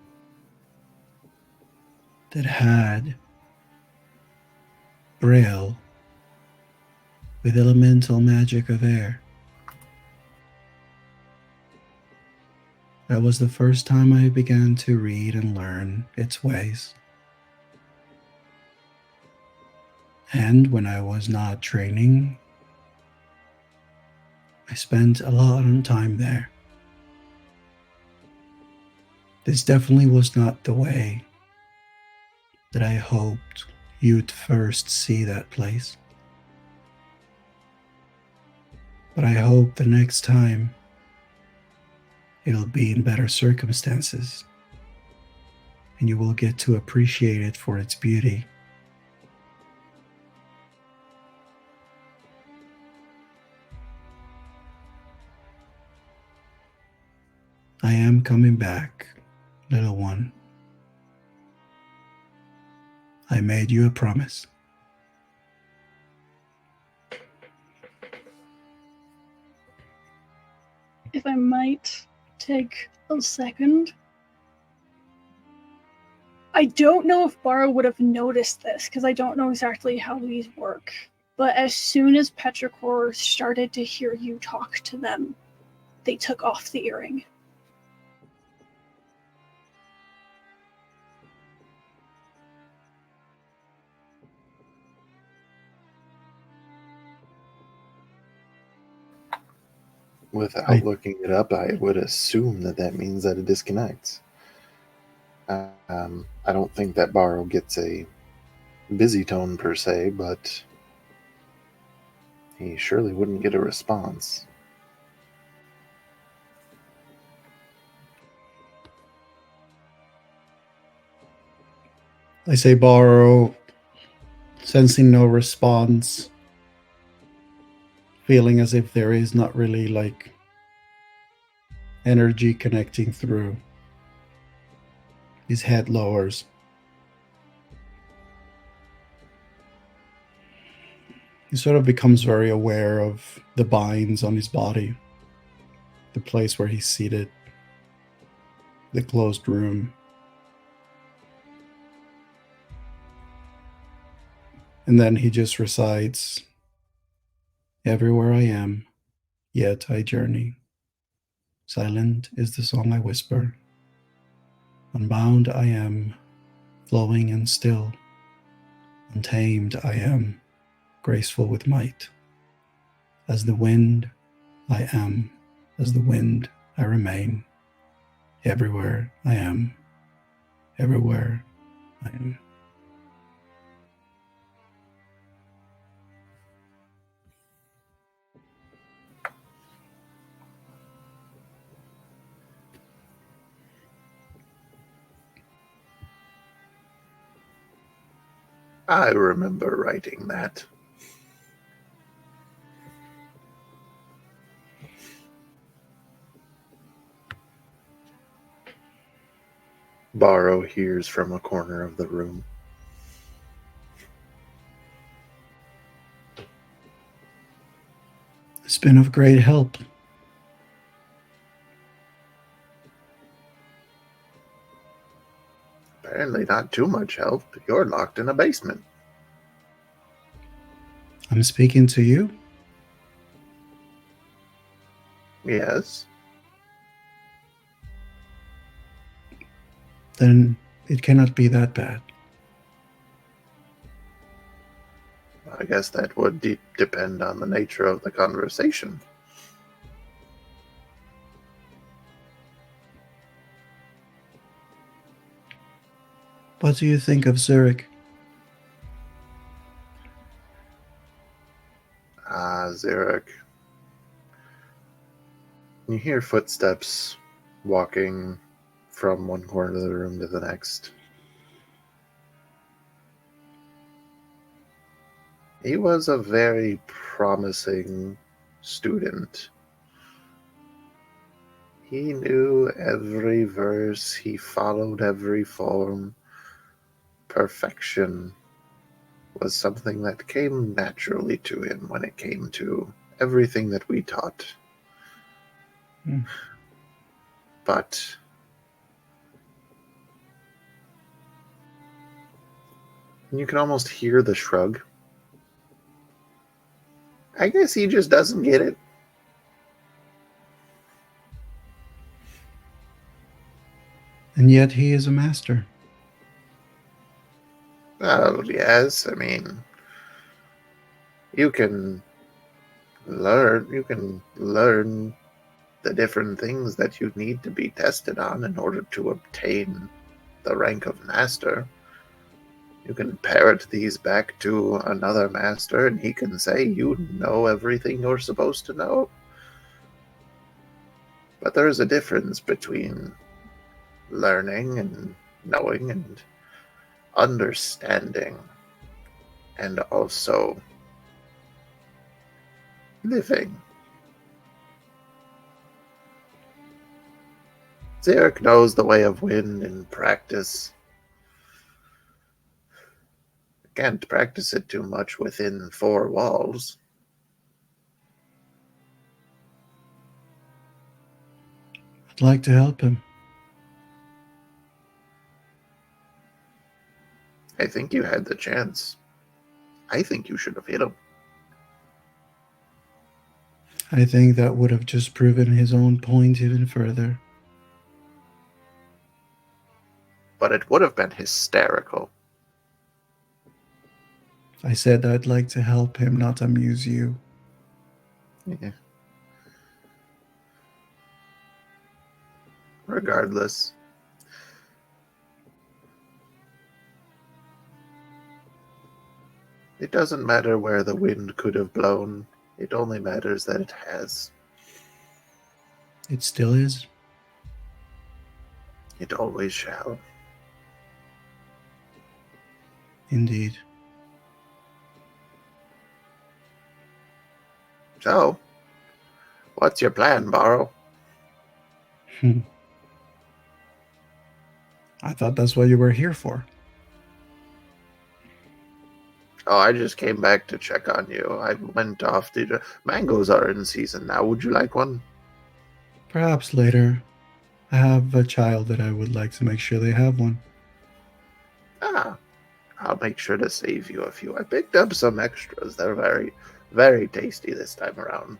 that had Braille with elemental magic of air. That was the first time I began to read and learn its ways. And when I was not training, I spent a lot of time there. This definitely was not the way that I hoped you'd first see that place. But I hope the next time it'll be in better circumstances and you will get to appreciate it for its beauty. I am coming back, little one. I made you a promise. if I might take a second. I don't know if Barrow would have noticed this, because I don't know exactly how these work. But as soon as Petrichor started to hear you talk to them, they took off the earring. Without looking it up, I would assume that means that it disconnects. I don't think that Barrow gets a busy tone per se, but he surely wouldn't get a response. I say Barrow, sensing no response, feeling as if there is not really like energy connecting through. His head lowers. He sort of becomes very aware of the binds on his body, the place where he's seated, the closed room. And then he just recites, "Everywhere I am, yet I journey. Silent is the song I whisper. Unbound I am, flowing and still. Untamed I am, graceful with might. As the wind I am, as the wind I remain. Everywhere I am, everywhere I am." I remember writing that. Barrow hears from a corner of the room. It's been of great help. Apparently not too much help. You're locked in a basement. I'm speaking to you. Yes. Then it cannot be that bad. I guess that would depend on the nature of the conversation. What do you think of Zurich? Zarek. You hear footsteps walking from one corner of the room to the next. He was a very promising student. He knew every verse, he followed every form. Perfection was something that came naturally to him when it came to everything that we taught. But you can almost hear the shrug. I guess he just doesn't get it. And yet he is a master. Oh, yes, I mean, you can learn the different things that you need to be tested on in order to obtain the rank of master. You can parrot these back to another master, and he can say you know everything you're supposed to know. But there is a difference between learning and knowing and understanding, and also living. Zarek knows the way of wind in practice. Can't practice it too much within four walls. like to help him. I think you had the chance. I think you should have hit him. I think that would have just proven his own point even further. But it would have been hysterical. I said I'd like to help him, not amuse you. Yeah. Regardless. It doesn't matter where the wind could have blown. It only matters that it has. It still is. It always shall. Indeed. So, what's your plan, Borrow? I thought that's what you were here for. Oh, I just came back to check on you. I went off. Mangoes are in season now. Would you like one? Perhaps later. I have a child that I would like to make sure they have one. Ah, I'll make sure to save you a few. I picked up some extras. They're very, very tasty this time around.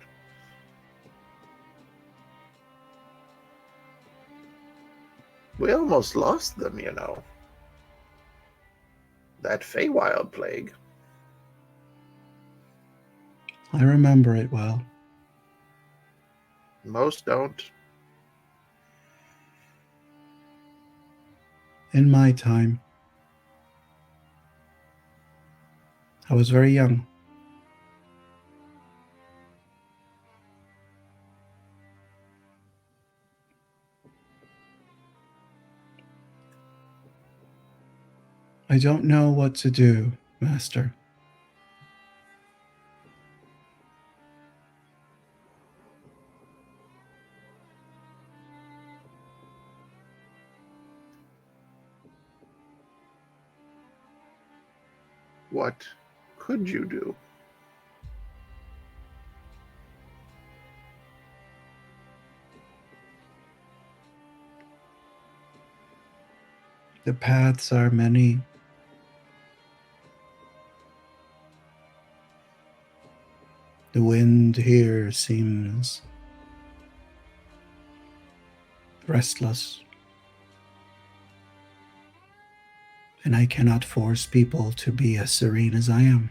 We almost lost them, you know. That Feywild plague. I remember it well. Most don't. In my time, I was very young. I don't know what to do, Master. What could you do? The paths are many. The wind here seems restless. And I cannot force people to be as serene as I am.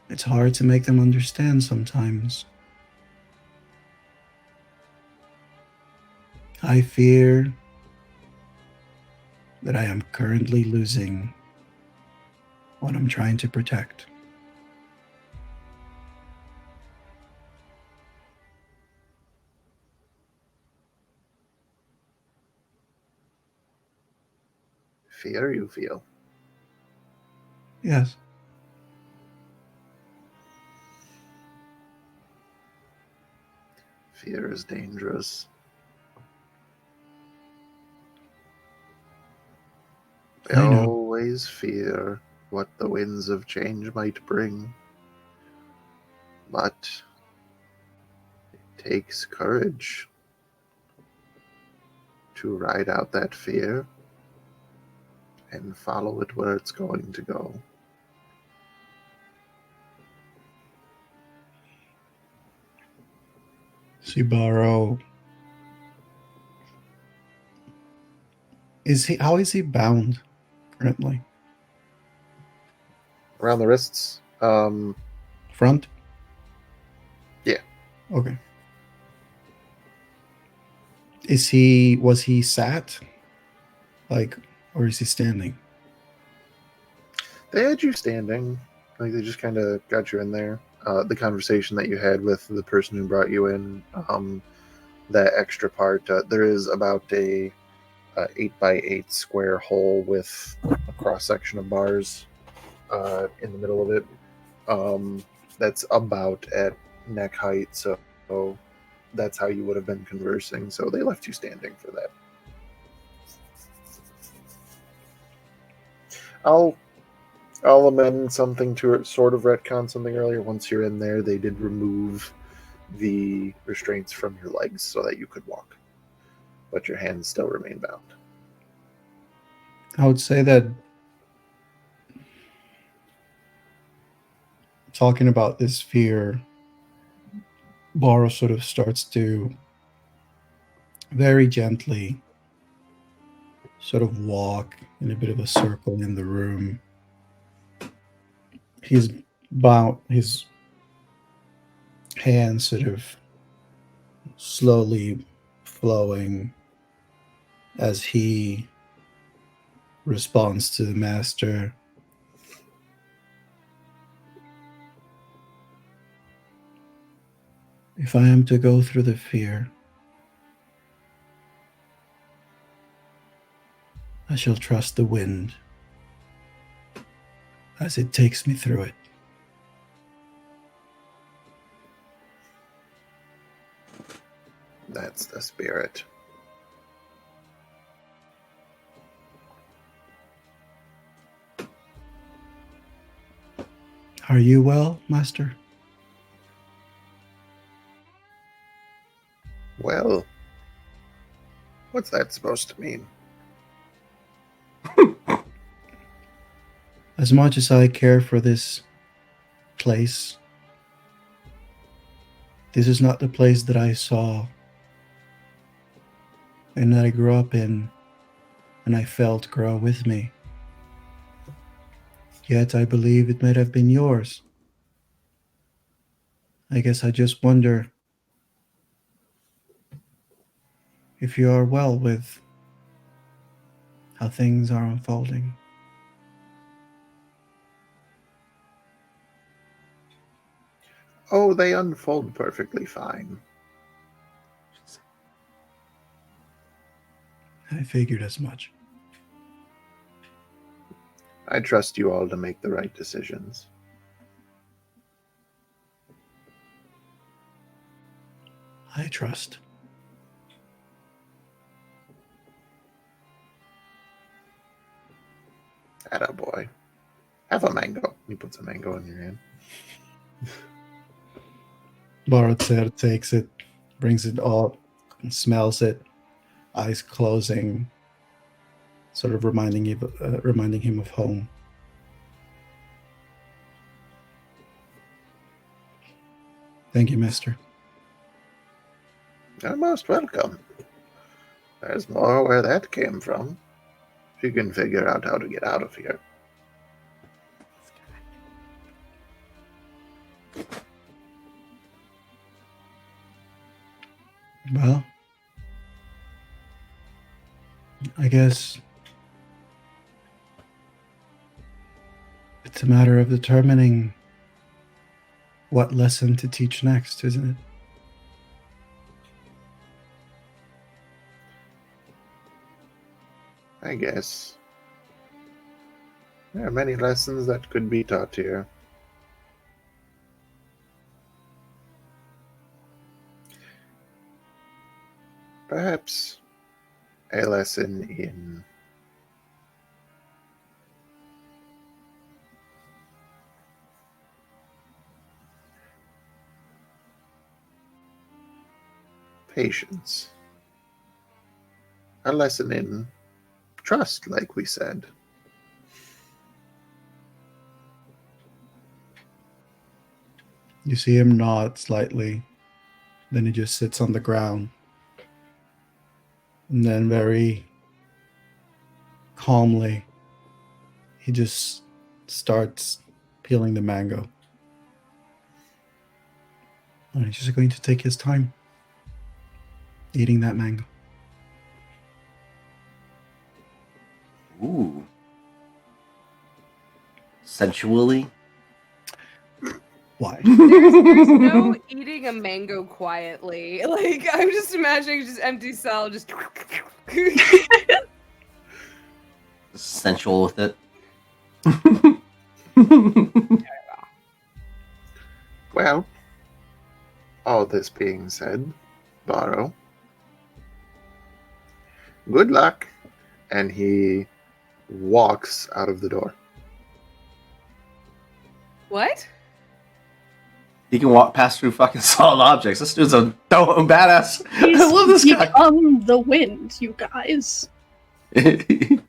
It's hard to make them understand sometimes. I fear that I am currently losing what I'm trying to protect. Fear you feel. Yes, Fear is dangerous. We I know. always fear what the winds of change might bring. But it takes courage to ride out that fear and follow it where it's going to go. Shibaro. How is he bound currently? Around the wrists. Front? Yeah. Okay. Was he sat? Or is he standing? They had you standing. Like, they just kind of got you in there. The conversation that you had with the person who brought you in, that extra part, there is about a 8x8 square hole with a cross section of bars in the middle of it. That's about at neck height, so that's how you would have been conversing. So they left you standing for that. I'll amend something to sort of retcon something earlier. Once you're in there, they did remove the restraints from your legs so that you could walk, but your hands still remain bound. I would say that talking about this fear, Baro sort of starts to very gently sort of walk in a bit of a circle in the room. His hands sort of slowly flowing as he responds to the master. If I am to go through the fear, I shall trust the wind as it takes me through it. That's the spirit. Are you well, master? Well, what's that supposed to mean? As much as I care for this place, this is not the place that I saw and that I grew up in and I felt grow with me. Yet I believe it might have been yours. I guess I just wonder if you are well with how things are unfolding. Oh, they unfold perfectly fine. I figured as much. I trust you all to make the right decisions. I trust. Attaboy. Have a mango. He puts a mango in your hand. Baratzer takes it, brings it up, smells it, eyes closing, sort of reminding him of home. Thank you, mister. You're most welcome. There's more where that came from. If you can figure out how to get out of here. Well, I guess it's a matter of determining what lesson to teach next, isn't it? I guess. There are many lessons that could be taught here. Perhaps a lesson in patience. A lesson in trust, like we said. You see him nod slightly, then he just sits on the ground. And then very calmly, he just starts peeling the mango. And he's just going to take his time eating that mango. Ooh. Sensually? Why? There's no eating a mango quietly. Like, I'm just imagining just empty cell, just. Sensual with it. Well, all this being said, Baro, good luck. And he walks out of the door. What? He can walk past through fucking solid objects. This dude's a badass. He's I love this guy. become the wind, you guys. He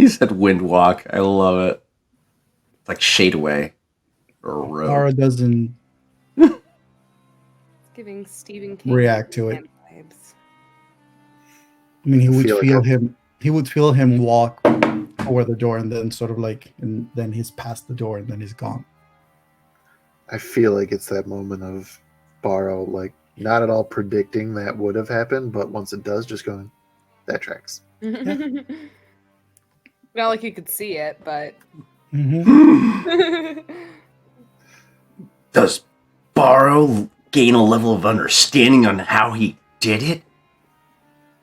said wind walk. I love it. It's like shade away. Or a road. Mara doesn't It's giving Stephen King react to it. vibes. I mean, he would feel like feel I- him. He would feel him walk toward the door, and then sort of like, and then he's past the door, and then he's gone. I feel like it's that moment of Borrow, like, not at all predicting that would have happened, but once it does, just going, that tracks. Not like you could see it, but Does Borrow gain a level of understanding on how he did it?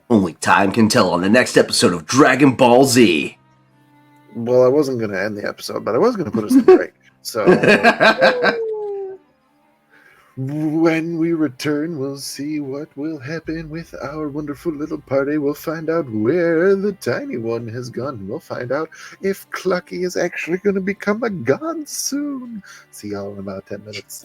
Only time can tell on the next episode of Dragon Ball Z. Well, I wasn't going to end the episode, but I was going to put us in break. So when we return, we'll see what will happen with our wonderful little party. We'll find out where the tiny one has gone. We'll find out if Clucky is actually going to become a god soon. See y'all in about 10 minutes.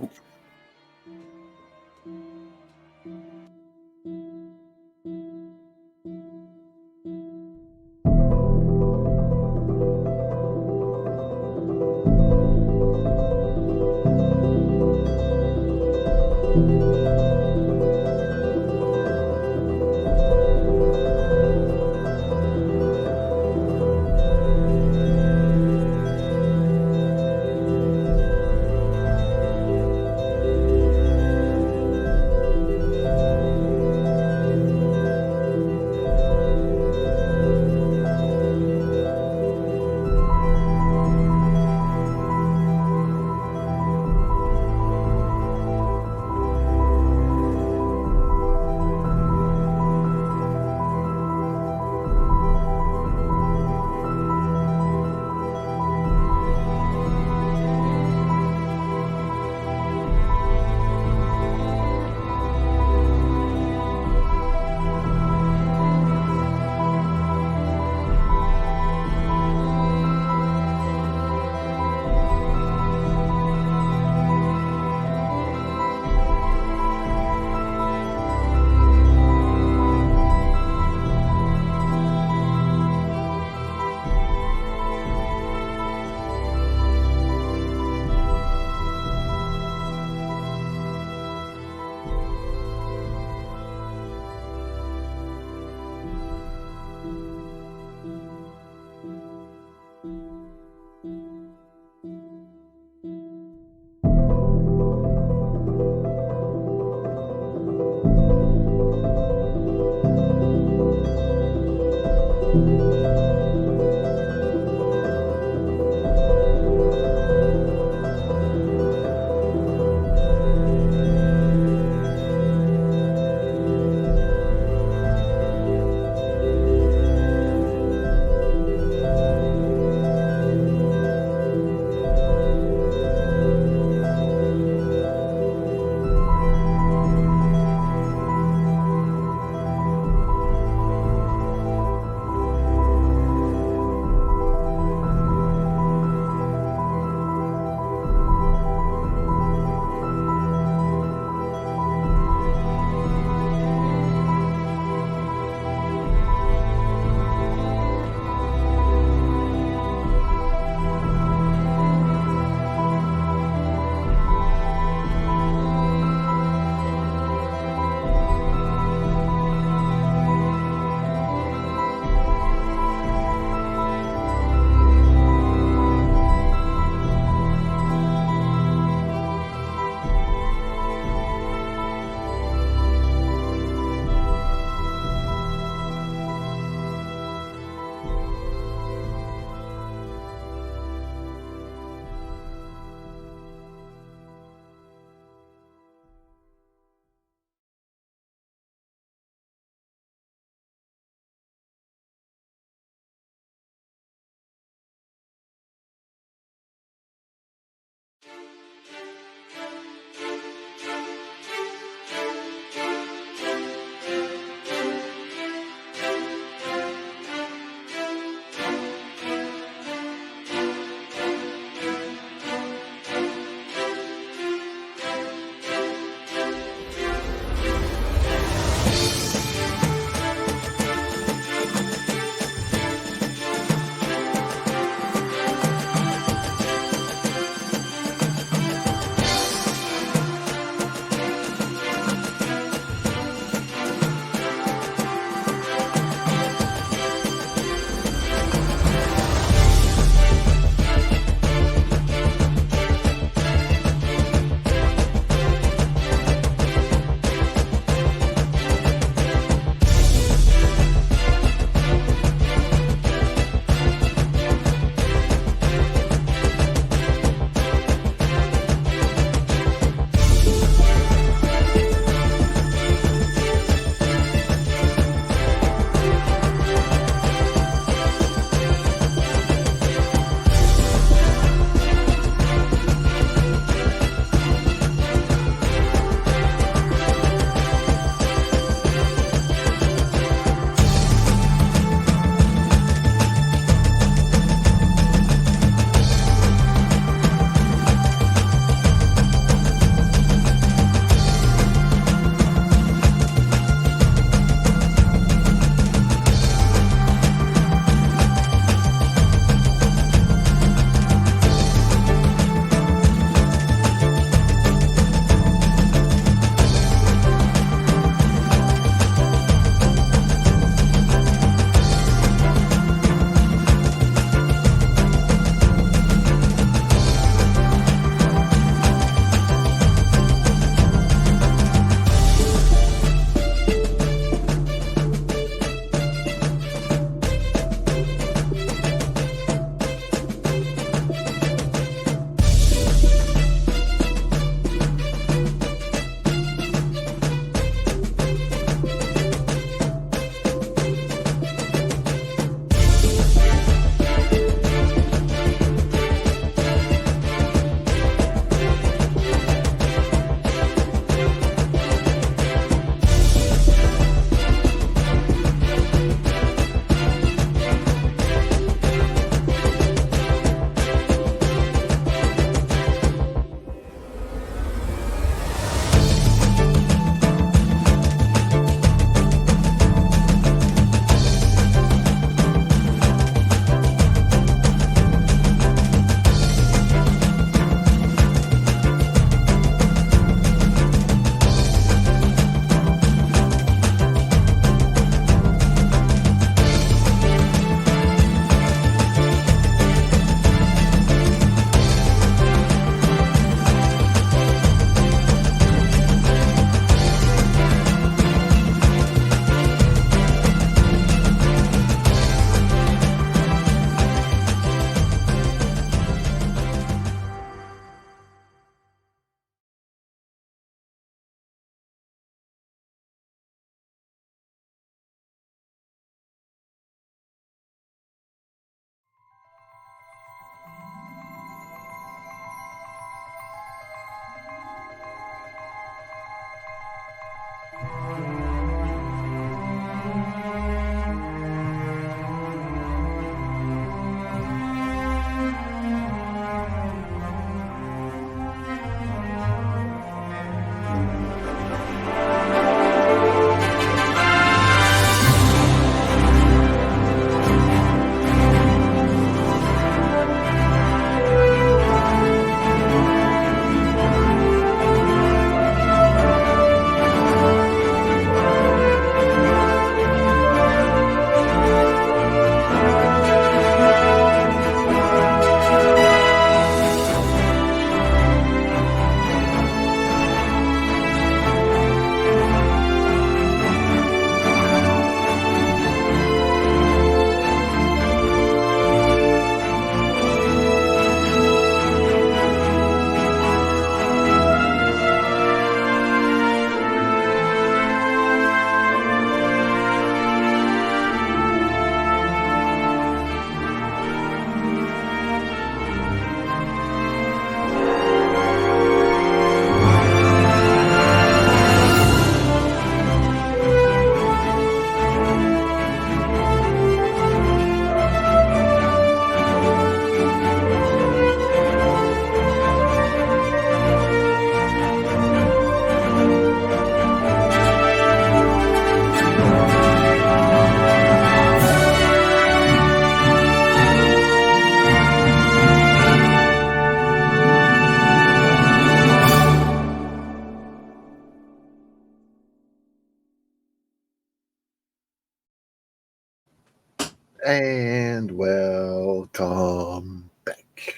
And welcome back.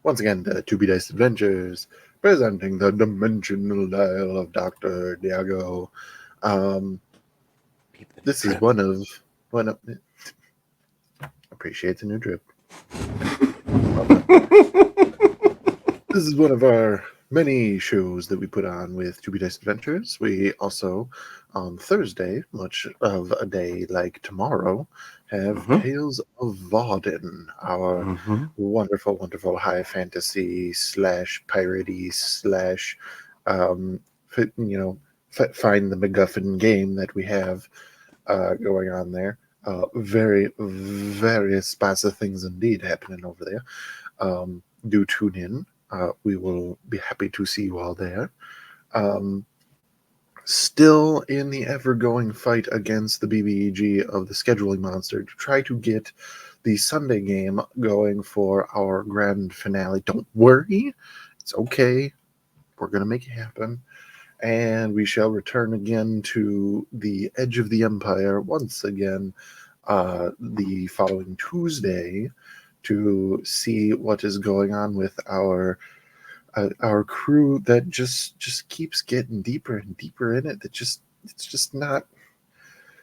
Once again to 2B Dice Adventures, presenting the Dimensional Dial of Dr. Diago. This is one of appreciate the new drip. This is one of our many shows that we put on with 2B Dice Adventures. We also, on Thursday, much of a day like tomorrow, have Tales of Vauden, our wonderful, wonderful high fantasy slash piratey slash, find the MacGuffin game that we have going on there. Very, various spots of things indeed happening over there. Do tune in. We will be happy to see you all there. Still in the ever-going fight against the BBEG of the scheduling monster to try to get the Sunday game going for our grand finale. Don't worry. It's okay. We're going to make it happen. And we shall return again to the edge of the empire once again the following Tuesday to see what is going on with our crew that just keeps getting deeper and deeper in it. It's just not.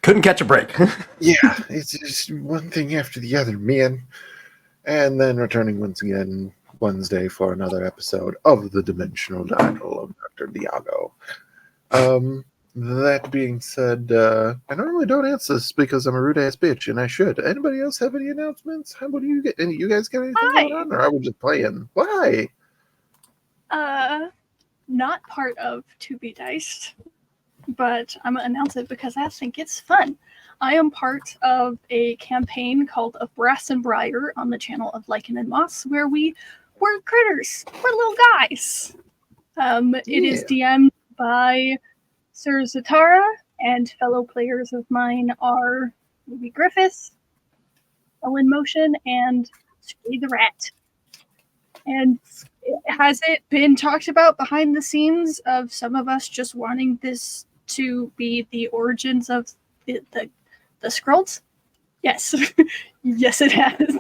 Couldn't catch a break. Yeah, it's just one thing after the other, man. And then returning once again Wednesday for another episode of the Dimensional Dial of Dr. Diago. That being said, I normally don't answer this because I'm a rude ass bitch, and I should. Anybody else have any announcements? What do you get? Any you guys got anything going on, or are we just playing? Why? Not part of To Be Diced, but I'm gonna announce it because I think it's fun. I am part of a campaign called Of Brass and Briar on the channel of Lycan and Moss, where we're critters. We're little guys. It is DM'd by Sir Zatara, and fellow players of mine are Ruby Griffiths, Ellen Motion, and Scree the Rat. And has it been talked about behind the scenes of some of us just wanting this to be the origins of the Skrulls? Yes. Yes, it has.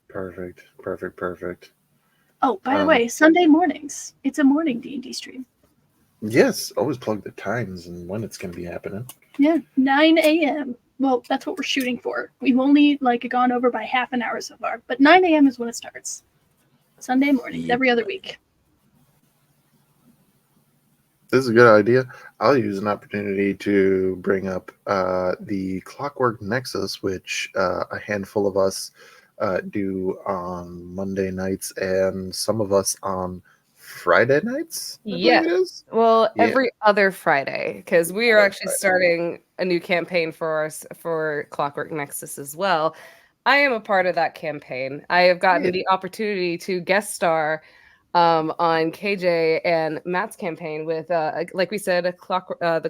Perfect. Oh, by the way, Sunday mornings. It's a morning D&D stream. Yes, always plug the times and when it's going to be happening. Yeah, 9 a.m. Well, that's what we're shooting for. We've only gone over by half an hour so far, but 9 a.m. is when it starts. Sunday mornings, every other week. This is a good idea. I'll use an opportunity to bring up the Clockwork Nexus, which a handful of us do on Monday nights and some of us on Friday nights. Yes. Well, every other Friday, because we are actually starting a new campaign for Clockwork Nexus as well. I am a part of that campaign. I have gotten the opportunity to guest star on KJ and Matt's campaign with, like we said, the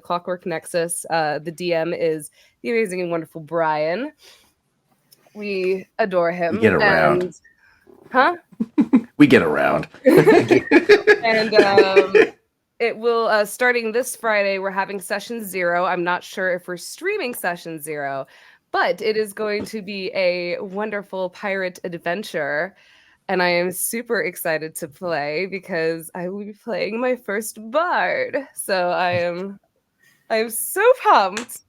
Clockwork Nexus. The DM is the amazing and wonderful Brian. We adore him. We get around. We get around. And it will, starting this Friday, we're having Session 0. I'm not sure if we're streaming Session 0, but it is going to be a wonderful pirate adventure. And I am super excited to play because I will be playing my first bard. So I am so pumped.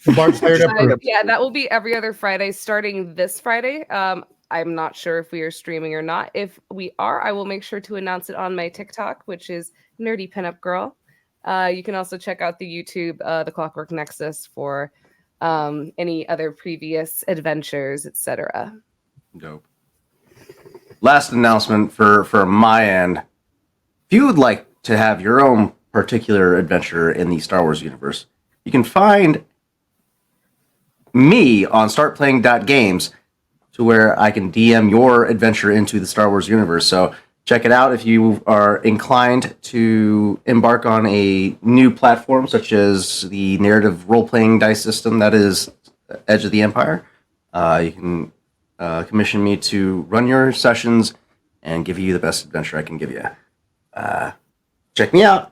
The bard's fired up. Yeah, that will be every other Friday starting this Friday. I'm not sure if we are streaming or not. If we are, I will make sure to announce it on my TikTok, which is Nerdy Pinup Girl. You can also check out the YouTube, the Clockwork Nexus, for any other previous adventures, etc. Dope. Last announcement for my end. If you would like to have your own particular adventure in the Star Wars universe, you can find me on startplaying.games to where I can DM your adventure into the Star Wars universe. So check it out if you are inclined to embark on a new platform such as the narrative role-playing dice system that is Edge of the Empire. You can commission me to run your sessions and give you the best adventure I can give you. Check me out.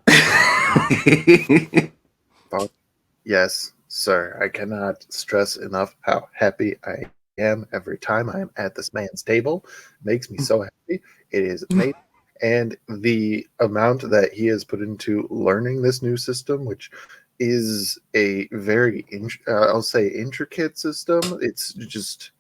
Yes, sir. I cannot stress enough how happy I am every time I am at this man's table. It makes me so happy. It is amazing. And the amount that he has put into learning this new system, which is a very, I'll say, intricate system. It's just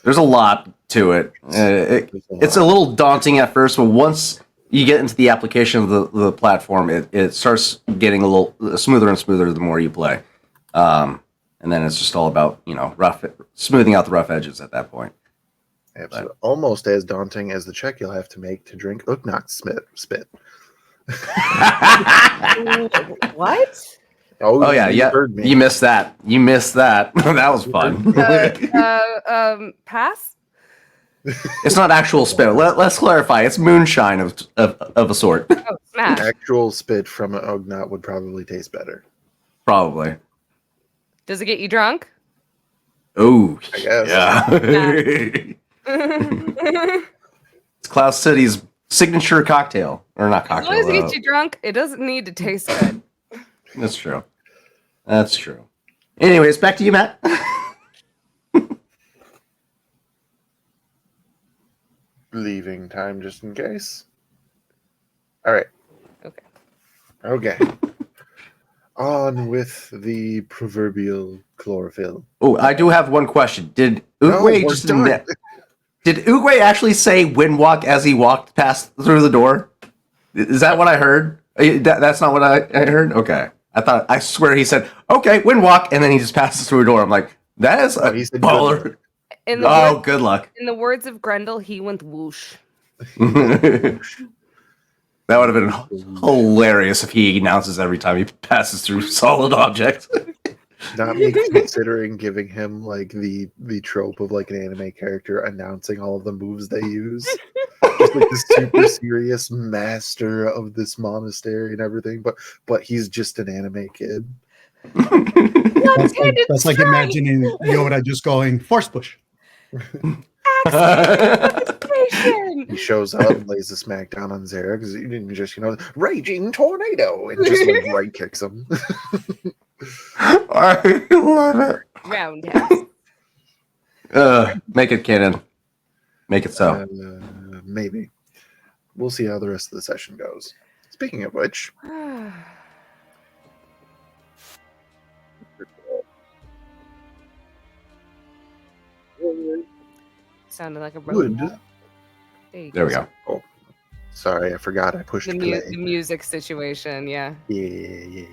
There's a lot to it. It's a little daunting at first, but once you get into the application of the platform, it starts getting a little smoother and smoother the more you play. And then it's just all about, smoothing out the rough edges at that point. absolutely almost as daunting as the check you'll have to make to drink Uknot spit. What? Oh yeah, heard me. you missed that. You missed that. That was fun. Pass? It's not actual spit. Let's clarify. It's moonshine of a sort. Oh, smash. Actual spit from an Ugnaught would probably taste better. Probably. Does it get you drunk? Oh, I guess. Yeah. It's Cloud City's signature cocktail, or not As cocktail. long as it gets you drunk, it doesn't need to taste good. That's true. That's true. Anyways, back to you, Matt. Leaving time just in case. All right. Okay. Okay. On with the proverbial chlorophyll. Oh, I do have one question. Did No, Oogway we're just done. admit? Did Oogway actually say windwalk as he walked past through the door? Is that what I heard? That's not what I heard? Okay. I swear he said, okay, windwalk, and then he just passes through a door. I'm like, that is a he said baller. In the Oh, words, good luck. in the words of Grendel, he went whoosh. That would have been hilarious if he announces every time he passes through solid objects. Not me considering giving him like the trope of like an anime character announcing all of the moves they use. Just like this super serious master of this monastery and everything, but he's just an anime kid. That's like imagining Yoda just going force push. He shows up and lays the smack down on Zara because he didn't just, raging tornado and just like right kicks him. I love it. Roundhouse. Make it canon. Make it so. Maybe. We'll see how the rest of the session goes. Speaking of which, Sounded like a would robot. There we go. oh, sorry, I forgot I pushed play. The music situation, yeah. Yeah.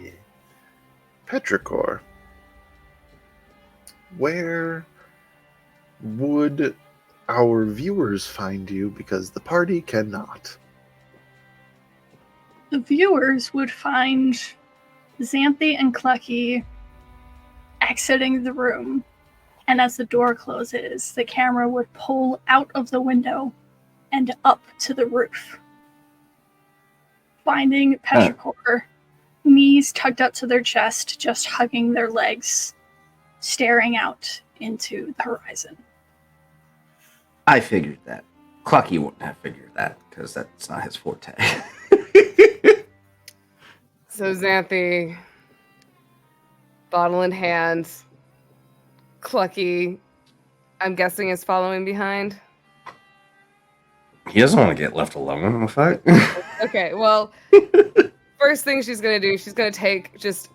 Petrichor. Where would our viewers find you? Because the party cannot. The viewers would find Xanthi and Clucky exiting the room, and as the door closes, the camera would pull out of the window and up to the roof, finding Petrichor, knees tucked up to their chest, just hugging their legs, staring out into the horizon. I figured that. Clucky wouldn't have figured that because that's not his forte. So Xanthi, bottle in hand, Clucky, I'm guessing is following behind. He doesn't want to get left alone in the fight. Okay, well, first thing she's gonna do, she's gonna take just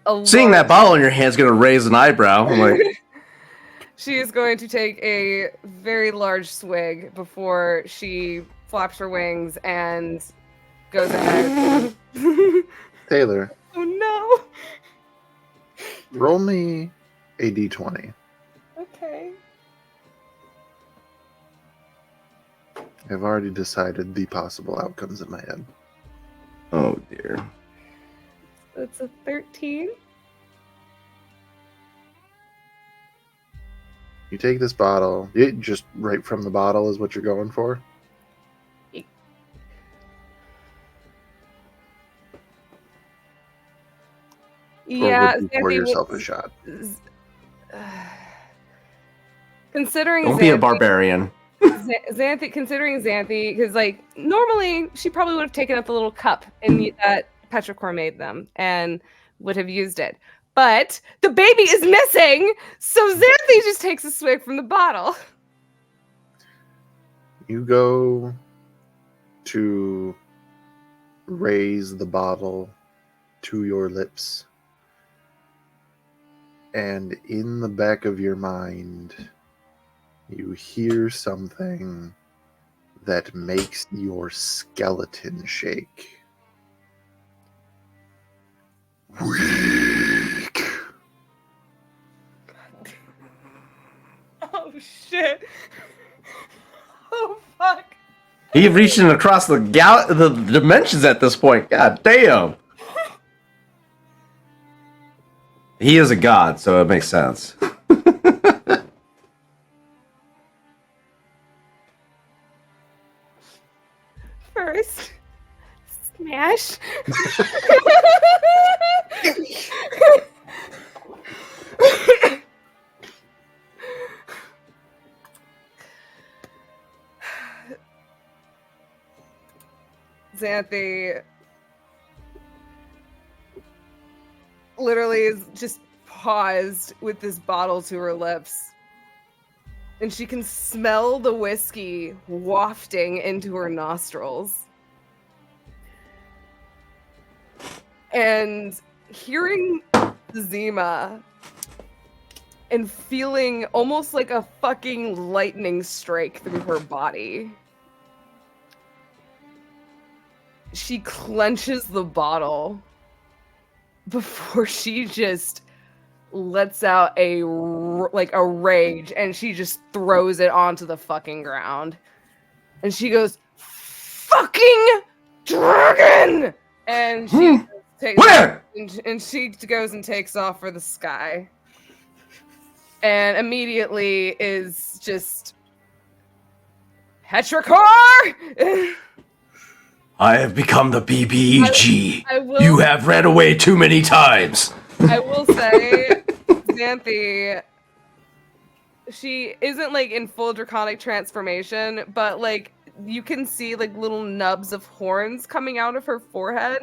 a Seeing that bottle in your hand is going to raise an eyebrow. I'm like, She is going to take a very large swig before she flaps her wings and goes ahead. Taylor, Oh no. roll me a d20. Okay. I've already decided the possible outcomes in my head. oh dear. That's a 13. You take this bottle, it just right from the bottle is what you're going for? Yeah, or would you pour yourself a shot? Considering Don't be a Xanthi- barbarian. Xanthi, considering Xanthi, because like normally she probably would have taken up the little cup that Petrichor made them, and would have used it. But the baby is missing, so Xanthi just takes a swig from the bottle. You go to raise the bottle to your lips, and in the back of your mind, you hear something that makes your skeleton shake. Weak. Oh shit. Oh fuck. He's reaching across the dimensions at this point. God damn. He is a god, so it makes sense. First, smash. Xanthi literally is just paused with this bottle to her lips. And she can smell the whiskey wafting into her nostrils. And hearing Zima and feeling almost like a fucking lightning strike through her body. She clenches the bottle before she just lets out a rage, and she just throws it onto the fucking ground. And she goes, "Fucking dragon!" And she takes Where? And she goes and takes off for the sky. And immediately is just Petrichor! I have become the BBEG. I will, You have ran away too many times. I will say, Xanthi, she isn't like in full draconic transformation, but like you can see like little nubs of horns coming out of her forehead,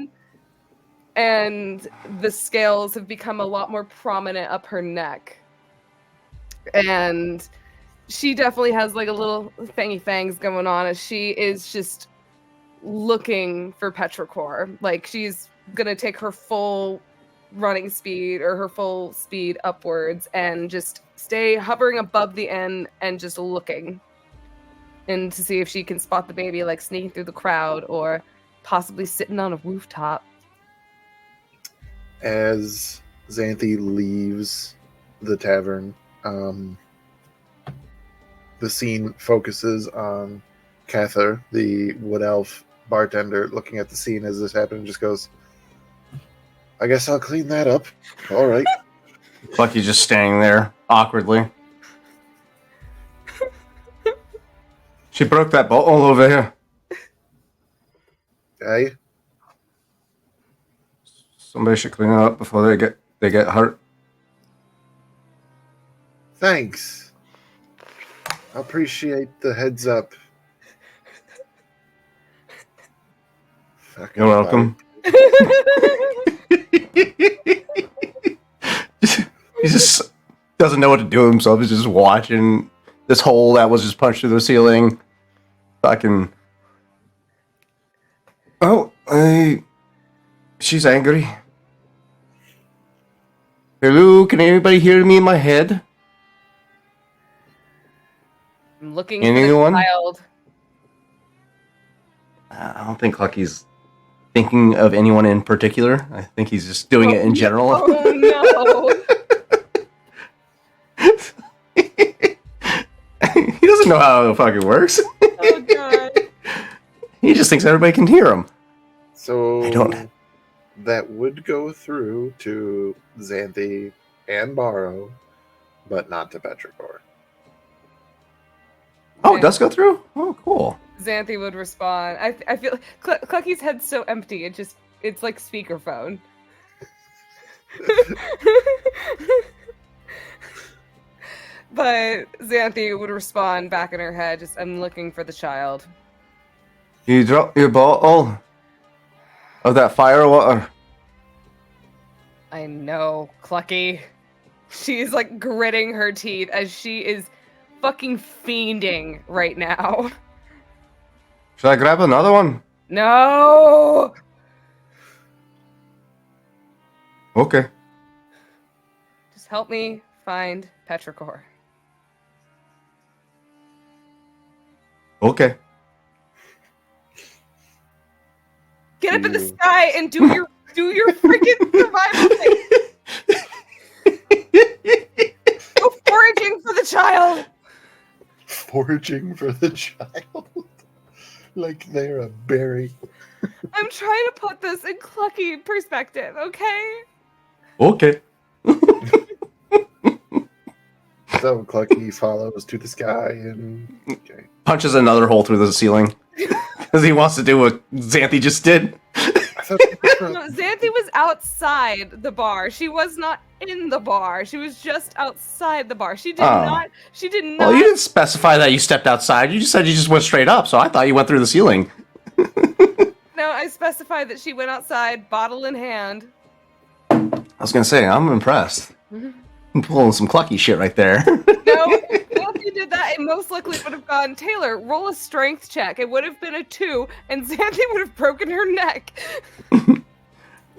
and the scales have become a lot more prominent up her neck. And she definitely has like a little fangy fangs going on as she is just looking for Petrichor. Like she's gonna take her full running speed or her full speed upwards and just stay hovering above the end and just looking and to see if she can spot the baby like sneaking through the crowd or possibly sitting on a rooftop. As Xanthi leaves the tavern, the scene focuses on Cather, the wood elf bartender, looking at the scene as this happened, and just goes, "I guess I'll clean that up. All right." Lucky's just standing there awkwardly. She broke that bottle over here. Hey, Somebody should clean it up before they get hurt. thanks. I appreciate the heads up. Fucking You're welcome. He just doesn't know what to do with himself. He's just watching this hole that was just punched through the ceiling. Fucking. Oh, she's angry. Hello, can anybody hear me in my head? I'm looking Anyone? for the child. I don't think Lucky's thinking of anyone in particular. I think he's just doing it in general. Oh no. He doesn't know how it fucking works. Oh god. He just thinks everybody can hear him. So I don't- that would go through to Xanthi and Barrow, but not to Petrichor. Oh, it does go through? Oh, cool. Xanthi would respond. I feel Clucky's head's so empty. It's like speakerphone. But Xanthi would respond back in her head, just, "I'm looking for the child." You dropped your bottle of that fire water. I know, Clucky. She's like gritting her teeth as she is fucking fiending right now. Should I grab another one? No! Okay. Just help me find Petrichor. Okay. Get up in the You- sky and do your freaking survival thing. Go foraging for the child. Foraging for the child. Like they're a berry. I'm trying to put this in Clucky perspective, okay? Okay. So Clucky follows to the sky and okay. Punches another hole through the ceiling. Because he wants to do what Xanthi just did. I thought No, Xanthi was outside the bar. She was not in the bar. She was just outside the bar. She did not. She did not. Well, you didn't specify that you stepped outside. You just said you just went straight up, so I thought you went through the ceiling. No, I specified that she went outside, bottle in hand. I was gonna say, I'm impressed. I'm pulling some Clucky shit right there. No, if you did that, it most likely would have gone, Taylor, roll a strength check. It would have been a 2, and Xanthi would have broken her neck.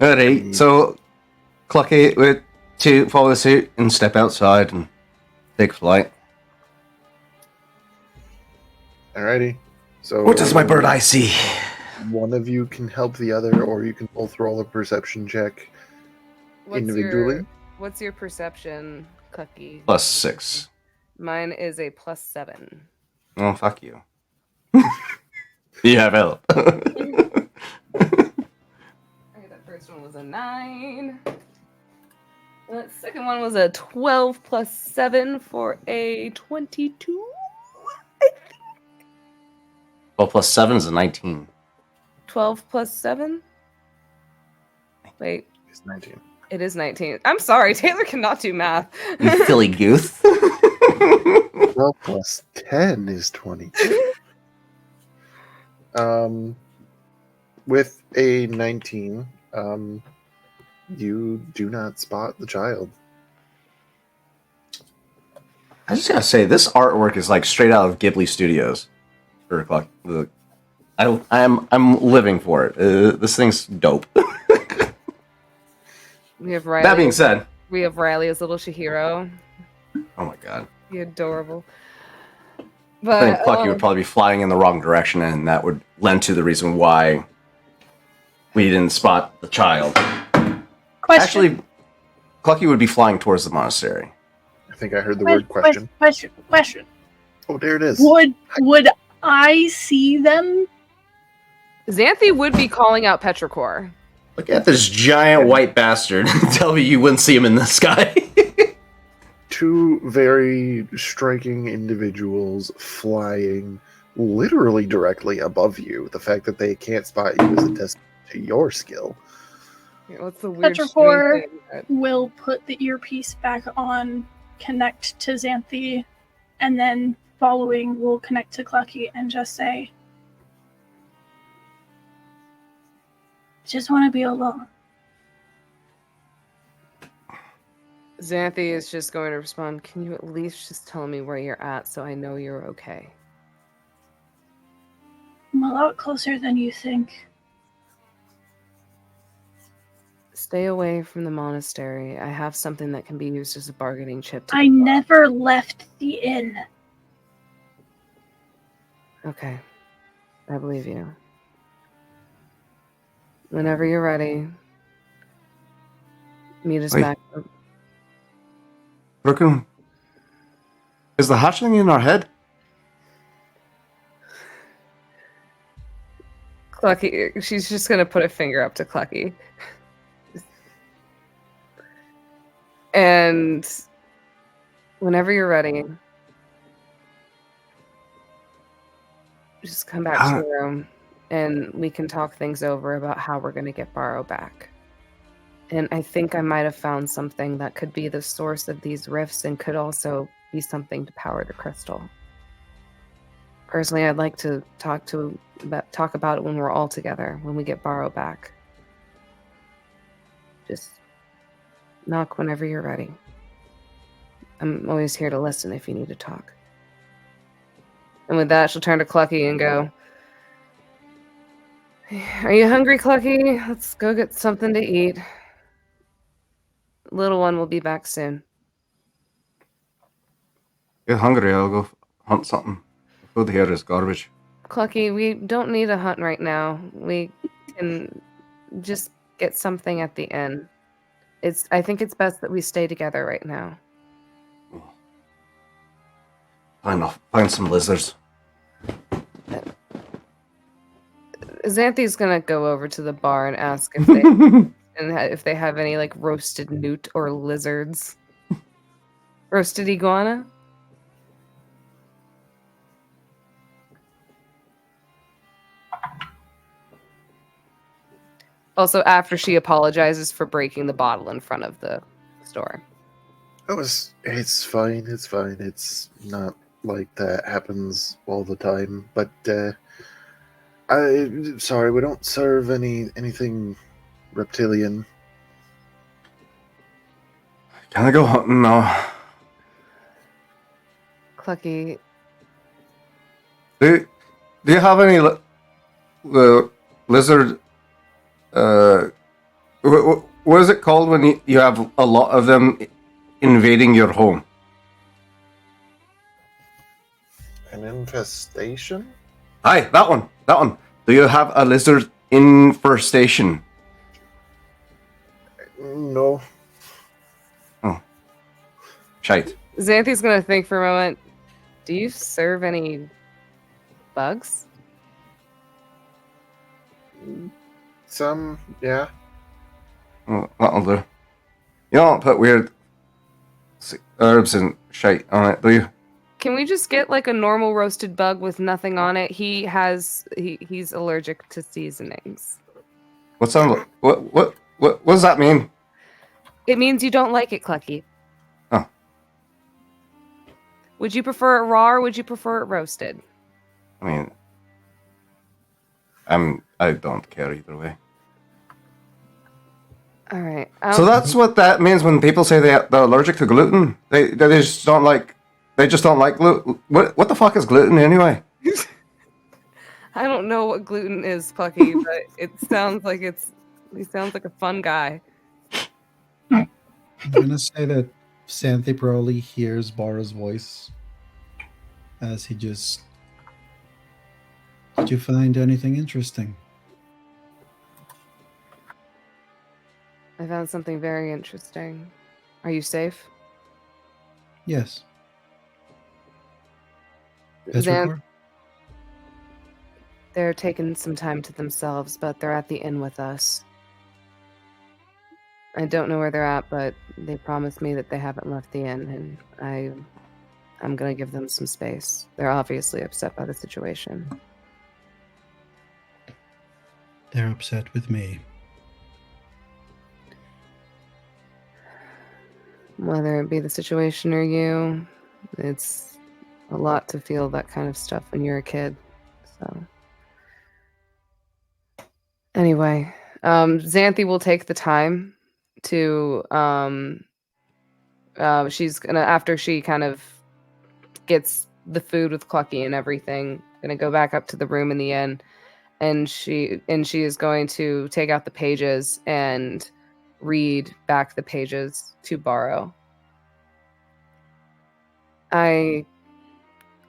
Alright, so Clucky would to follow suit and step outside and take flight. Alrighty. So What does my bird eye see? one of you can help the other, or you can both roll a perception check individually. What's your perception, Clucky? +6. Mine is a +7. Oh, fuck you. You have help. Okay, that first one was a 9. The second one was a 12 plus 7 for a 22. 12 plus 7 is a 19. 12 plus 7? Wait, It's 19. it is 19. I'm sorry, Taylor cannot do math. You silly goose. 12 plus 10 is 22. With a 19, you do not spot the child. I just gotta say, this artwork is like straight out of Ghibli Studios. For I'm living for it. This thing's dope. We have Riley. That being said, We have Riley as little Shihiro. oh my god, Be adorable. I But think Clucky would probably be flying in the wrong direction, and that would lend to the reason why we didn't spot the child. Question. Actually, Clucky would be flying towards the monastery. I think I heard the word question. Question. Oh, there it is. Would I see them? Xanthi would be calling out Petrichor. Look at this giant white bastard. Tell me you wouldn't see him in the sky. Two very striking individuals flying literally directly above you. The fact that they can't spot you is a testament to your skill. What's the weird Petrichor strange thing that- will put the earpiece back on, connect to Xanthi, and then following will connect to Clucky and just say, just want to be alone. Xanthi is just going to respond, can you at least just tell me where you're at so I know you're okay? I'm a lot closer than you think. Stay away from the monastery. I have something that can be used as a bargaining chip. To I the bar. never left the inn. Okay. I believe you. Whenever you're ready, meet us Wait. back. Raccoon, is the hatchling in our head? Clucky, she's just going to put a finger up to Clucky. And whenever you're ready, just come back to the room and we can talk things over about how we're going to get Barrow back. And I think I might have found something that could be the source of these rifts and could also be something to power the crystal. Personally, I'd like to talk about it when we're all together, when we get Barrow back. Just Knock whenever you're ready. I'm always here to listen if you need to talk. And with that, she'll turn to Clucky and go, "Are you hungry, Clucky? Let's go get something to eat. Little one will be back soon." Get hungry, I'll go hunt something. The food here is garbage. Clucky, we don't need a hunt right now. We can just get something at the inn. I think it's best that we stay together right now. Find some lizards. Xanthi's gonna go over to the bar and ask if they have any like roasted newt or lizards. Roasted iguana? Also, after she apologizes for breaking the bottle in front of the store. It's fine. It's fine. It's not like that happens all the time. But sorry, we don't serve anything reptilian. Can I go hunting now? Clucky, Do you have any lizard? What is it called when you have a lot of them invading your home? An infestation? Aye, that one. That one. Do you have a lizard infestation? No. Oh. Shite. Xanthi's gonna think for a moment. Do you serve any bugs? Some, yeah. Oh, that'll do. You don't put weird herbs and shite on it, do you? Can we just get like a normal roasted bug with nothing on it? He's allergic to seasonings. What does that mean? It means you don't like it, Clucky. Oh. Would you prefer it raw or would you prefer it roasted? I mean, I don't care either way. All right. So that's what that means when people say they're allergic to gluten. They just don't like gluten. What the fuck is gluten anyway? I don't know what gluten is, Clucky, but it sounds like he sounds like a fun guy. I'm gonna say that Xanthi probably hears Bara's voice as he just. Did you find anything interesting? I found something very interesting. Are you safe? Yes. Xan- They're taking some time to themselves, but they're at the inn with us. I don't know where they're at, but they promised me that they haven't left the inn, and I'm gonna give them some space. They're obviously upset by the situation. They're upset with me. Whether it be the situation or you, it's a lot to feel that kind of stuff when you're a kid. So anyway, Xanthi will take the time to she's gonna, after she kind of gets the food with Clucky and everything, gonna go back up to the room in the inn, and she is going to take out the pages and read back the pages to Borrow. I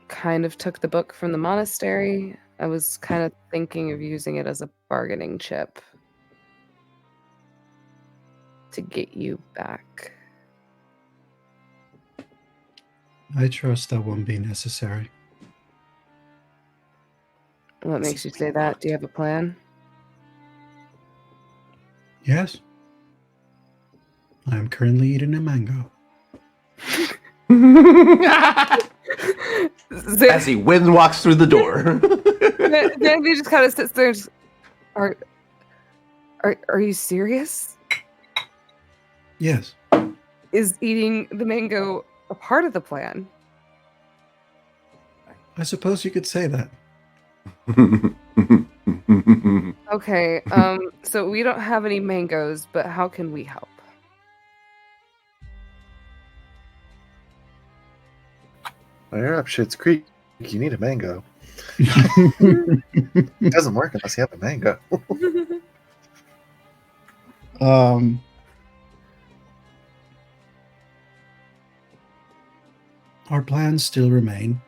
kind of took the book from the monastery. I was kind of thinking of using it as a bargaining chip to get you back. I trust that won't be necessary. What makes you say that? Do you have a plan? Yes. I am currently eating a mango. As he wind walks through the door. Xanthi just kind of sits there and just, are you serious? Yes. Is eating the mango a part of the plan? I suppose you could say that. Okay, so we don't have any mangoes, but how can we help? Well, you're up Shit's Creek. You need a mango. It doesn't work unless you have a mango. um, our plans still remain.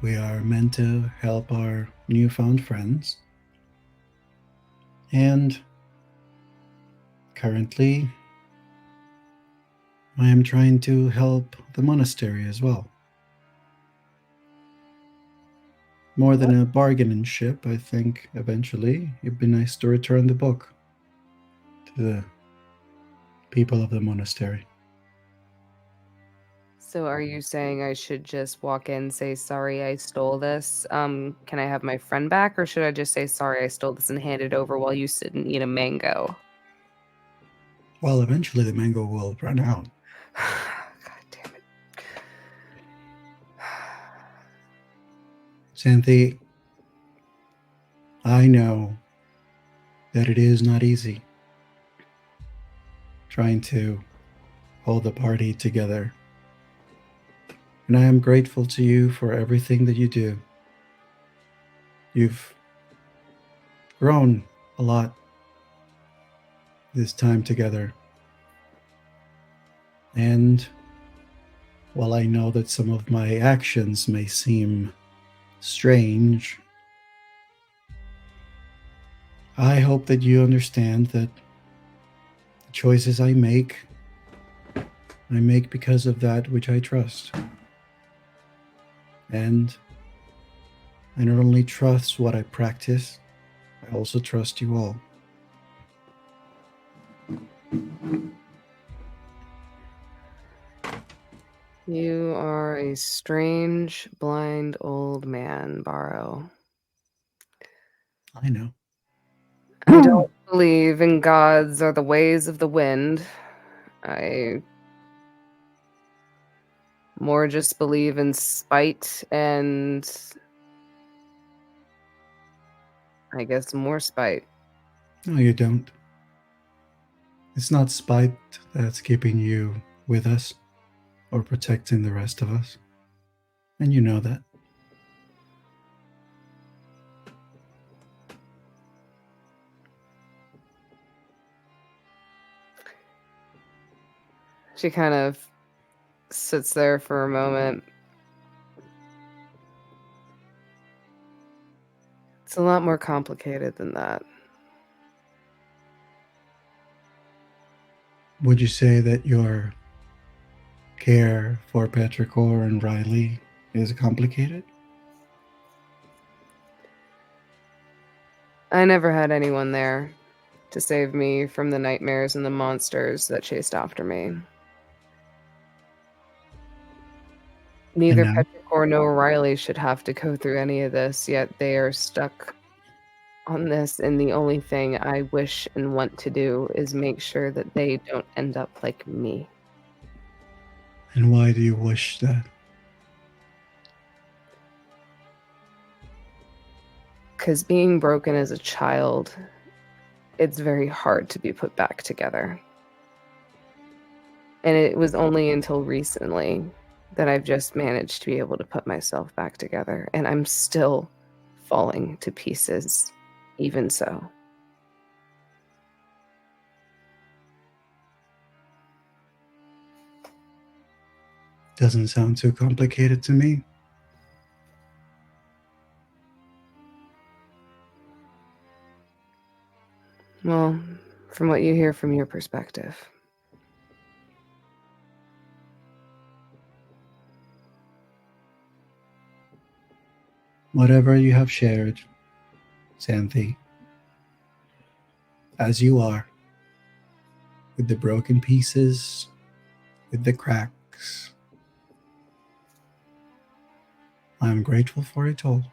We are meant to help our newfound friends. And currently, I am trying to help the monastery as well. More than a bargaining ship, I think eventually it'd be nice to return the book to the people of the monastery. So are you saying I should just walk in, say, sorry, I stole this? Can I have my friend back? Or should I just say, sorry, I stole this and hand it over while you sit and eat a mango? Well, eventually the mango will run out. God damn it. Xanthi, I know that it is not easy trying to hold the party together. And I am grateful to you for everything that you do. You've grown a lot this time together. And while I know that some of my actions may seem strange, I hope that you understand that the choices I make because of that which I trust. And I not only trust what I practice, I also trust you all. You are a strange, blind old man, Barrow. I know. I don't believe in gods or the ways of the wind. I more just believe in spite and I guess more spite. No, you don't. It's not spite that's keeping you with us or protecting the rest of us. And you know that. She kind of sits there for a moment. It's a lot more complicated than that. Would you say that your care for Petrichor and Riley is complicated? I never had anyone there to save me from the nightmares and the monsters that chased after me. Neither now? Petrichor nor Riley should have to go through any of this, yet they are stuck on this, and the only thing I wish and want to do is make sure that they don't end up like me. And why do you wish that? Because being broken as a child, it's very hard to be put back together. And it was only until recently that I've just managed to be able to put myself back together. And I'm still falling to pieces, even so. Doesn't sound too complicated to me. Well, from what you hear from your perspective. Whatever you have shared, Xanthi, as you are, with the broken pieces, with the cracks, I am grateful for it all.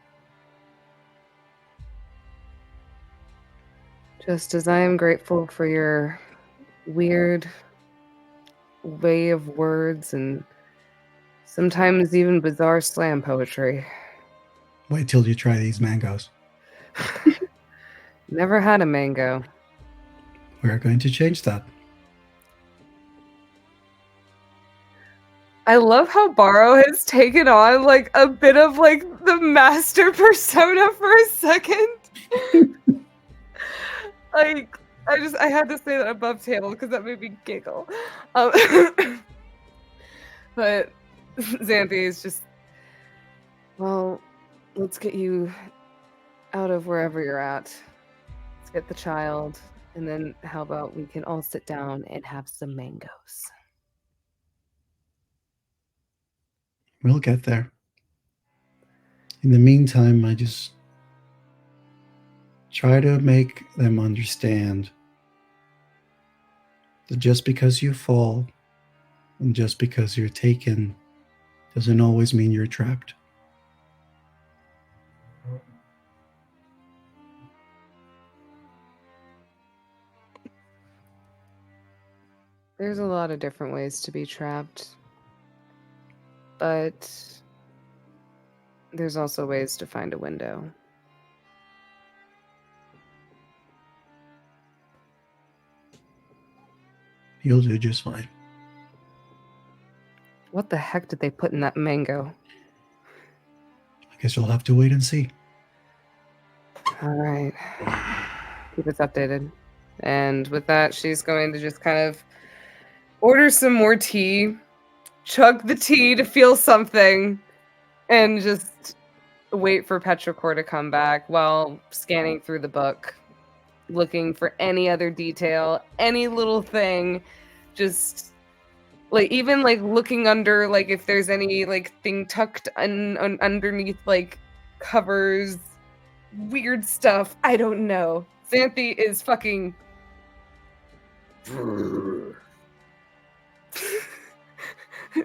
Just as I am grateful for your weird way of words and sometimes even bizarre slam poetry. Wait till you try these mangoes. Never had a mango. We're going to change that. I love how Borrow has taken on like a bit of like the master persona for a second. Like I had to say that above table because that made me giggle. But Xanthi is just, well, let's get you out of wherever you're at. Let's get the child, and then how about we can all sit down and have some mangoes. We'll get there. In the meantime, I just try to make them understand that just because you fall and just because you're taken doesn't always mean you're trapped. There's a lot of different ways to be trapped, but there's also ways to find a window. You'll do just fine. What the heck did they put in that mango? I guess you'll have to wait and see. All right. Keep us updated. And with that, she's going to just kind of order some more tea, chug the tea to feel something, and just wait for Petrichor to come back while scanning through the book, looking for any other detail, any little thing, just like even like looking under, like if there's any like thing tucked underneath like covers, weird stuff. I don't know. Xanthi is fucking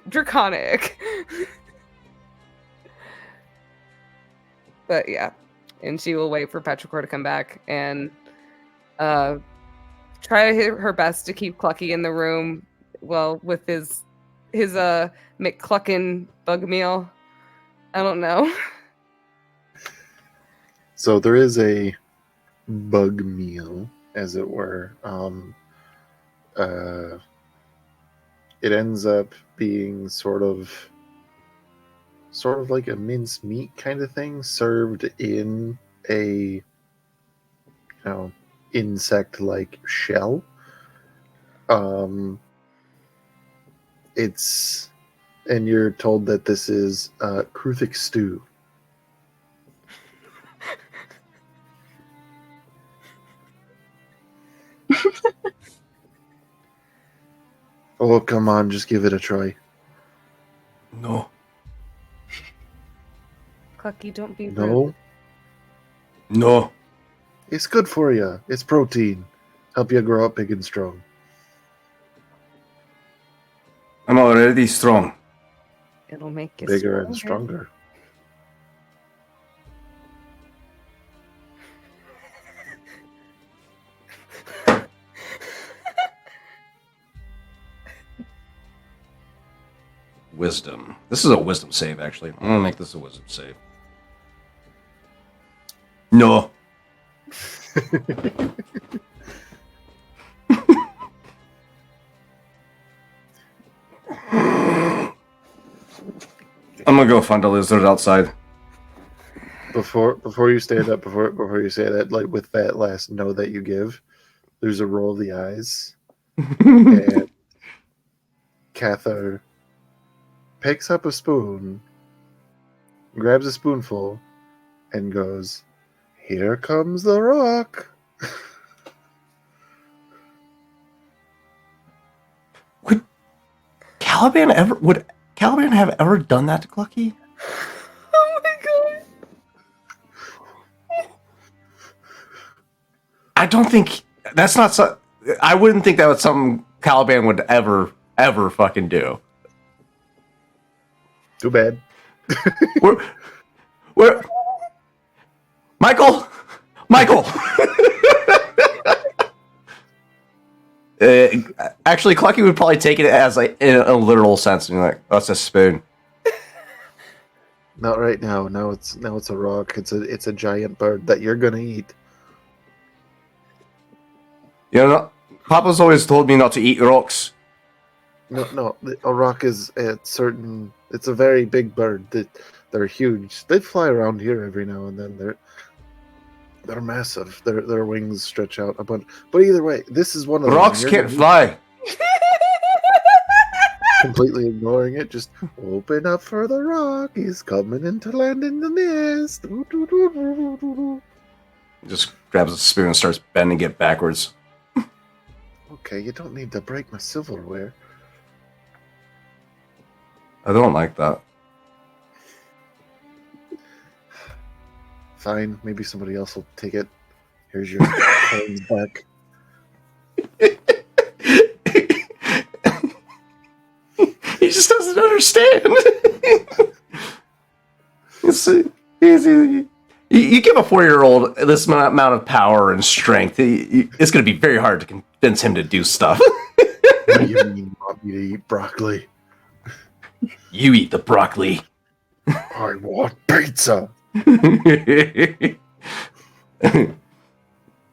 draconic. But yeah, and she will wait for Petrichor to come back and try her best to keep Clucky in the room, well, with his McCluckin bug meal. I don't know. So there is a bug meal, as it were. It ends up being sort of like a mince meat kind of thing, served in a insect-like shell. And you're told that this is Kruthic stew. Oh, come on, just give it a try. No. Clucky, don't be rude. No? No. It's good for you. It's protein. Help you grow up big and strong. I'm already strong. It'll make you Bigger and stronger. Wisdom. This is a wisdom save, actually. I'm gonna make this a wisdom save. No. I'm gonna go find a lizard outside. Before you stand up, before you say that, like with that last no that you give, there's a roll of the eyes, and Cathar picks up a spoon, grabs a spoonful, and goes, "Here comes the rock." Would Caliban have ever done that to Clucky? Oh my god. I don't think that's not so. I wouldn't think that was something Caliban would ever fucking do. Too bad. Where, Michael. Actually, Clucky would probably take it as like in a literal sense, and you're like, "That's a spoon." Not right now. Now it's a rock. It's a giant bird that you're gonna eat. You know, Papa's always told me not to eat rocks. No. A rock is at certain. It's a very big bird. They're huge. They fly around here every now and then. They're massive. Their wings stretch out a bunch. But either way, this is one of them. Rocks You're can't gonna- fly. Completely ignoring it. Just open up for the rock. He's coming in to land in the nest. Just grabs a spoon and starts bending it backwards. Okay, you don't need to break my silverware. I don't like that. Fine, maybe somebody else will take it. Here's your coins back. He just doesn't understand. You give a 4-year-old this amount of power and strength, it's going to be very hard to convince him to do stuff. What do you mean you want me to eat broccoli? You eat the broccoli. I want pizza.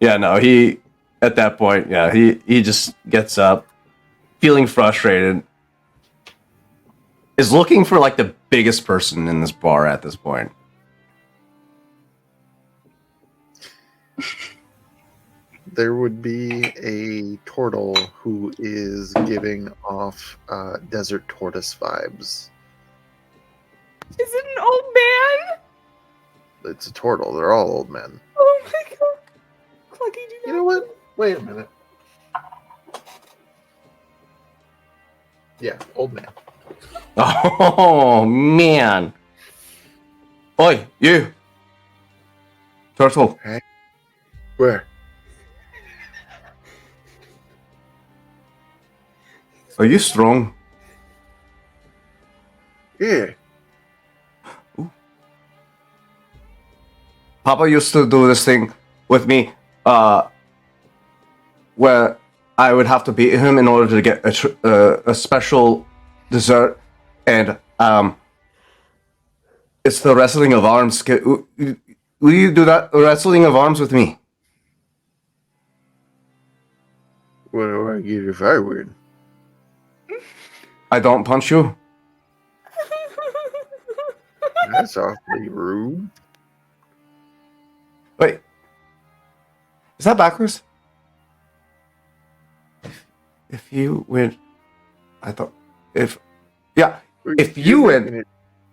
Yeah, no, he at that point, yeah, he just gets up, feeling frustrated, is looking for like the biggest person in this bar at this point. There would be a turtle who is giving off desert tortoise vibes. Is it an old man? It's a turtle. They're all old men. Oh my god. Clucky, do You know what? Wait a minute. Yeah, old man. Oh man! Oi, you! Turtle. Where? Are you strong? Yeah. Papa used to do this thing with me, where I would have to beat him in order to get a special dessert, and it's the wrestling of arms. Will you do that wrestling of arms with me? What do I get if I win? I don't punch you. That's awfully rude. Wait, is that backwards? If you win, I thought if If you win-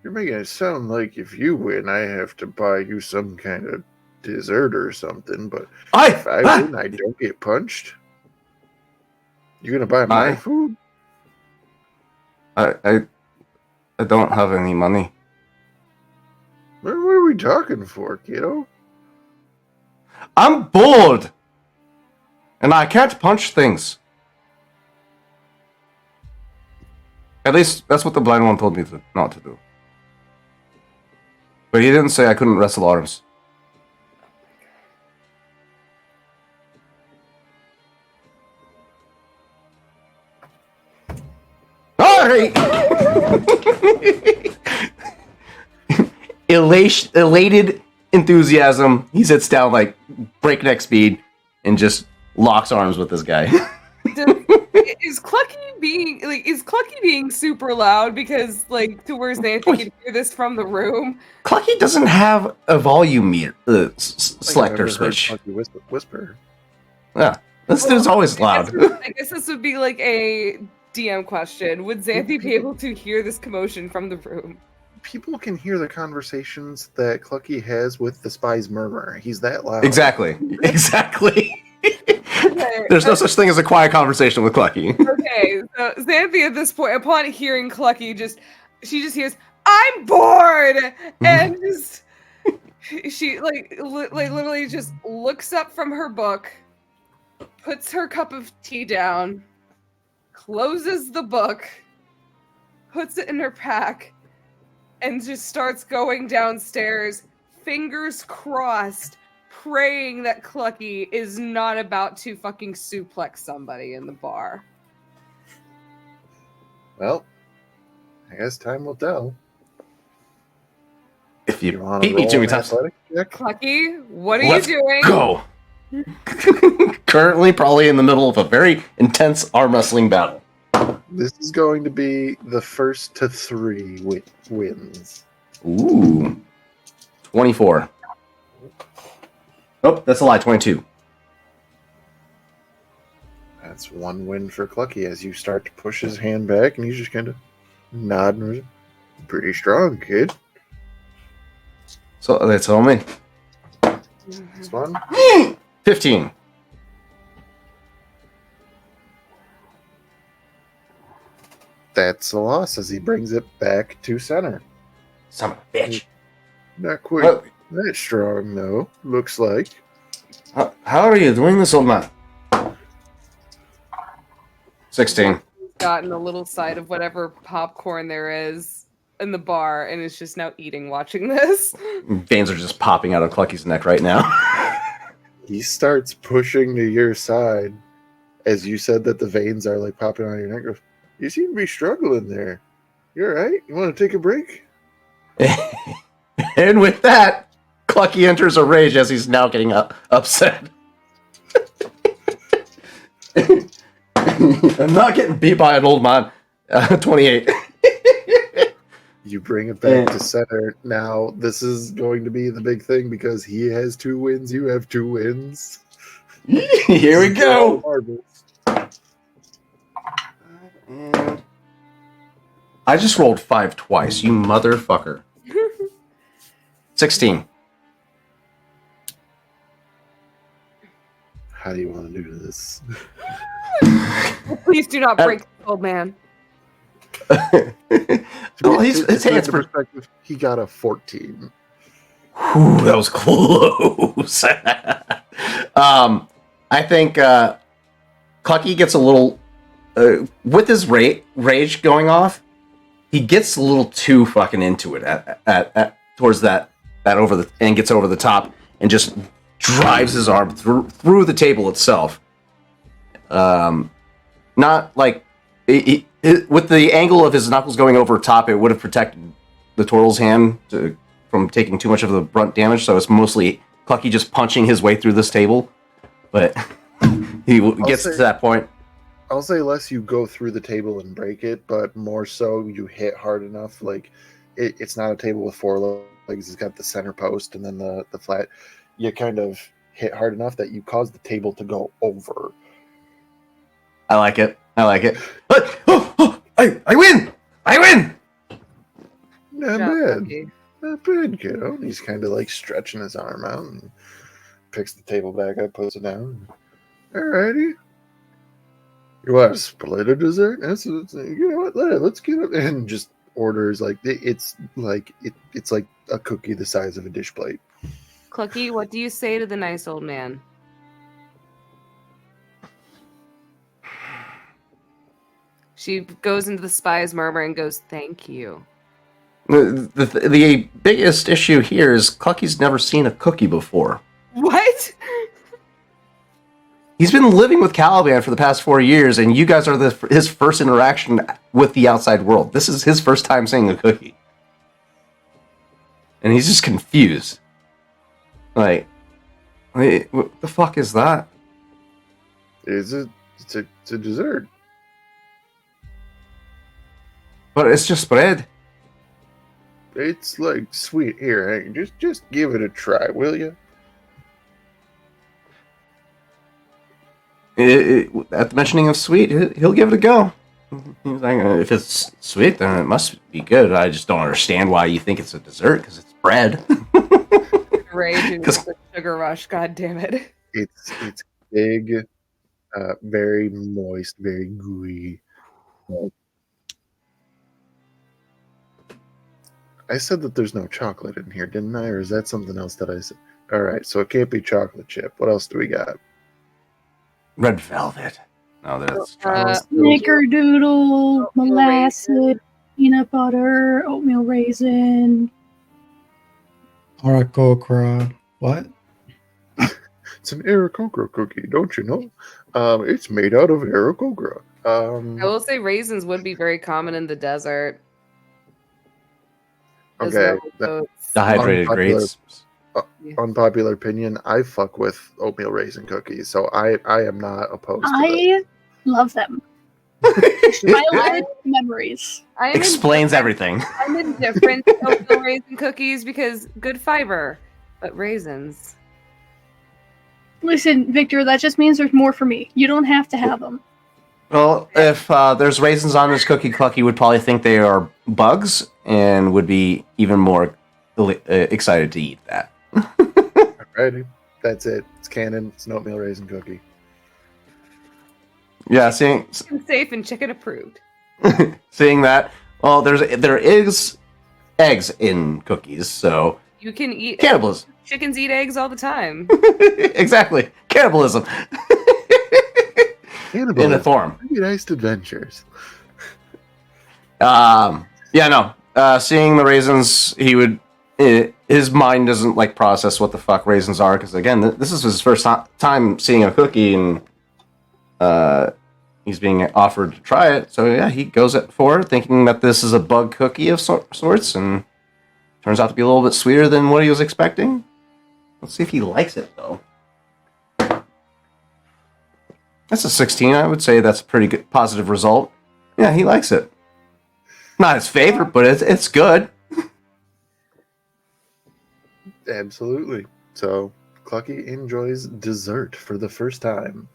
You're making it sound like if you win, I have to buy you some kind of dessert or something. But if I win, I don't get punched. You gonna buy my food? I don't have any money. What are we talking for, kiddo? I'm bored, and I can't punch things. At least that's what the blind one told me not to do. But he didn't say I couldn't wrestle arms. Alright! Elated enthusiasm. He sits down like breakneck speed and just locks arms with this guy. Is Clucky being super loud because to where Xanthe can hear this from the room? Clucky doesn't have a volume selector I've never heard switch. Clucky whisper. Yeah, this dude's always loud. I guess this would be like a DM question. Would Xanthe be able to hear this commotion from the room? People can hear the conversations that Clucky has with the spy's murmur. He's that loud. Exactly. Okay. There's no such thing as a quiet conversation with Clucky. Okay, so Xanthe at this point, upon hearing Clucky, she just hears, "I'm bored," and she literally just looks up from her book, puts her cup of tea down, closes the book, puts it in her pack, and just starts going downstairs, fingers crossed, praying that Clucky is not about to fucking suplex somebody in the bar. Well, I guess time will tell. If you wanna beat me roll too many an times, athletic check? Clucky, what are let's you doing? go. Currently, probably in the middle of a very intense arm wrestling battle. This is going to be the first to 3 wins. Ooh. 24. Oh, that's a lie. 22. That's 1 win for Clucky as you start to push his hand back, and he's just kind of nodding. Pretty strong, kid. So that's all me. This one. 15. That's a loss as he brings it back to center. Son of a bitch. Not quite What? that strong, though. Looks like. How are you doing this, old man? 16. Gotten a little side of whatever popcorn there is in the bar and is just now eating watching this. Veins are just popping out of Clucky's neck right now. He starts pushing to your side as you said that the veins are like popping on your neck. Goes, you seem to be struggling there. You alright? You want to take a break? And with that, Clucky enters a rage as he's now getting upset. I'm not getting beat by an old man. 28. You bring it back to center. Now, this is going to be the big thing because he has 2 wins, you have 2 wins. Here we go. I just rolled 5 twice, you motherfucker. 16. How do you want to do this? Please do not break the old man. Well, his hands were... perspective. He got a 14. Whew, that was close. I think Clucky gets a little... with his rage going off, he gets a little too fucking into it at towards that over the... and gets over the top and just drives his arm through the table itself. Not like... with the angle of his knuckles going over top, it would have protected the turtle's hand from taking too much of the brunt damage, so it's mostly Clucky just punching his way through this table. But he gets to that point. I'll say less you go through the table and break it, but more so you hit hard enough. Like, it's not a table with 4 legs. It's got the center post and then the flat. You kind of hit hard enough that you cause the table to go over. I like it. I win! I win! Not Job, bad. Clucky. Not bad, kiddo. He's kind of like stretching his arm out and picks the table back up, puts it down. Alrighty. You want to split a dessert? You know what? Let's get it. And just orders like it's like a cookie the size of a dish plate. Clucky, what do you say to the nice old man? She goes into the spy's murmur and goes, "Thank you." The biggest issue here is Clucky's never seen a cookie before. What? He's been living with Caliban for the past 4 years, and you guys are his first interaction with the outside world. This is his first time seeing a cookie. And he's just confused. Like, wait, what the fuck is that? It's a dessert. But it's just bread. It's like sweet. Here, hey, just give it a try, will you? At the mentioning of sweet, he'll give it a go. He's like, if it's sweet, then it must be good. I just don't understand why you think it's a dessert, because it's bread. Rage and the sugar rush, god damn it. It's big, very moist, very gooey. I said that there's no chocolate in here, didn't I? Or is that something else that I said? All right, so it can't be chocolate chip. What else do we got? Red velvet. No, that's Snickerdoodle, molasses, peanut butter, oatmeal raisin. Arakokra. What? It's an Aarakocra cookie, don't you know? It's made out of Aarakocra. I will say raisins would be very common in the desert. as Okay, well, so dehydrated Unpopular- grapes. unpopular opinion. I fuck with oatmeal raisin cookies, so I am not opposed to it. I love them. Childhood memories. Explains everything. I'm indifferent to oatmeal raisin cookies because good fiber, but raisins. Listen, Victor, that just means there's more for me. You don't have to have them. Well, if there's raisins on this cookie, Clucky would probably think they are bugs and would be even more excited to eat that. Alrighty, that's it. It's canon. It's an oatmeal raisin cookie. Yeah, seeing Safe and chicken approved. seeing that. Well, there is eggs in cookies, so You can eat cannibalism. chickens eat eggs all the time. Exactly, cannibalism. Cannibalism. In a form. Nice adventures. Yeah, no. Seeing the raisins, his mind doesn't like process what the fuck raisins are, because again, this is his first time seeing a cookie, and he's being offered to try it. So yeah, he goes for it, thinking that this is a bug cookie of sorts, and turns out to be a little bit sweeter than what he was expecting. Let's see if he likes it though. That's a 16. I would say that's a pretty good positive result. Yeah, he likes it. Not his favorite, but it's good. Absolutely. So, Clucky enjoys dessert for the first time.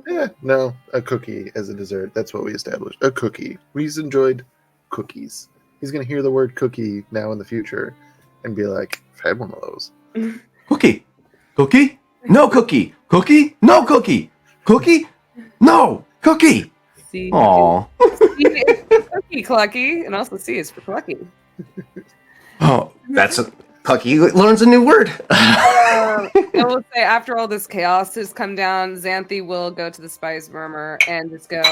Yeah, no, a cookie as a dessert. That's what we established. A cookie. He's enjoyed cookies. He's going to hear the word cookie now in the future and be like, I've had one of those. Cookie. Cookie? No cookie. Cookie? No cookie. Cookie? No cookie. C. Aww. C is for cookie, Clucky, and also C is for Clucky. Oh, that's a Clucky learns a new word. I will say, after all this chaos has come down, Xanthi will go to the Spice Murmur and just go,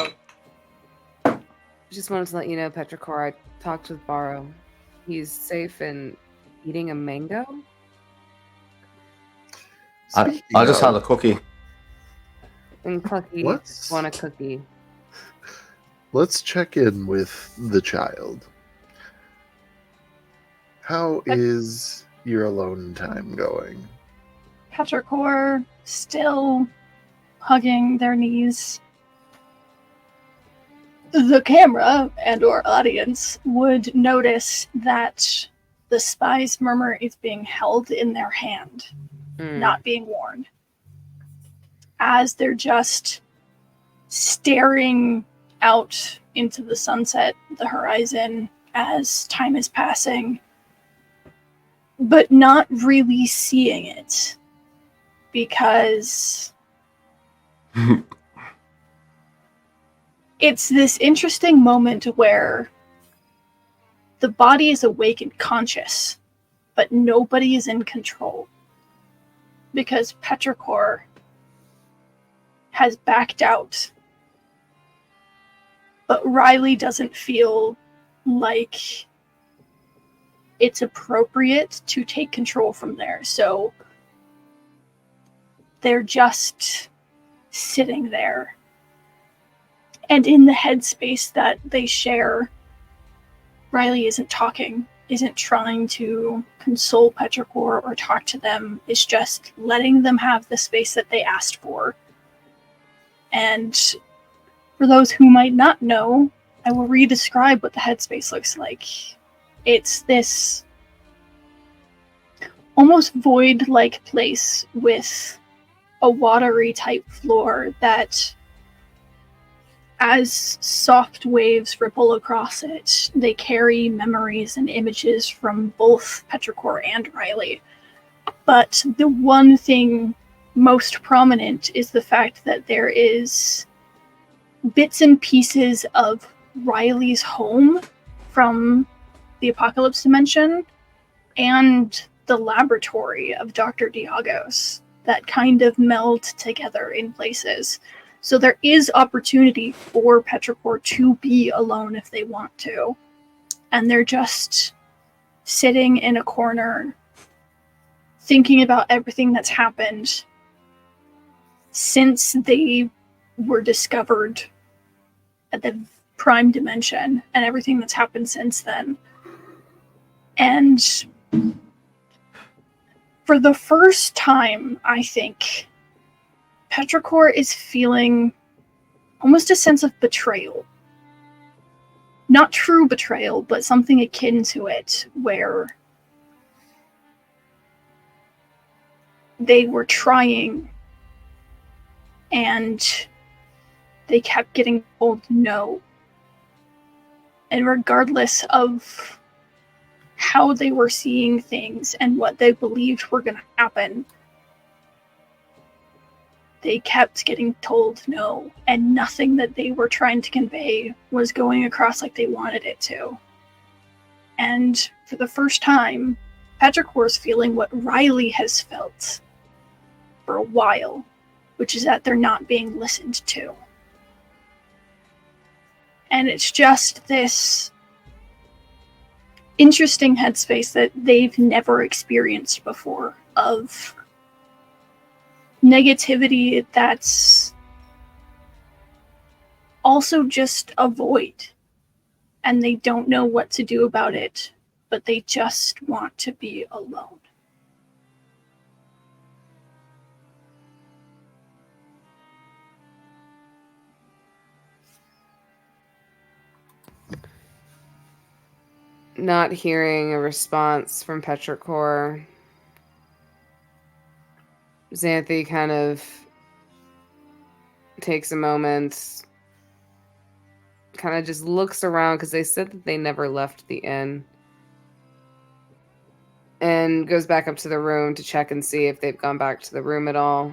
just wanted to let you know, Petrichor, I talked with Baro. He's safe and eating a mango? I'll just have a cookie. And Clucky What? just want a cookie. Let's check in with the child. How is your alone time going? Petrichor still hugging their knees. The camera and or audience would notice that the spy's murmur is being held in their hand, not being worn. As they're just staring out into the sunset, the horizon, as time is passing, but not really seeing it. Because it's this interesting moment where the body is awake and conscious, but nobody is in control. Because Petrichor has backed out. But Riley doesn't feel like it's appropriate to take control from there. So they're just sitting there. And in the headspace that they share, Riley isn't talking, isn't trying to console Petrichor or talk to them, is just letting them have the space that they asked for. And for those who might not know, I will re-describe what the headspace looks like. It's this almost void-like place with a watery type floor that, as soft waves ripple across it, they carry memories and images from both Petrichor and Riley. But the one thing most prominent is the fact that there is bits and pieces of Riley's home from the Apocalypse Dimension and the laboratory of Dr. Diago's that kind of meld together in places. So there is opportunity for Petrichor to be alone if they want to. And they're just sitting in a corner thinking about everything that's happened since they were discovered at the Prime Dimension and everything that's happened since then. And for the first time, I think, Petrichor is feeling almost a sense of betrayal. Not true betrayal, but something akin to it, where they were trying and they kept getting told no. And regardless of how they were seeing things and what they believed were going to happen, they kept getting told no, and nothing that they were trying to convey was going across like they wanted it to. And for the first time, Petrichor's feeling what Riley has felt for a while, which is that they're not being listened to. And it's just this interesting headspace that they've never experienced before, of negativity that's also just a void, and they don't know what to do about it, but they just want to be alone. Not hearing a response from Petrichor, Xanthi kind of takes a moment, kind of just looks around, because they said that they never left the inn, and goes back up to the room to check and see if they've gone back to the room at all.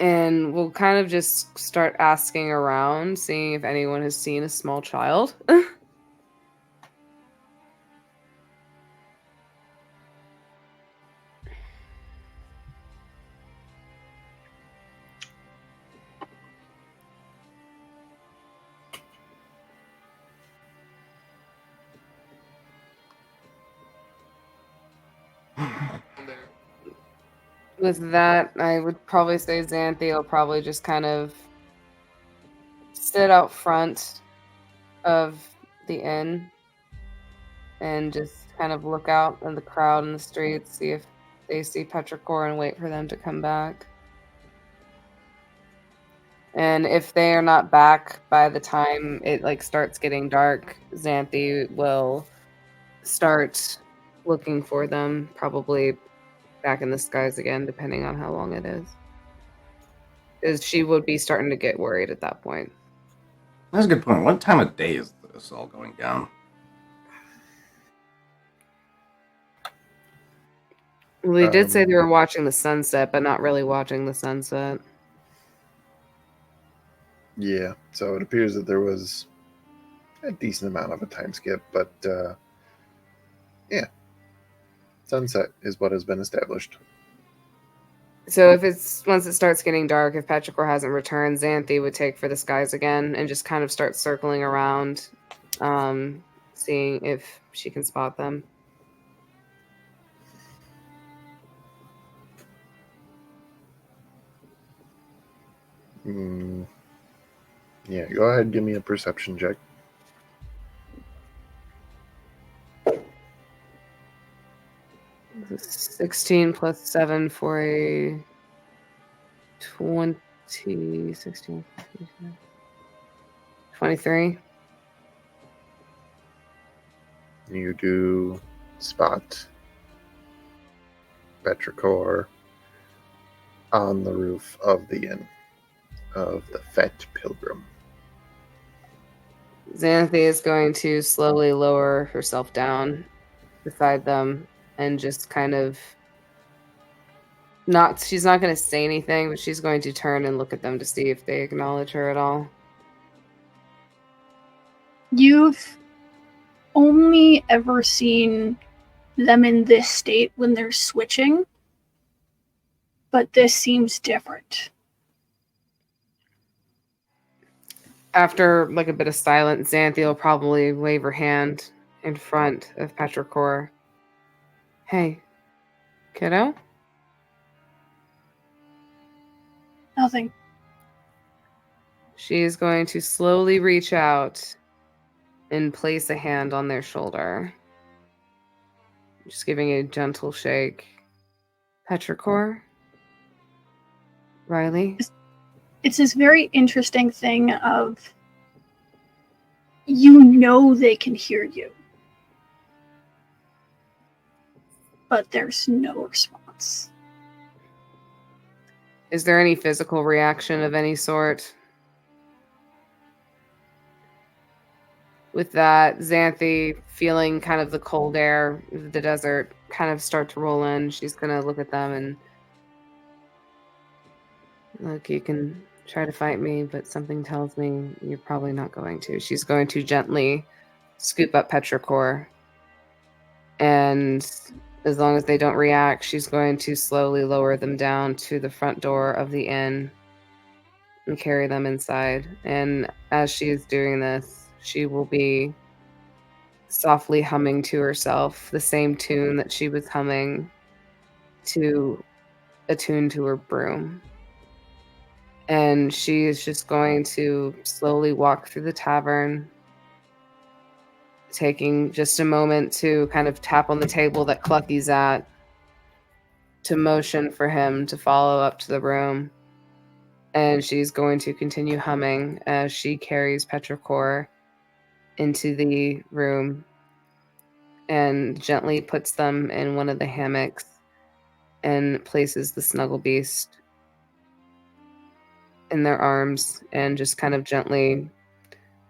And we'll kind of just start asking around, seeing if anyone has seen a small child. With that, I would probably say Xanthi will probably just kind of sit out front of the inn and just kind of look out at the crowd in the streets, see if they see Petrichor and wait for them to come back. And if they are not back by the time it starts getting dark, Xanthi will start looking for them, probably back in the skies again, depending on how long it is. Because she would be starting to get worried at that point. That's a good point. What time of day is this all going down? Well, they did say they were watching the sunset, but not really watching the sunset. Yeah, so it appears that there was a decent amount of a time skip, but yeah, sunset is what has been established. So if once it starts getting dark, if Petrichor hasn't returned, Xanthi would take for the skies again and just kind of start circling around, seeing if she can spot them. Yeah, go ahead, give me a perception check. This is 16 plus 7 for a 16, 23. You do spot Petrichor on the roof of the inn of the Fat Pilgrim. Xanthi is going to slowly lower herself down beside them and just kind of she's not going to say anything, but she's going to turn and look at them to see if they acknowledge her at all. You've only ever seen them in this state when they're switching, but this seems different. After a bit of silence, Xanthi will probably wave her hand in front of Petrichor. Hey, kiddo? Nothing. She is going to slowly reach out and place a hand on their shoulder. Just giving a gentle shake. Petrichor? Riley? It's this very interesting thing of they can hear you, but there's no response. Is there any physical reaction of any sort? With that, Xanthi, feeling kind of the cold air of the desert kind of start to roll in, she's going to look at them and, look, you can try to fight me, but something tells me you're probably not going to. She's going to gently scoop up Petrichor, and as long as they don't react, she's going to slowly lower them down to the front door of the inn and carry them inside. And as she is doing this, she will be softly humming to herself the same tune that she was humming to attune to her broom. And she is just going to slowly walk through the tavern, taking just a moment to kind of tap on the table that Clucky's at, to motion for him to follow up to the room. And she's going to continue humming as she carries Petrichor into the room and gently puts them in one of the hammocks and places the snuggle beast in their arms and just kind of gently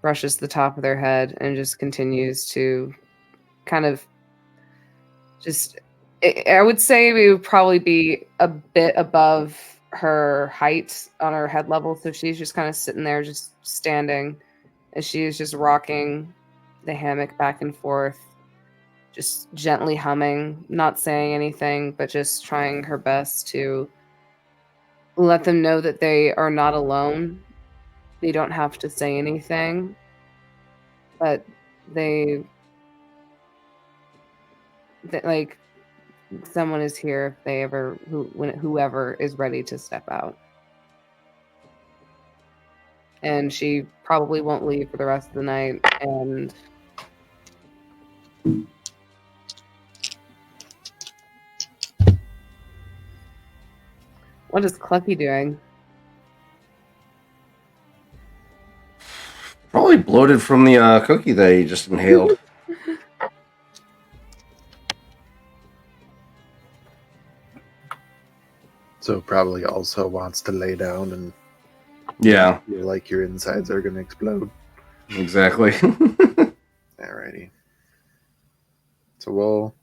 brushes the top of their head and just continues to kind of just, I would say we would probably be a bit above her height on her head level. So she's just kind of sitting there, just standing as she is just rocking the hammock back and forth, just gently humming, not saying anything, but just trying her best to let them know that they are not alone. They don't have to say anything, but they like, someone is here if they ever, whoever is ready to step out. And she probably won't leave for the rest of the night. And what is Clucky doing? Probably bloated from the cookie that he just inhaled. So probably also wants to lay down and Yeah, feel like your insides are going to explode. exactly. Alrighty. So we'll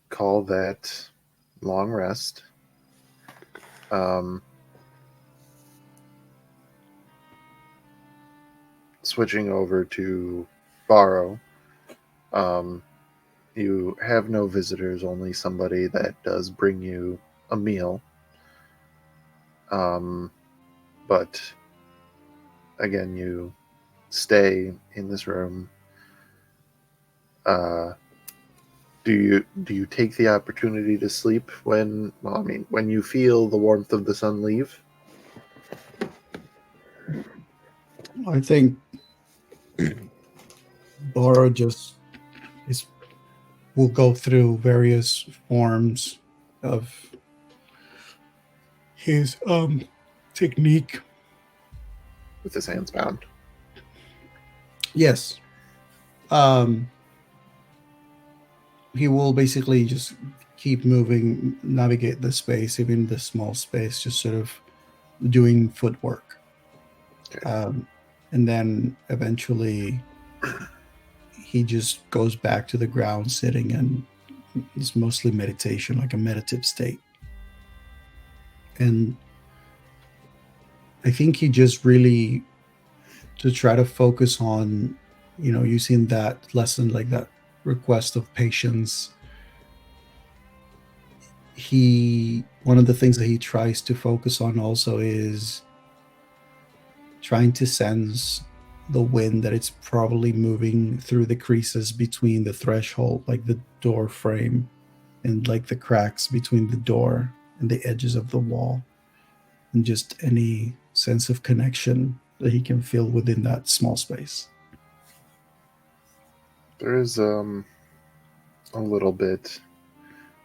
call that long rest. Switching over to Borrow. You have no visitors, only somebody that does bring you a meal. But again, you stay in this room. Do you take the opportunity to sleep when you feel the warmth of the sun leave? I think Bora will go through various forms of his technique. With his hands bound. Yes. He will basically just keep moving, navigate the space, even the small space, just sort of doing footwork. Okay. And then eventually he just goes back to the ground sitting, and it's mostly meditation, like a meditative state. And I think he just really, to try to focus on, using that lesson, like that request of patience, one of the things that he tries to focus on also is trying to sense the wind that it's probably moving through the creases between the threshold, like the door frame, and like the cracks between the door and the edges of the wall, and just any sense of connection that he can feel within that small space. There is a little bit.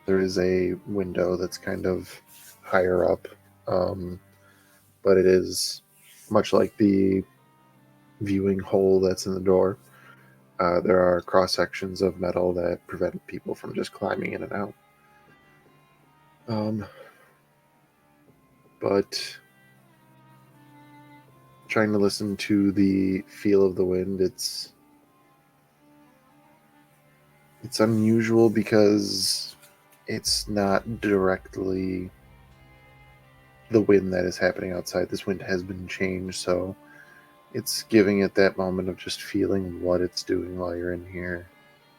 There is a window that's kind of higher up But it is much like the viewing hole that's in the door. There are cross sections of metal that prevent people from just climbing in and out. But trying to listen to the feel of the wind, it's unusual because it's not directly the wind that is happening outside. This wind has been changed, so it's giving it that moment of just feeling what it's doing while you're in here,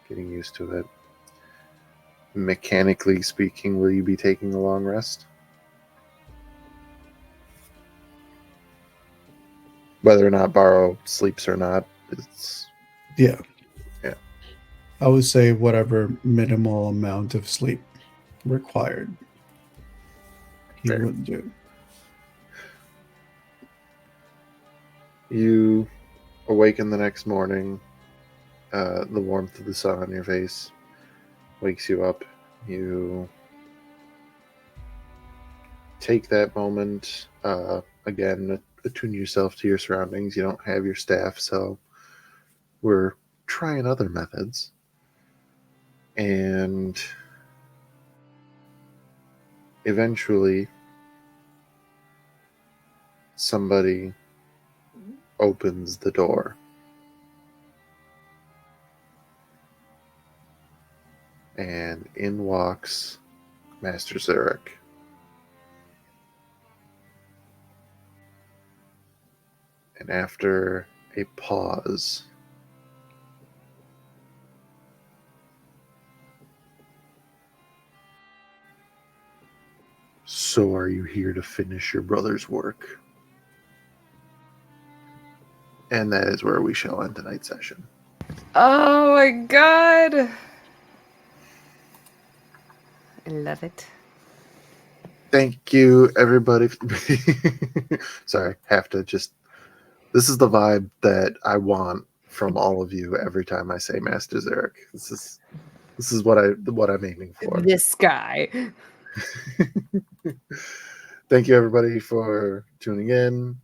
getting used to it. Mechanically speaking, will you be taking a long rest? Whether or not Borrow sleeps or not, it's Yeah. Yeah. I would say whatever minimal amount of sleep required, he Fair. would do. You awaken the next morning. The warmth of the sun on your face wakes you up. You take that moment, again, attune yourself to your surroundings. You don't have your staff, so we're trying other methods. And eventually, somebody opens the door. And in walks Master Zurich. And after a pause, "So are you here to finish your brother's work?" And that is where we shall end tonight's session. Oh my god. I love it. Thank you, everybody. Sorry, have to just. This is the vibe that I want from all of you every time I say Master Zurich. This is what I'm aiming for. This guy. Thank you, everybody, for tuning in.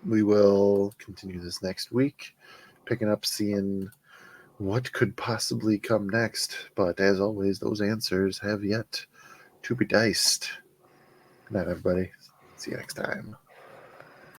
We will continue this next week, picking up, seeing what could possibly come next. But as always, those answers have yet to be diced. Good night, everybody. See you next time.